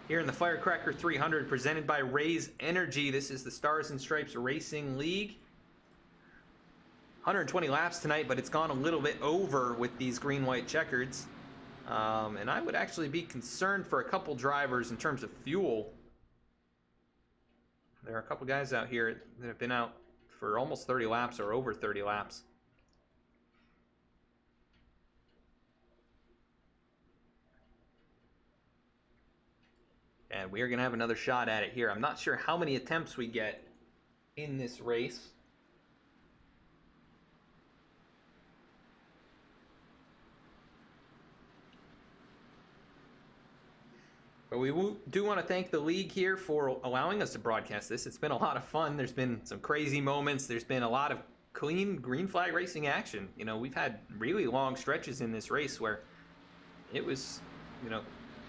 here in the Firecracker 300 presented by RazeEnergy. This is the Stars and Stripes Racing League. 120 laps tonight, but it's gone a little bit over with these green-white checkers. And I would actually be concerned for a couple drivers in terms of fuel. There are a couple guys out here that have been out for almost 30 laps or over 30 laps. And we are going to have another shot at it here. I'm not sure how many attempts we get in this race. But we do want to thank the league here for allowing us to broadcast this. It's been a lot of fun. There's been some crazy moments. There's been a lot of clean green flag racing action. You know, we've had really long stretches in this race where it was, you know,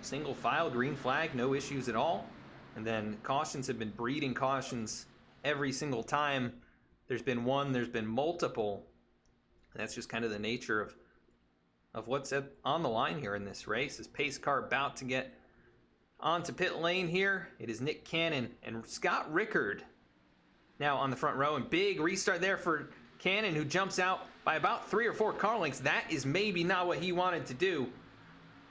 single file green flag, no issues at all. And then cautions have been breeding cautions every single time. There's been one, there's been multiple. And that's just kind of the nature of what's on the line here in this race. This pace car about to get onto pit lane here. It is Nick Cannon and Scott Rickard now on the front row. And big restart there for Cannon, who jumps out by about 3 or 4 car lengths. That is maybe not what he wanted to do.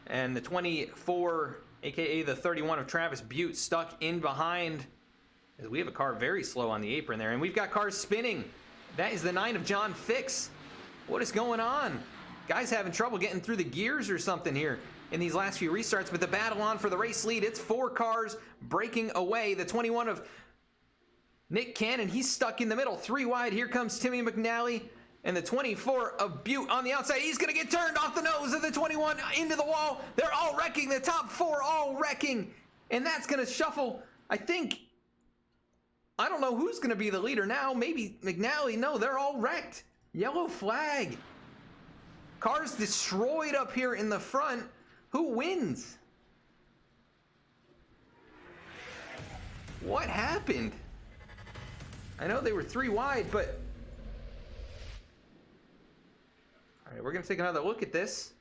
And the 24, aka the 31 of Travis Butte, stuck in behind, as we have a car very slow on the apron there. And we've got cars spinning. That is the 9 of John Fix. What is going on? Guys having trouble getting through the gears or something here in these last few restarts, but the battle on for the race lead. It's 4 cars breaking away. The 21 of Nick Cannon, he's stuck in the middle, 3 wide. Here comes Timmy McNally, and the 24 of Butte on the outside. He's going to get turned off the nose of the 21 into the wall. They're all wrecking. The top 4 all wrecking, and that's going to shuffle. I don't know who's going to be the leader now. Maybe McNally. No, they're all wrecked. Yellow flag. Cars destroyed up here in the front. Who wins? What happened? I know they were 3 wide, but... All right, we're going to take another look at this.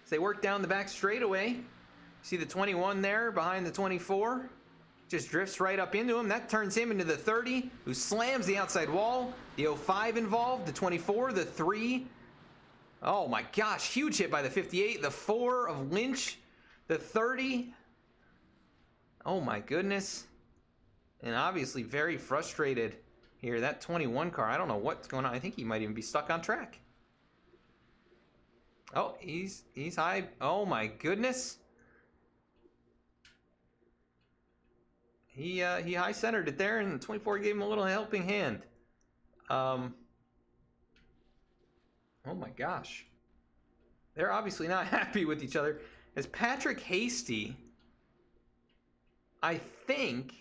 As they work down the back straightaway, see the 21 there behind the 24. Just drifts right up into him. That turns him into the 30, who slams the outside wall. The 05 involved, the 24, the 3... Oh my gosh, huge hit by the 58, the 4 of Lynch, the 30. Oh my goodness. And obviously very frustrated here. That 21 car, I don't know what's going on. I think he might even be stuck on track. Oh, he's high. Oh my goodness. He high centered it there, and the 24 gave him a little helping hand. Oh my gosh. they're obviously not happy with each other. As Patrick Hasty, I think,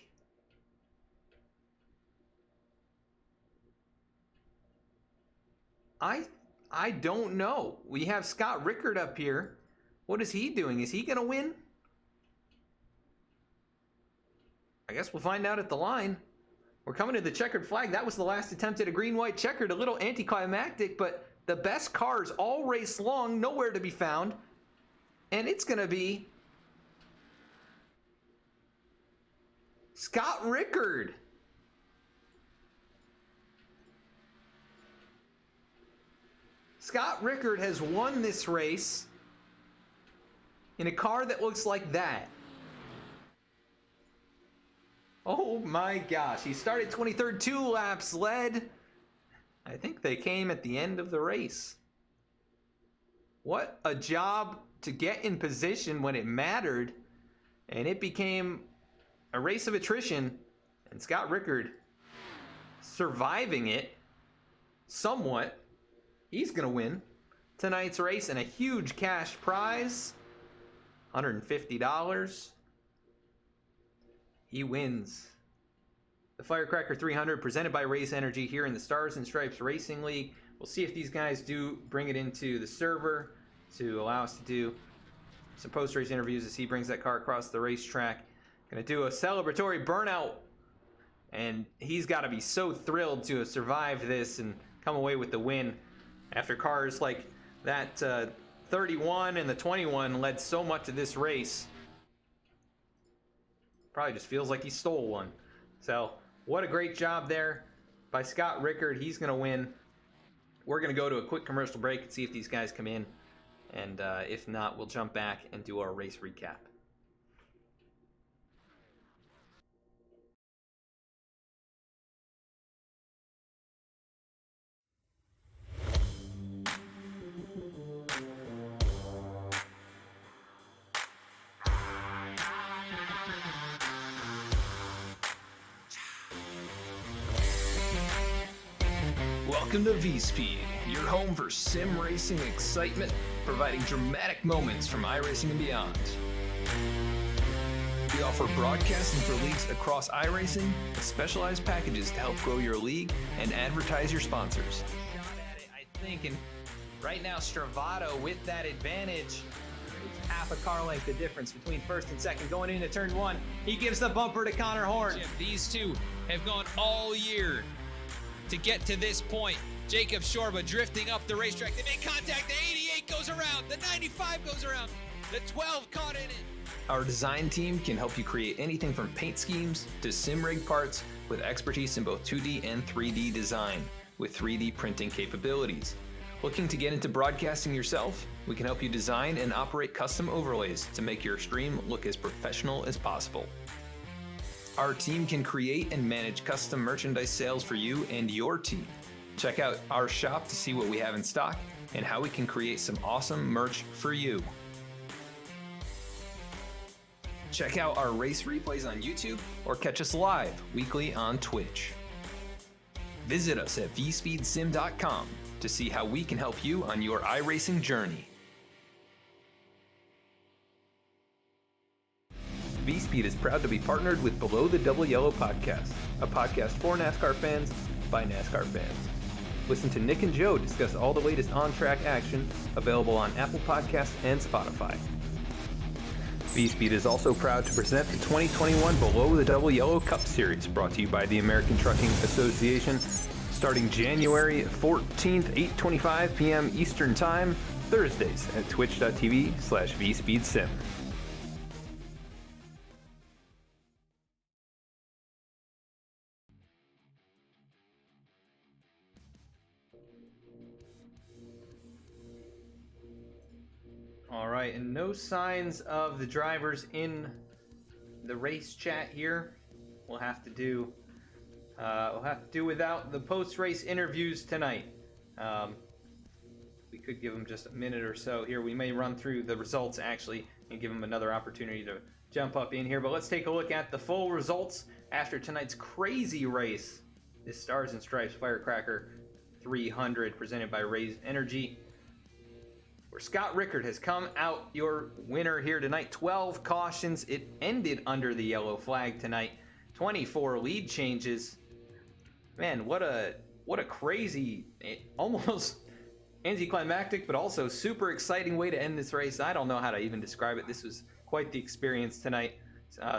I don't know. We have Scott Rickard up here. What is he doing? Is he going to win? I guess we'll find out at the line. We're coming to the checkered flag. That was the last attempt at a green-white checkered. A little anticlimactic, but the best cars all race long, nowhere to be found. And it's going to be Scott Rickard. Scott Rickard has won this race in a car that looks like that. Oh my gosh, he started 23rd, 2 laps, led. I think they came at the end of the race. What a job to get in position when it mattered, and it became a race of attrition, and Scott Rickard surviving it somewhat. He's gonna win tonight's race and a huge cash prize, $150. He wins the Firecracker 300 presented by RazeEnergy here in the Stars and Stripes Racing League. We'll see if these guys do bring it into the server to allow us to do some post-race interviews as he brings that car across the racetrack. Gonna do a celebratory burnout, and he's got to be so thrilled to have survived this and come away with the win after cars like that 31 and the 21 led so much of this race. Probably just feels like he stole one. So what a great job there by Scott Rickard. He's gonna win. We're gonna go to a quick commercial break and see if these guys come in, and if not, we'll jump back and do our race recap. Welcome to V-Speed, your home for sim racing excitement, providing dramatic moments from iRacing and beyond. We offer broadcasting for leagues across iRacing, with specialized packages to help grow your league and advertise your sponsors. Shot at it, I think, and right now Stravato with that advantage. It's half a car length the difference between first and second going into turn 1. He gives the bumper to Connor Horn. These two have gone all year to get to this point. Jacob Shorba drifting up the racetrack. They make contact. The 88 goes around. The 95 goes around. The 12 caught in it. Our design team can help you create anything from paint schemes to sim rig parts with expertise in both 2D and 3D design with 3D printing capabilities. Looking to get into broadcasting yourself? We can help you design and operate custom overlays to make your stream look as professional as possible. Our team can create and manage custom merchandise sales for you and your team. Check out our shop to see what we have in stock and how we can create some awesome merch for you. Check out our race replays on YouTube or catch us live weekly on Twitch. Visit us at vspeedsim.com to see how we can help you on your iRacing journey. V-Speed is proud to be partnered with Below the Double Yellow podcast, a podcast for NASCAR fans by NASCAR fans. Listen to Nick and Joe discuss all the latest on-track action, available on Apple Podcasts and Spotify. V-Speed is also proud to present the 2021 Below the Double Yellow Cup Series, brought to you by the American Trucking Association, starting January 14th, 8:25 p.m. Eastern Time, Thursdays at twitch.tv/vspeedsim. All right, and no signs of the drivers in the race chat here. We'll have to do without the post-race interviews tonight. We could give them just a minute or so here. We may run through the results actually and give them another opportunity to jump up in here. But let's take a look at the full results after tonight's crazy race. This Stars and Stripes Firecracker 300 presented by RazeEnergy. where Scott Rickard has come out your winner here tonight. 12 cautions. It ended under the yellow flag tonight. 24 lead changes. Man, what a crazy, almost anticlimactic, but also super exciting way to end this race. I don't know how to even describe it. This was quite the experience tonight.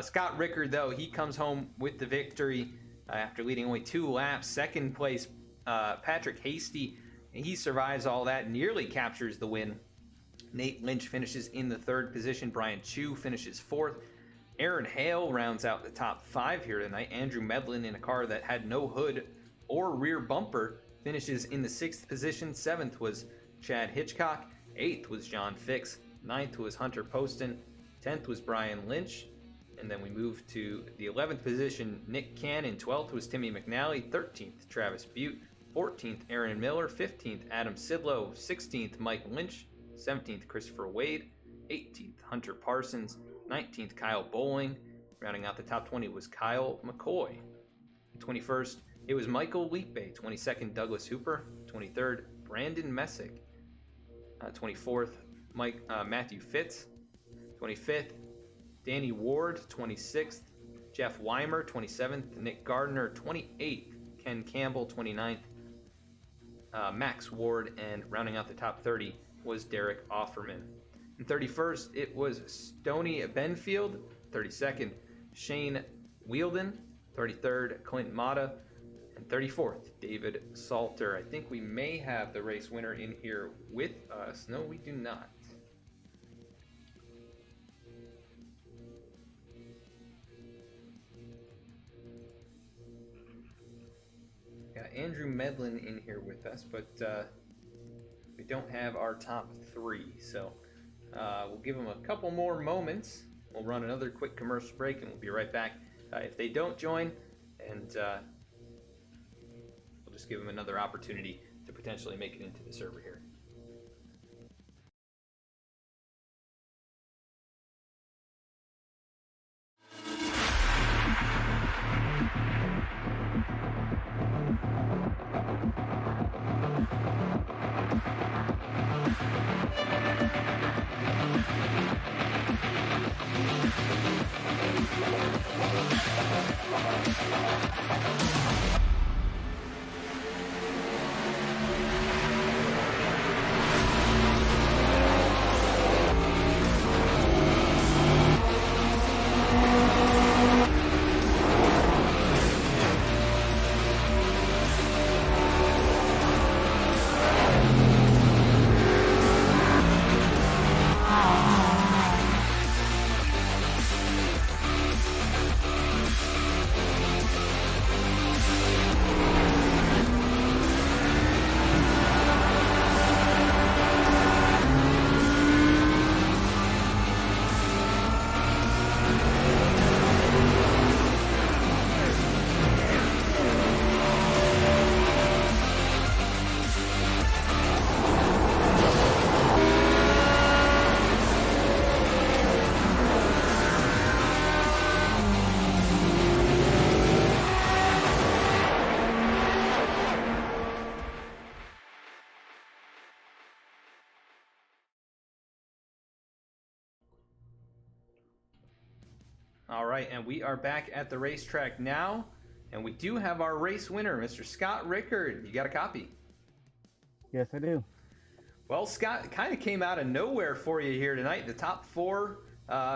Scott Rickard, though, he comes home with the victory after leading only 2 laps. Second place, Patrick Hasty, he survives all that, nearly captures the win. Nate Lynch finishes in the 3rd position. Brian Chu finishes 4th. Aaron Hale rounds out the top 5 here tonight. Andrew Medlin, in a car that had no hood or rear bumper, finishes in the 6th position. 7th was Chad Hitchcock. 8th was John Fix. 9th was Hunter Poston. 10th was Brian Lynch. And then we move to the 11th position, Nick Cannon. 12th was Timmy McNally. 13th, Travis Butte. 14th, Aaron Miller. 15th, Adam Sidlow. 16th, Mike Lynch. 17th, Christopher Wade. 18th, Hunter Parsons. 19th, Kyle Bowling. Rounding out the top 20 was Kyle McCoy. 21st, it was Michael Leakbay. 22nd, Douglas Hooper. 23rd, Brandon Messick. 24th, Matthew Fitz. 25th, Danny Ward. 26th, Jeff Weimer. 27th, Nick Gardner. 28th, Ken Campbell. 29th, Max Ward. And rounding out the top 30 was Derek Offerman. And 31st, it was Stoney Benfield. 32nd, Shane Wielden. 33rd, Clint Mata. And 34th, David Salter. I think we may have the race winner in here with us. No, we do not. Got Andrew Medlin in here with us, but we don't have our top 3. So we'll give them a couple more moments. We'll run another quick commercial break and we'll be right back. If they don't join, and we'll just give them another opportunity to potentially make it into the server here. All right, and we are back at the racetrack now, and we do have our race winner, Mr. Scott Rickard. You got a copy? Yes, I do. Well, Scott, it kind of came out of nowhere for you here tonight. The top 4,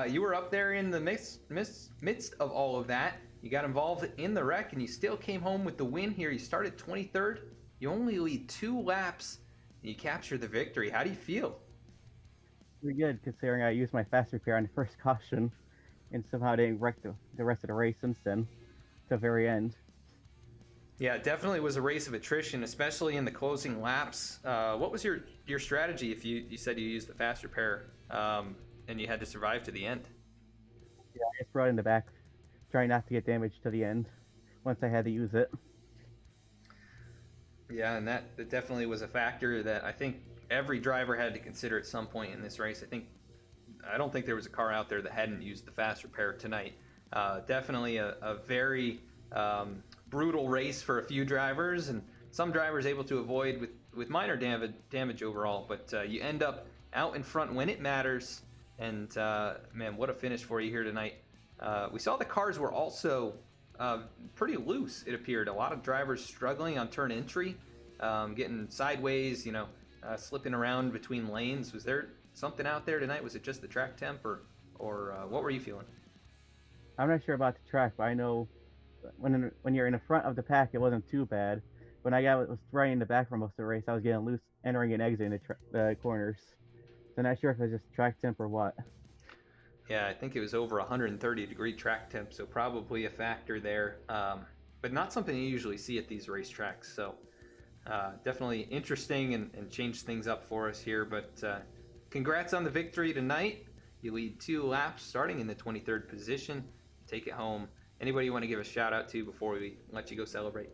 you were up there in the midst of all of that. You got involved in the wreck, and you still came home with the win here. You started 23rd. You only lead 2 laps, and you capture the victory. How do you feel? Pretty good, considering I used my fast repair on the first caution, and somehow didn't wreck the rest of the race since then, to the very end. Yeah, it definitely was a race of attrition, especially in the closing laps. What was your strategy if you said you used the fast repair and you had to survive to the end? Yeah, I just brought it in the back, trying not to get damaged to the end once I had to use it. Yeah, and that definitely was a factor that I think every driver had to consider at some point in this race. I don't think there was a car out there that hadn't used the fast repair tonight. Definitely a very brutal race for a few drivers, and some drivers able to avoid with minor damage overall, but you end up out in front when it matters. And man, what a finish for you here tonight. We saw the cars were also pretty loose, it appeared. A lot of drivers struggling on turn entry, getting sideways, slipping around between lanes. Was there something out there tonight? Was it just the track temp, or what were you feeling? I'm not sure about the track, but I know when you're in the front of the pack, it wasn't too bad. When I was right in the back for most of the race, I was getting loose, entering and exiting the corners. So not sure if it was just track temp or what. Yeah, I think it was over 130-degree track temp, so probably a factor there. But not something you usually see at these racetracks. So definitely interesting and changed things up for us here. But congrats on the victory tonight. You lead 2 laps, starting in the 23rd position. Take it home. Anybody you want to give a shout out to before we let you go celebrate?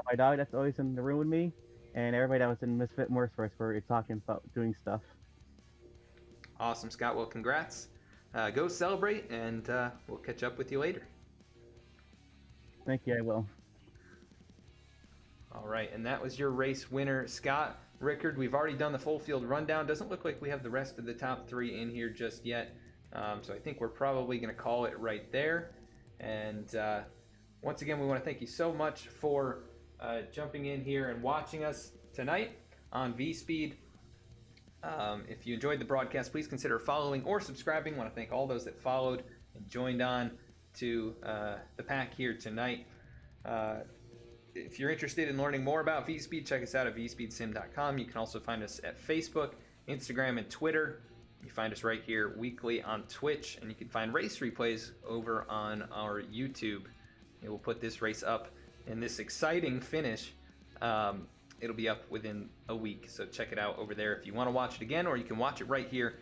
My dog that's always in the room with me, and everybody that was in Misfit Motorsports where you're talking about doing stuff. Awesome, Scott. Well, congrats. Go celebrate, and we'll catch up with you later. Thank you, I will. All right, and that was your race winner, Scott Rickard. We've already done the full field rundown. Doesn't look like we have the rest of the top 3 in here just yet. So I think we're probably going to call it right there. And once again, we want to thank you so much for jumping in here and watching us tonight on V-Speed. If you enjoyed the broadcast, please consider following or subscribing. I want to thank all those that followed and joined on to the pack here tonight. If you're interested in learning more about V-Speed, check us out at vspeedsim.com. You can also find us at Facebook, Instagram, and Twitter. You find us right here weekly on Twitch, and you can find race replays over on our YouTube. And we'll put this race up in this exciting finish. It'll be up within a week, so check it out over there if you want to watch it again, or you can watch it right here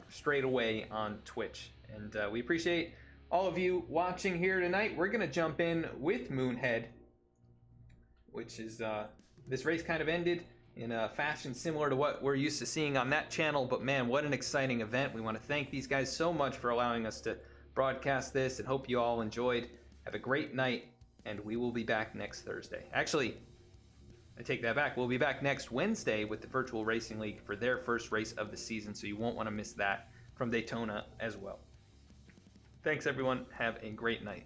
straight away on Twitch. And we appreciate all of you watching here tonight. We're going to jump in with Moonhead, which is this race kind of ended in a fashion similar to what we're used to seeing on that channel, but man, what an exciting event. We want to thank these guys so much for allowing us to broadcast this, and hope you all enjoyed. Have a great night, and we will be back next Thursday. Actually, I take that back. We'll be back next Wednesday with the Virtual Racing League for their first race of the season, so you won't want to miss that from Daytona as well. Thanks, everyone. Have a great night.